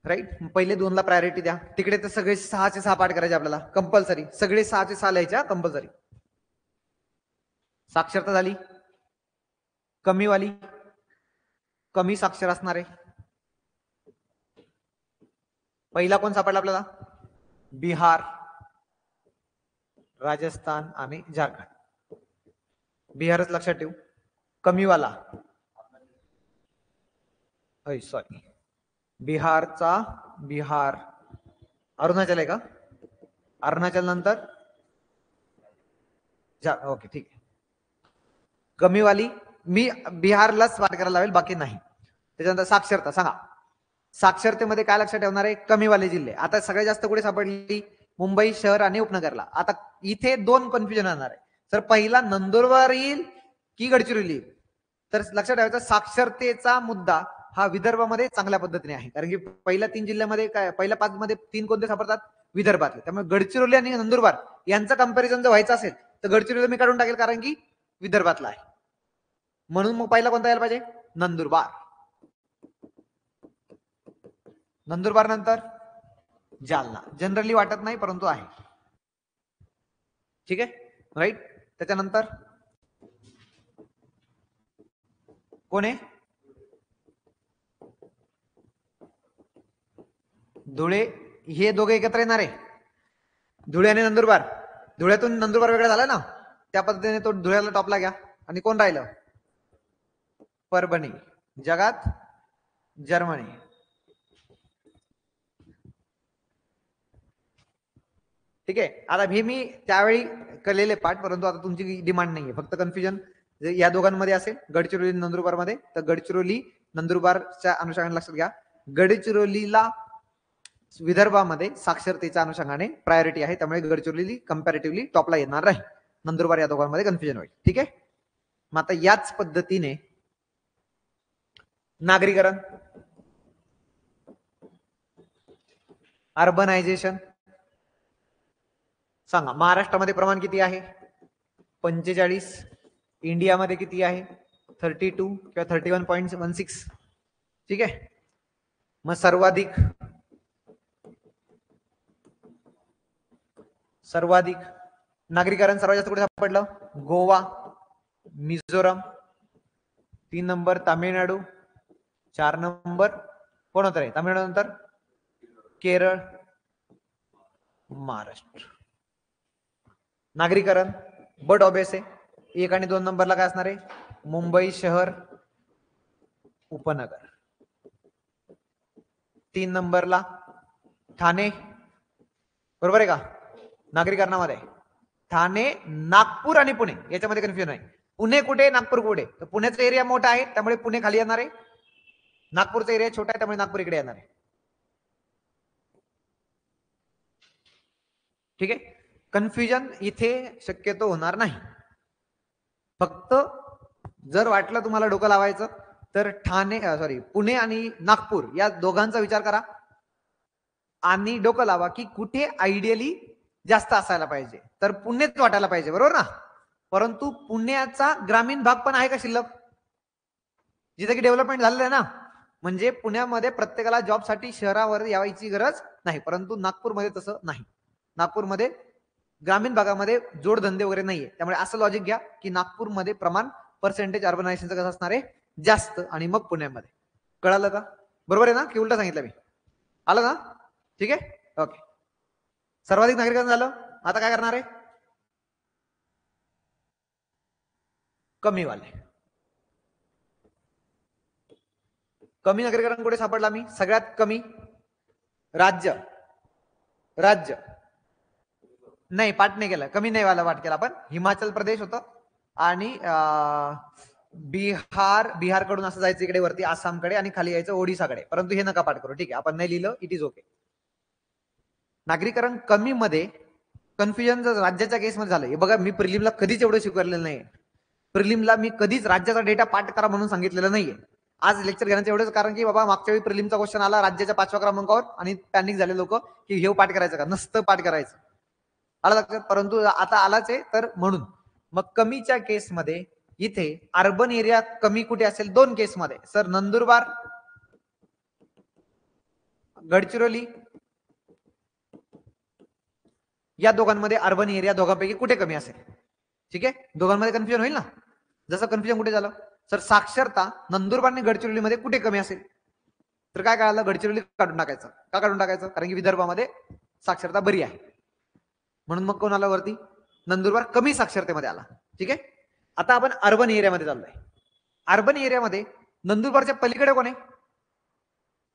राईट. पहिले 2ला प्रायोरिटी द्या. तिकडे तर सगळे 6चे 6 पाठ करायचे आपल्याला कंपल्सरी, सगळे 6चे 6 लिहायच्या कंपल्सरी. साक्षरता झाली. कमी साक्षर असणारे पहिला कोण सापडला आपल्याला? बिहार, राजस्थान आणि झारखंड. बिहारच लक्षात ठेवू. कमीवाला सॉरी बिहार अरुणाचल आहे का? अरुणाचल नंतर ओके ठीक आहे. कमीवाली मी बिहारलाच पाठ करायला लावेल, बाकी नाही. त्याच्यानंतर साक्षरता सांगा. साक्षरतेमध्ये काय लक्षात ठेवणार आहे? कमीवाले जिल्हे. आता सगळ्यात जास्त कुठे सापडली? मुंबई शहर आणि उपनगरला. आता इथे 2 कन्फ्युजन येणार आहे. तर पहिला नंदुरबार येईल की गडचिरोली येईल? तर लक्षात ठेवायचं, साक्षरतेचा मुद्दा हा विदर्भामध्ये चांगल्या पद्धतीने आहे, कारण की पहिल्या 3 जिल्ह्यामध्ये काय, पहिल्या 5 मध्ये 3 कोणते सापडतात? विदर्भातले. त्यामुळे गडचिरोली आणि नंदुरबार यांचं कंपॅरिझन जर व्हायचं असेल तर गडचिरोली मी काढून टाकेल, कारण की विदर्भातला आहे. म्हणून मग पहिला कोणता यायला पाहिजे? नंदुरबार. नंदुरबार नंतर जालना. जनरली वाटत नाही परंतु आहे. ठीक आहे. राईट. त्याच्यानंतर कोण आहे? धुळे. हे दोघे एकत्र येणार आहे, धुळे आणि नंदुरबार. धुळ्यातून नंदुरबार वेगळा झाला ना, त्या पद्धतीने तो धुळ्याला टॉपला घ्या. आणि कोण राहिलं? परभणी. जगात जर्मनी. ठीक आहे. आता हे मी त्यावेळी केलेले पाठ, परंतु आता तुमची डिमांड नाहीये, फक्त कन्फ्युजन या दोघांमध्ये असेल, गडचिरोली नंदुरबार मध्ये. तर गडचिरोली नंदुरबारच्या अनुषंगाने लक्षात घ्या, गडचिरोलीला विदर्भामध्ये साक्षरतेच्या अनुषंगाने प्रायोरिटी आहे, त्यामुळे गडचिरोली कंपॅरेटिव्हली टॉपला येणार आहे. नंदुरबार या दोघांमध्ये कन्फ्युजन होईल. ठीक आहे. मग आता याच पद्धतीने नागरीकरण अर्बनायझेशन सांगा. महाराष्ट्रामध्ये प्रमाण किती आहे? 45. इंडियामध्ये किती आहे? 32 किंवा 31.16. ठीक आहे. मग सर्वाधिक नागरीकरण सर्वात जास्त कुठे सापडलं? गोवा, मिझोरम. 3 नंबर तामिळनाडू. 4 नंबर कोण होतं रे तामिळनाडू नंतर? केरळ, महाराष्ट्र. नागरीकरण बट ऑब्वियस आहे. 1 आणि 2 नंबरला काय असणार आहे? मुंबई शहर, उपनगर. 3 नंबरला ठाणे, बरोबर आहे का? नागरीकरणामध्ये ठाणे, नागपूर आणि पुणे याच्यामध्ये कन्फ्युजन आहे. पुणे कुठे, नागपूर कुठे? तर पुण्याचा एरिया मोठा आहे त्यामुळे पुणे खाली येणार आहे. नागपूरचा एरिया छोटा आहे त्यामुळे नागपूर इकडे येणार आहे. ठीक आहे. कन्फ्युजन इथे शक्यतो होणार नाही. फक्त जर वाटलं तुम्हाला डोकं लावायचं तर पुणे आणि नागपूर या दोघांचा विचार करा आणि डोकं लावा की कुठे आयडियली जास्त असायला पाहिजे. तर पुणेच वाटायला पाहिजे, बरोबर ना? परंतु पुण्याचा ग्रामीण भाग पण आहे का शिल्लक, जिथे की डेव्हलपमेंट झालेलं आहे ना? म्हणजे पुण्यामध्ये प्रत्येकाला जॉबसाठी शहरावर यायची गरज नाही. परंतु नागपूरमध्ये तसं नाही. नागपूरमध्ये ग्रामीण भागामध्ये जोडधंदे वगैरे नाहीये. त्यामुळे असं लॉजिक घ्या की नागपूरमध्ये प्रमाण पर्सेंटेज अर्बनायझेशनचं कसं असणार आहे? जास्त, आणि मग पुण्यामध्ये. कळालं का? बरोबर आहे ना की उलट सांगितलं मी? आलं ना? ठीक आहे. ओके. सर्वाधिक नागरिकांचं झालं. आता काय करणार आहे? कमीवाले. कमी नागरिकांना कुठे सापडला मी? सगळ्यात कमी राज्य नाही, पाठ नाही केला. कमी नाही वाला पाठ केला आपण. हिमाचल प्रदेश होतं आणि बिहार कडून असं जायचं इकडे वरती आसामकडे आणि खाली यायचं ओडिसाकडे. परंतु हे नका पाठ करू. ठीक आहे, आपण नाही लिहिलं, इट इज ओके. नागरीकरण कमी मध्ये कन्फ्युजन जर राज्याच्या केसमध्ये झालं, हे बघा मी प्रिलिमला कधीच एवढं शिकवलेलं नाही. प्रिलिमला मी कधीच राज्याचा डेटा पाठ करा म्हणून सांगितलेलं नाहीये. आज लेक्चर घेण्याचं एवढंच कारण की बाबा मागच्या वेळी प्रिलिमचा क्वेश्चन आला राज्याच्या 5व्या क्रमांकावर आणि पॅनिक झाले लोक की हे पाठ करायचं का? नसतं पाठ करायचं. आला लक्षात? परंतु आता आलाच आहे तर म्हणून मग कमीच्या केसमध्ये इथे अर्बन एरिया कमी कुठे असेल? 2 केसमध्ये सर, नंदुरबार, गडचिरोली या दोघांमध्ये अर्बन एरिया दोघांपैकी कुठे कमी असेल? ठीक आहे, दोघांमध्ये कन्फ्युजन होईल ना. जसं कन्फ्युजन कुठे झालं सर, साक्षरता नंदुरबार आणि गडचिरोलीमध्ये कुठे कमी असेल? तर काय कळालं? गडचिरोली काढून टाकायचं. का काढून टाकायचं? कारण की विदर्भामध्ये साक्षरता बरी आहे म्हणून. मग कोण आला वरती? नंदुरबार कमी साक्षरतेमध्ये आला. ठीक आहे. आता आपण अर्बन एरियामध्ये चाललोय. अर्बन एरियामध्ये नंदुरबारच्या पलीकडे कोण आहे?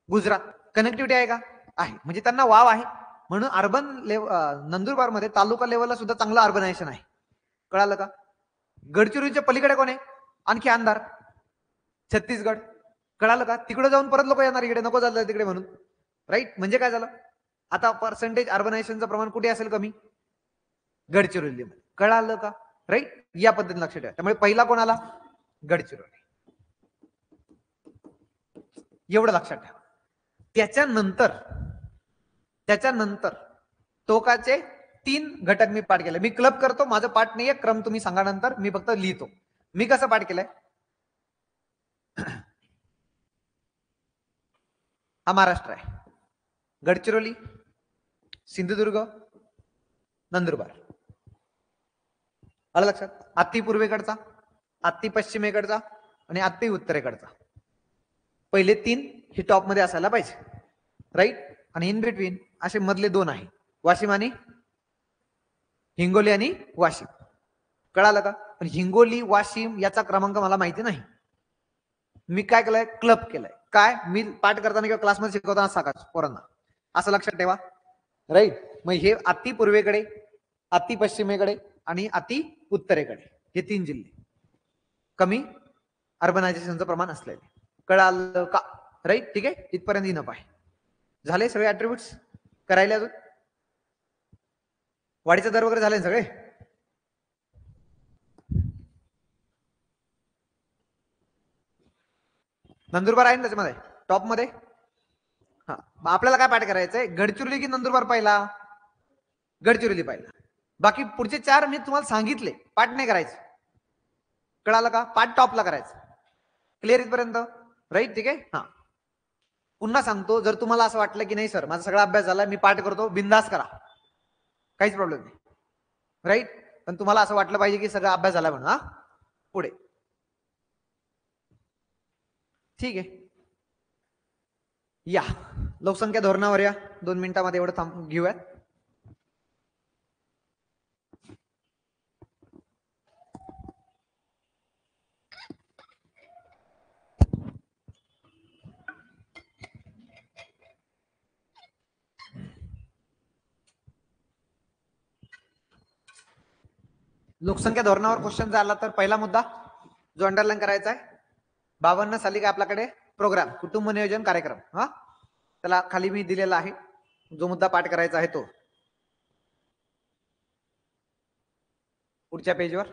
गुजरात. कनेक्टिव्हिटी आहे का? आहे. म्हणजे त्यांना वाव आहे म्हणून अर्बन नंदुरबारमध्ये तालुका लेवलला सुद्धा चांगलं अर्बनायझेशन आहे. कळालं का? गडचिरोलीच्या पलीकडे कोण आहे? आणखी अंधार, छत्तीसगड. कळालं का? तिकडे जाऊन परत लोक येणार इकडे, नको झालं तिकडे म्हणून. राईट. म्हणजे काय झालं? आता पर्सेंटेज अर्बनायझेशनचं प्रमाण कुठे असेल कमी? गडचिरोलीमध्ये. कळालं का? राईट. या पद्धतीने लक्षात ठेवा. त्यामुळे पहिला कोण आला? गडचिरोली. एवढं लक्षात ठेवा. त्याच्यानंतर टोकाचे 3 घटक मी पाठ केले. मी क्लब करतो, माझं पाठ नाहीये, क्रम तुम्ही सांगा नंतर, मी फक्त लिहितो. मी कसं पाठ केलंय? हा महाराष्ट्र आहे. गडचिरोली, सिंधुदुर्ग, नंदुरबार. आलं लक्षात? अति पूर्वेकडचा, अति पश्चिमेकडचा आणि अति उत्तरेकडचा. पहिले 3 हे टॉप मध्ये असायला पाहिजे. राईट. आणि इन बिटवीन असे मधले 2 आहे, वाशिम आणि हिंगोली आणि वाशिम. कळालं का? पण हिंगोली वाशिम याचा क्रमांक मला माहिती नाही. मी काय केलंय? क्लब केलंय. काय? मी पाठ करताना किंवा क्लासमध्ये शिकवताना सांगा पोरांना, असं लक्षात ठेवा. राईट. मग हे अति पूर्वेकडे, अति पश्चिमेकडे आणि अति उत्तरेकडे हे 3 जिल्हे कमी अर्बनायझेशनचं प्रमाण असलेले. कळालं का? राईट. ठीक आहे. इथपर्यंत इनफ आहे. झाले सगळे ऍट्रिब्यूट्स करायले? अजून वाढीचा दर वगैरे झाले सगळे? नंदुरबार आहे ना त्याच्यामध्ये टॉप मध्ये? हा, आपल्याला काय पाठ करायचंय? गडचिरोली की नंदुरबार पहिला? गडचिरोली पहिला. बाकी पुढचे 4 मी तुम्हाला सांगितले, पाठ नाही करायचं. कळालं का? पाठ टॉपला करायचं. क्लिअर इथपर्यंत? राईट, ठीक आहे. हा, पुन्हा सांगतो, जर तुम्हाला असं वाटलं की नाही सर माझा सगळा अभ्यास झाला, मी पाठ करतो, बिंदास करा, काहीच प्रॉब्लेम नाही. राईट, पण तुम्हाला असं वाटलं पाहिजे की सगळा अभ्यास झाला म्हणून. हा, पुढे. ठीक आहे, या लोकसंख्या धोरणावर या. 2 मिनिटांमध्ये एवढं थांब घेऊया. लोकसंख्या धोरणावर क्वेश्चन झाला तर पहिला मुद्दा जो अंडरलाईन करायचा आहे, 52 साली काय आपल्याकडे प्रोग्राम कुटुंब नियोजन कार्यक्रम. हा, त्याला खाली मी दिलेला आहे, जो मुद्दा पाठ करायचा आहे तो पुढच्या पेजवर.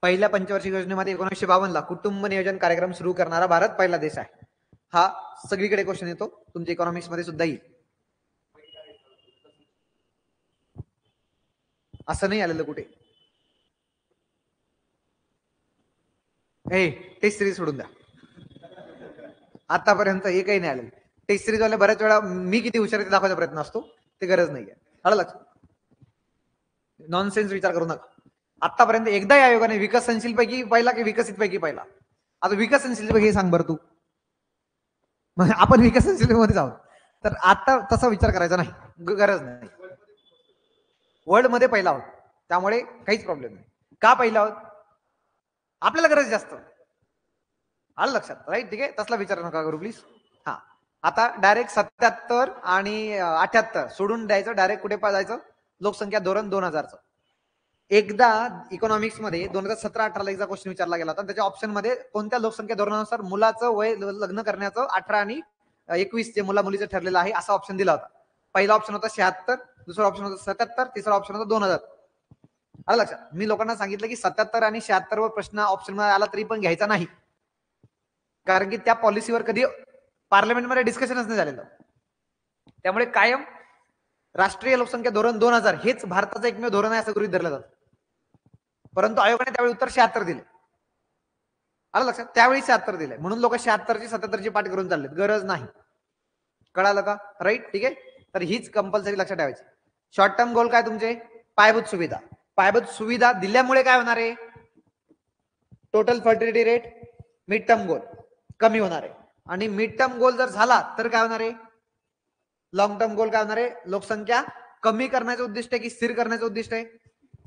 पहिल्या पंचवार्षिक योजनेमध्ये 1952 ला कुटुंब नियोजन कार्यक्रम सुरू करणारा भारत पहिला देश आहे. हा सगळीकडे क्वेश्चन येतो, तुमच्या इकॉनॉमिक्स मध्ये सुद्धा येईल. असं नाही आलेलं कुठे. हे टेस्ट सिरीज सोडून द्या, आतापर्यंत हे काही नाही आलेलं. टेस्ट सिरीज वाले बऱ्याच वेळा मी किती हुशार ते दाखवायचा प्रयत्न असतो, ते गरज नाहीये. आलं लक्षात? नॉनसेन्स विचार करू नका. आतापर्यंत एकदा या आयोगाने विकसनशील पैकी पहिला की विकसित पैकी पहिला? आता विकसनशील पैकी सांग बरं तू. आपण विकसनशील मध्ये जाऊ, तर आता तसा विचार करायचा नाही, गरज नाही. वर्ल्ड मध्ये पहिला आहोत, त्यामुळे काहीच प्रॉब्लेम नाही. का पहिला आहोत? आपल्याला गरज जास्त. आलं लक्षात? राईट, ठीक आहे, तसला विचार नका करू प्लीज. हा, आता डायरेक्ट 77 आणि 78 सोडून द्यायचं, डायरेक्ट कुठे जायचं? लोकसंख्या धोरण 2000चं. एकदा इकॉनॉमिक्स मध्ये 2017-18 एकदा क्वेश्चन विचारला गेला होता, त्याच्या ऑप्शन मध्ये कोणत्या लोकसंख्या धोरणानुसार मुलाचं वय लग्न करण्याचं 18 आणि 21 जे मुला मुलीचं ठरलेलं आहे असा ऑप्शन दिला होता. पहिला ऑप्शन होता 76, दुसरा ऑप्शन होता 77, तिसरा ऑप्शन होता 2000. आलं लक्षात? मी लोकांना सांगितलं की 77 आणि 76 वर प्रश्न ऑप्शन मध्ये आला तरी पण घ्यायचा नाही, कारण की त्या पॉलिसीवर कधी पार्लमेंटमध्ये डिस्कशनच नाही झालेलं. त्यामुळे कायम राष्ट्रीय लोकसंख्या धोरण 2000 हेच भारताचं एकमेव धोरण आहे असं गृहीत धरलं जातं. परंतु आयोगाने त्यावेळी उत्तर 76 दिले. आलं लक्षात? त्यावेळी 76 दिले, म्हणून लोक 76ची 77ची पाठ करून चाललेत, गरज नाही. कळालं का? राईट, ठीक आहे. तर हीच कंपल्सरी लक्षात ठेवायची. शॉर्ट टर्म गोल काय तुमचे? पायाभूत सुविधा. पायाभूत सुविधा दिल्यामुळे काय होणार आहे? Total fertility rate, mid term goal कमी होणार आहे. आणि मिड टर्म गोल जर झाला तर काय होणार आहे? लॉंग टर्म गोल काय होणार आहे? लोकसंख्या कमी करण्याचं उद्दिष्ट आहे की स्थिर करण्याचं उद्दिष्ट आहे?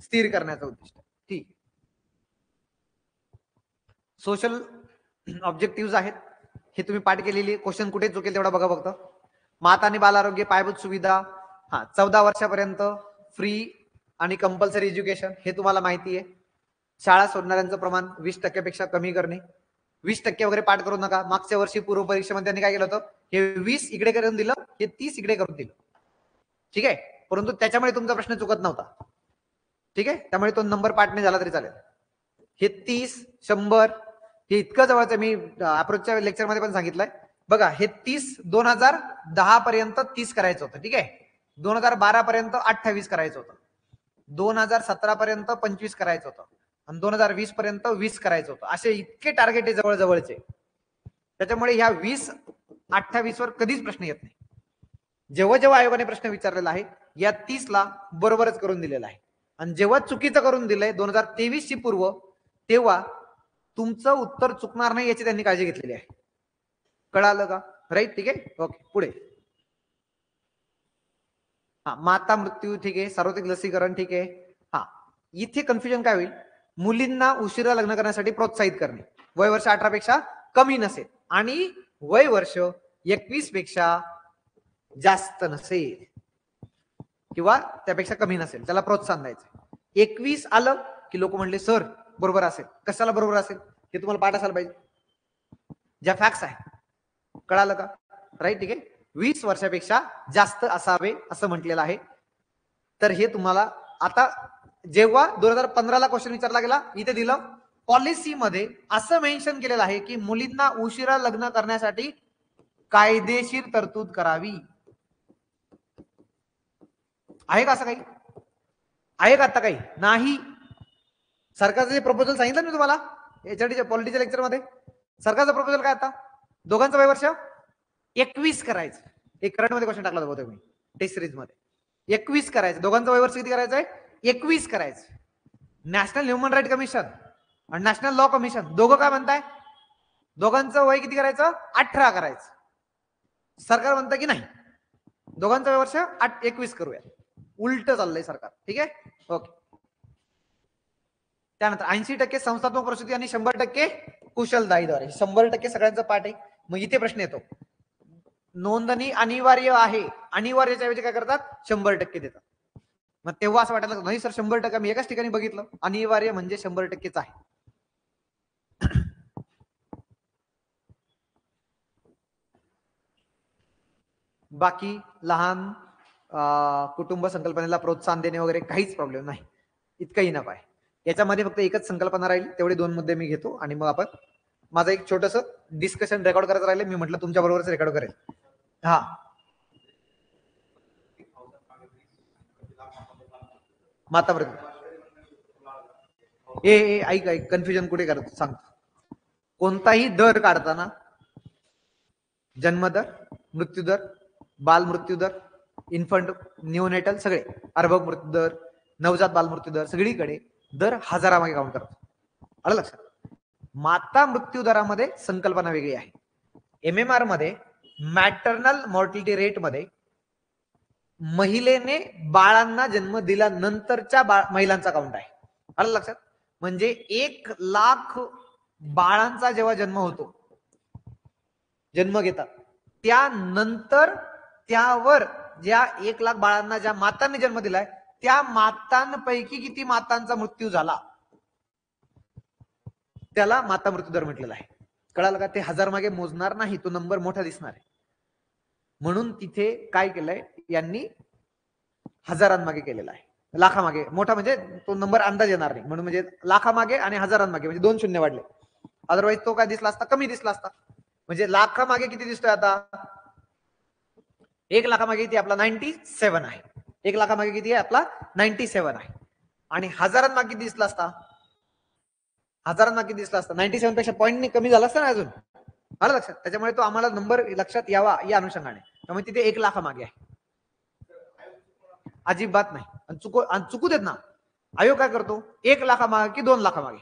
स्थिर करण्याचं उद्दिष्ट. ठीक. सोशल ऑब्जेक्टिव्ह आहेत, हे तुम्ही पाठ केलेली. क्वेश्चन कुठे चुकेल तेवढा बघा फक्त. माता आणि बाल आरोग्य, पायाभूत सुविधा, हा 14 वर्षापर्यंत फ्री आणि कंपल्सरी एज्युकेशन, हे तुम्हाला माहिती आहे. शाळा सोडणाऱ्यांचं प्रमाण 20% कमी करणे. 20% वगैरे पाठ करू नका. मागच्या वर्षी पूर्व परीक्षेमध्ये त्यांनी काय केलं होतं? हे 20 इकडे करून दिलं, हे 30 इकडे करून दिलं. ठीक आहे, परंतु त्याच्यामुळे तुमचा प्रश्न चुकत नव्हता. ठीक आहे, त्यामुळे तो नंबर पाठ नाही झाला तरी चालेल. हे 30, 100 हे इतकं जवळचं. मी अप्रोचच्या लेक्चरमध्ये पण सांगितलंय बघा. हे 30 2010 पर्यंत 30 करायचं होतं. ठीक आहे, 2012 पर्यंत 28 करायचं होतं, 2017 पर्यंत 25 करायचं होतं, आणि 2020 पर्यंत 20 करायचं होतं. असे इतके टार्गेट आहे जवळजवळचे. त्याच्यामुळे ह्या 20-28 वर कधीच प्रश्न येत नाही. जेव्हा जेव्हा आयोगाने प्रश्न विचारलेला आहे या 30ला बरोबरच करून दिलेला आहे. आणि जेव्हा चुकीचं करून दिलंय 2023 ची पूर्व, तेव्हा तुमचं उत्तर चुकणार नाही याची त्यांनी काळजी घेतलेली आहे. कळालं का? राईट, ठीक आहे, ओके. पुढे हा माता मृत्यू, ठीक आहे. सार्वत्रिक लसीकरण, ठीक आहे. हा, इथे कन्फ्युजन काय होईल? मुलींना उशिरा लग्न करण्यासाठी प्रोत्साहित करणे, वय वर्ष 18 पेक्षा कमी नसेल आणि वय वर्ष 21 पेक्षा जास्त नसेल किंवा त्यापेक्षा कमी नसेल, त्याला प्रोत्साहन द्यायचं. 21 आलं की लोक म्हणले सर बरोबर असेल. कशाला बरोबर असेल हे तुम्हाला पाठ असायला पाहिजे, ज्या फॅक्ट्स आहे. कळालं का? राईट, ठीक आहे. 20 वर्षापेक्षा जास्त असावे असं म्हटलेलं आहे. तर हे तुम्हाला आता जेव्हा 2015ला क्वेश्चन विचारला गेला, इथे दिलं पॉलिसीमध्ये असं मेन्शन केलेलं आहे की मुलींना उशिरा लग्न करण्यासाठी कायदेशीर तरतूद करावी. आहे का असं काही? आहे का आता काही? नाही. सरकारचं जे प्रपोजल सांगितलं मी तुम्हाला याच्या पॉलिटीच्या लेक्चर मध्ये, सरकारचं प्रपोजल काय आता? दोघांचं वय वर्ष 21 करायचं. एक करंट मध्ये क्वेश्चन टाकला होता मी टेस्ट सिरीज मध्ये. 21 करायचं. दोघांचं वय वर्ष किती करायचं आहे? 21 करायचं. नॅशनल ह्युमन राईट कमिशन आणि नॅशनल लॉ कमिशन दोघं काय म्हणताय? दोघांचं वय किती करायचं? 18 करायचं. सरकार म्हणतं की नाही, दोघांचं वय वर्ष 21 करूया. उलट चाललंय सरकार. ठीक आहे, ओके. त्यानंतर 80% संस्थात्मक प्रसूती आणि 100% कुशलदाईद्वारे. 100% सगळ्यांचा पाठ आहे. मग इथे प्रश्न येतो, नोंदणी अनिवार्य आहे, अनिवार्याच्या ऐवजी काय करतात? 100% देतात. मग तेव्हा असं वाटायला नाही सर 100% मी एकाच ठिकाणी बघितलं, अनिवार्य म्हणजे 100%च आहे. बाकी लहान कुटुंब संकल्पनेला प्रोत्साहन देणे वगैरे काहीच प्रॉब्लेम नाही, इतकंही इनफ आहे. याच्यामध्ये फक्त एकच संकल्पना राहील, तेवढे 2 मुद्दे मी घेतो आणि मग आपण माझं एक छोटस डिस्कशन रेकॉर्ड करायचं राहिले. मी म्हटलं तुमच्या बरोबरच रेकॉर्ड करेल. हा, मातामृत्यू ऐक कन्फ्युजन कुठे करत सांगतो. कोणताही दर काढताना जन्मदर, मृत्यूदर, बाल मृत्यूदर, इन्फंट न्यूनेटल सगळे, अर्भक मृत्यूदर, नवजात बाल मृत्यूदर, सगळीकडे दर हजारामागे काउंट करतो. आलं लक्षात? माता मृत्यू दरामध्ये संकल्पना वेगळी आहे. MMR मध्ये मॅटर्नल मॉर्टिलिटी रेट मध्ये महिलेने बाळांना जन्म दिल्यानंतरच्या महिलांचा काउंट आहे. आलं लक्षात? म्हणजे 1 लाख बाळांचा जेव्हा जन्म होतो, जन्म घेतात, त्यानंतर त्यावर ज्या 1 लाख बाळांना ज्या मातांनी जन्म दिलाय त्या मातांपैकी किती मातांचा मृत्यू झाला त्याला माता मृत्यू दर म्हटलेला आहे. कळालं का? ते 1000 मागे मोजणार नाही, तो नंबर मोठा दिसणार आहे. म्हणून तिथे काय केलंय यांनी, हजारांमागे केलेला आहे. लाखामागे मोठा म्हणजे तो नंबर अंदाज येणार नाही, म्हणून म्हणजे लाखामागे आणि हजारांमागे म्हणजे 2 शून्य वाढले. अदरवाईज तो काय दिसला असता? कमी दिसला असता. म्हणजे लाखामागे किती दिसतोय आता? 1 लाखामागे किती? आपला 97 आहे. 1 लाखामागे किती आहे? आपला 97 आहे. आणि हजारांमागे किती दिसला असता? हजारांमागे दिसला असता 97 पेक्षा पॉईंट कमी झाला असता ना अजून. आलं लक्षात? त्याच्यामुळे तो आम्हाला नंबर लक्षात यावा या अनुषंगाने, त्यामुळे तिथे 1 लाखामागे आहे. अजिबात नाही. आणि चुकू देत ना. आयोग काय करतो? 1 लाखामागे की 2 लाखामागे.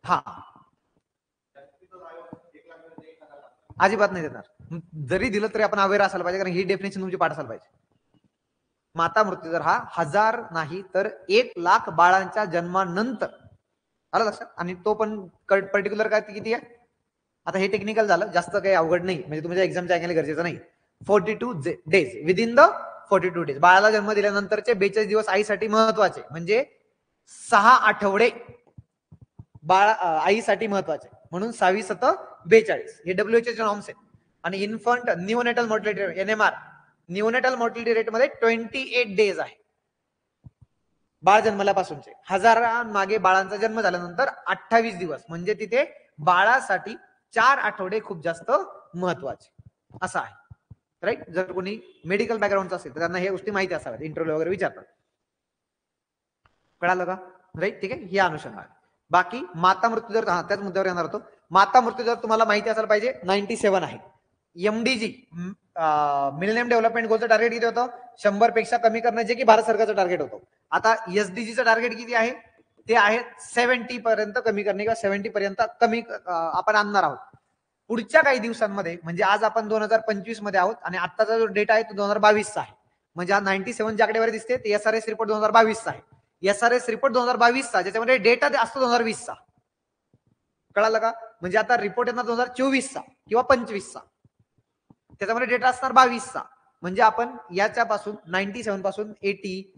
हा, अजिबात नाही देणार. जरी दिलं तरी आपण अवेअर असायला पाहिजे, कारण ही डेफिनेशन तुमची पाठ असायला पाहिजे. माता मृत्यू दर हा 1000 नाही तर 1 लाख बाळांच्या जन्मानंतर. आलं लक्षात? आणि तो पण पर्टिक्युलर काय किती आहे? आता हे टेक्निकल झालं, जास्त काही अवघड नाही, म्हणजे तुमच्या एक्झामच्या ऐकायला गरजेचं नाही. 42 डेज विदिन द 42 डेज. बाळाला जन्म दिल्यानंतरचे 42 दिवस आईसाठी महत्वाचे, म्हणजे 6 आठवडे बाळा आईसाठी महत्वाचे, म्हणून 6 7 42 हे WHO चे नॉर्म्स आहेत. आणि infant neonatal mortality NMR, neonatal mortality rate मध्ये 28 डेज आहे बाळ जन्मल्यापासूनचे. हजारांमागे बाळांचा जन्म झाल्यानंतर 28 दिवस, म्हणजे तिथे बाळासाठी 4 आठवडे खूप जास्त महत्वाचे असं आहे. राईट? जर कोणी मेडिकल बॅकग्राऊंडचा असेल तर त्यांना हे गोष्टी माहिती असाव्यात, इंटरव्ह्यू वगैरे विचारतात. कळालं का? राईट, ठीक आहे. ही अनुषंगाने बाकी माता मृत्यू दर, त्याच मुद्द्यावर येणार होतो. माता मृत्यू दर तुम्हाला माहिती असायला पाहिजे 97 आहे. MDG मिलेनियम डेव्हलपमेंट गोलचं टार्गेट किती होतं? 100 पेक्षा कमी करणं, जे की भारत सरकारचं टार्गेट होतं. आता SDGचं टार्गेट किती आहे? ते आहे 70 पर्यंत कमी करणे, किंवा 70 पर्यंत कमी आपण आणणार आहोत पुढच्या काही दिवसांमध्ये. म्हणजे आज आपण 2025 मध्ये आहोत आणि आताचा जो डेटा आहे तो 2022 चा आहे. म्हणजे हा 97 ची आकडेवारी दिसते ते SRS रिपोर्ट 2022 चा आहे. SRS रिपोर्ट 2022 चा, ज्याच्यामध्ये डेटा असतो 2020 चा. कळालं का? म्हणजे आता रिपोर्ट येणार 2024 चा किंवा 25 चा, त्याच्यामध्ये डेटा असणार 22 चा. म्हणजे आपण याच्यापासून 97 पासून 88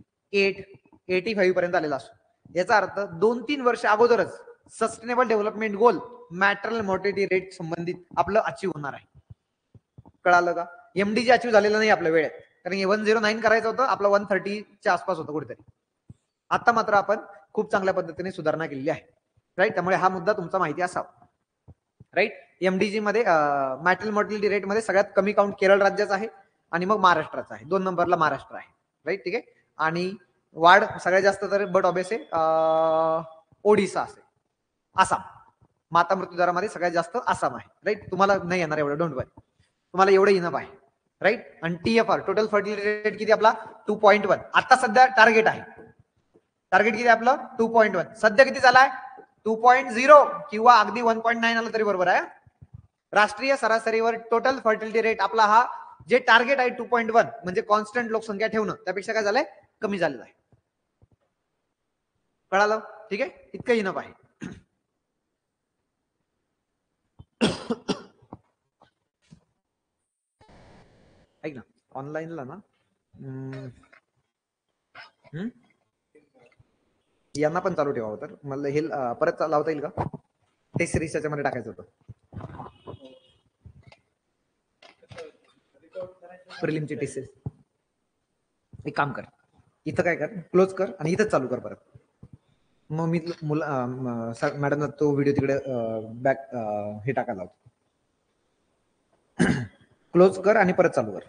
85 पर्यंत आलेला असतो. याचा अर्थ 2-3 वर्ष अगोदरच सस्टेनेबल डेव्हलपमेंट गोल मॅटरनल मॉर्टिलिटी रेट संबंधित आपलं अचीव्ह होणार आहे. कळालं का? MDG अचीव्ह झालेलं नाही आपल्या वेळेत, कारण 109 करायचं होतं, आपलं 130 च्या आसपास होतं कुठेतरी. आता मात्र आपण खूप चांगल्या पद्धतीने सुधारणा केलेली आहे. राईट? त्यामुळे हा मुद्दा तुमचा माहिती असावा. राईट? एमडीजी मध्ये मॅटर्नल मॉर्टॅलिटी रेट मध्ये सगळ्यात कमी काउंट केरळ राज्याचा आहे आणि मग महाराष्ट्राचा आहे. 2 नंबरला महाराष्ट्र आहे. राईट, ठीक आहे. आणि वाढ सगळ्यात जास्त तर बट ऑब्वियस ओडिसा असेल, आसाम. माता मृत्यू दरामध्ये सगळ्यात जास्त आसाम आहे. राईट, तुम्हाला नाही येणार एवढं, डोंट वरी, तुम्हाला एवढं इनफ आहे. राईट. आणि TFR टोटल फर्टिलिटी रेट किती आपला 2.1. आता सध्या टार्गेट आहे. टार्गेट किती आपलं 2.1. सध्या किती झालाय 2.0 किंवा अगदी 1.9 आलं तरी बरोबर आहे. राष्ट्रीय सरासरीवर टोटल फर्टिलिटी रेट आपला हा जे टार्गेट आहे 2.1 म्हणजे कॉन्स्टंट लोकसंख्या ठेवणं, त्यापेक्षा काय झालंय कमी झालेलं आहे. कळालं, ठीक आहे. इतकं इनफ आहे. ऐक ना, ऑनलाईनला ना यांना पण चालू ठेवावं, तर मला हे परत लावता येईल का? ते सिरीज त्याच्यामध्ये टाकायचं होतं. प्रिलिमची टेस्ट. एक काम कर, इथं काय कर, क्लोज कर आणि इथंच चालू कर परत. मग मी मॅडमला तो व्हिडिओ तिकडे बॅक हे टाकायला लावतो. क्लोज कर आणि परत चालू कर.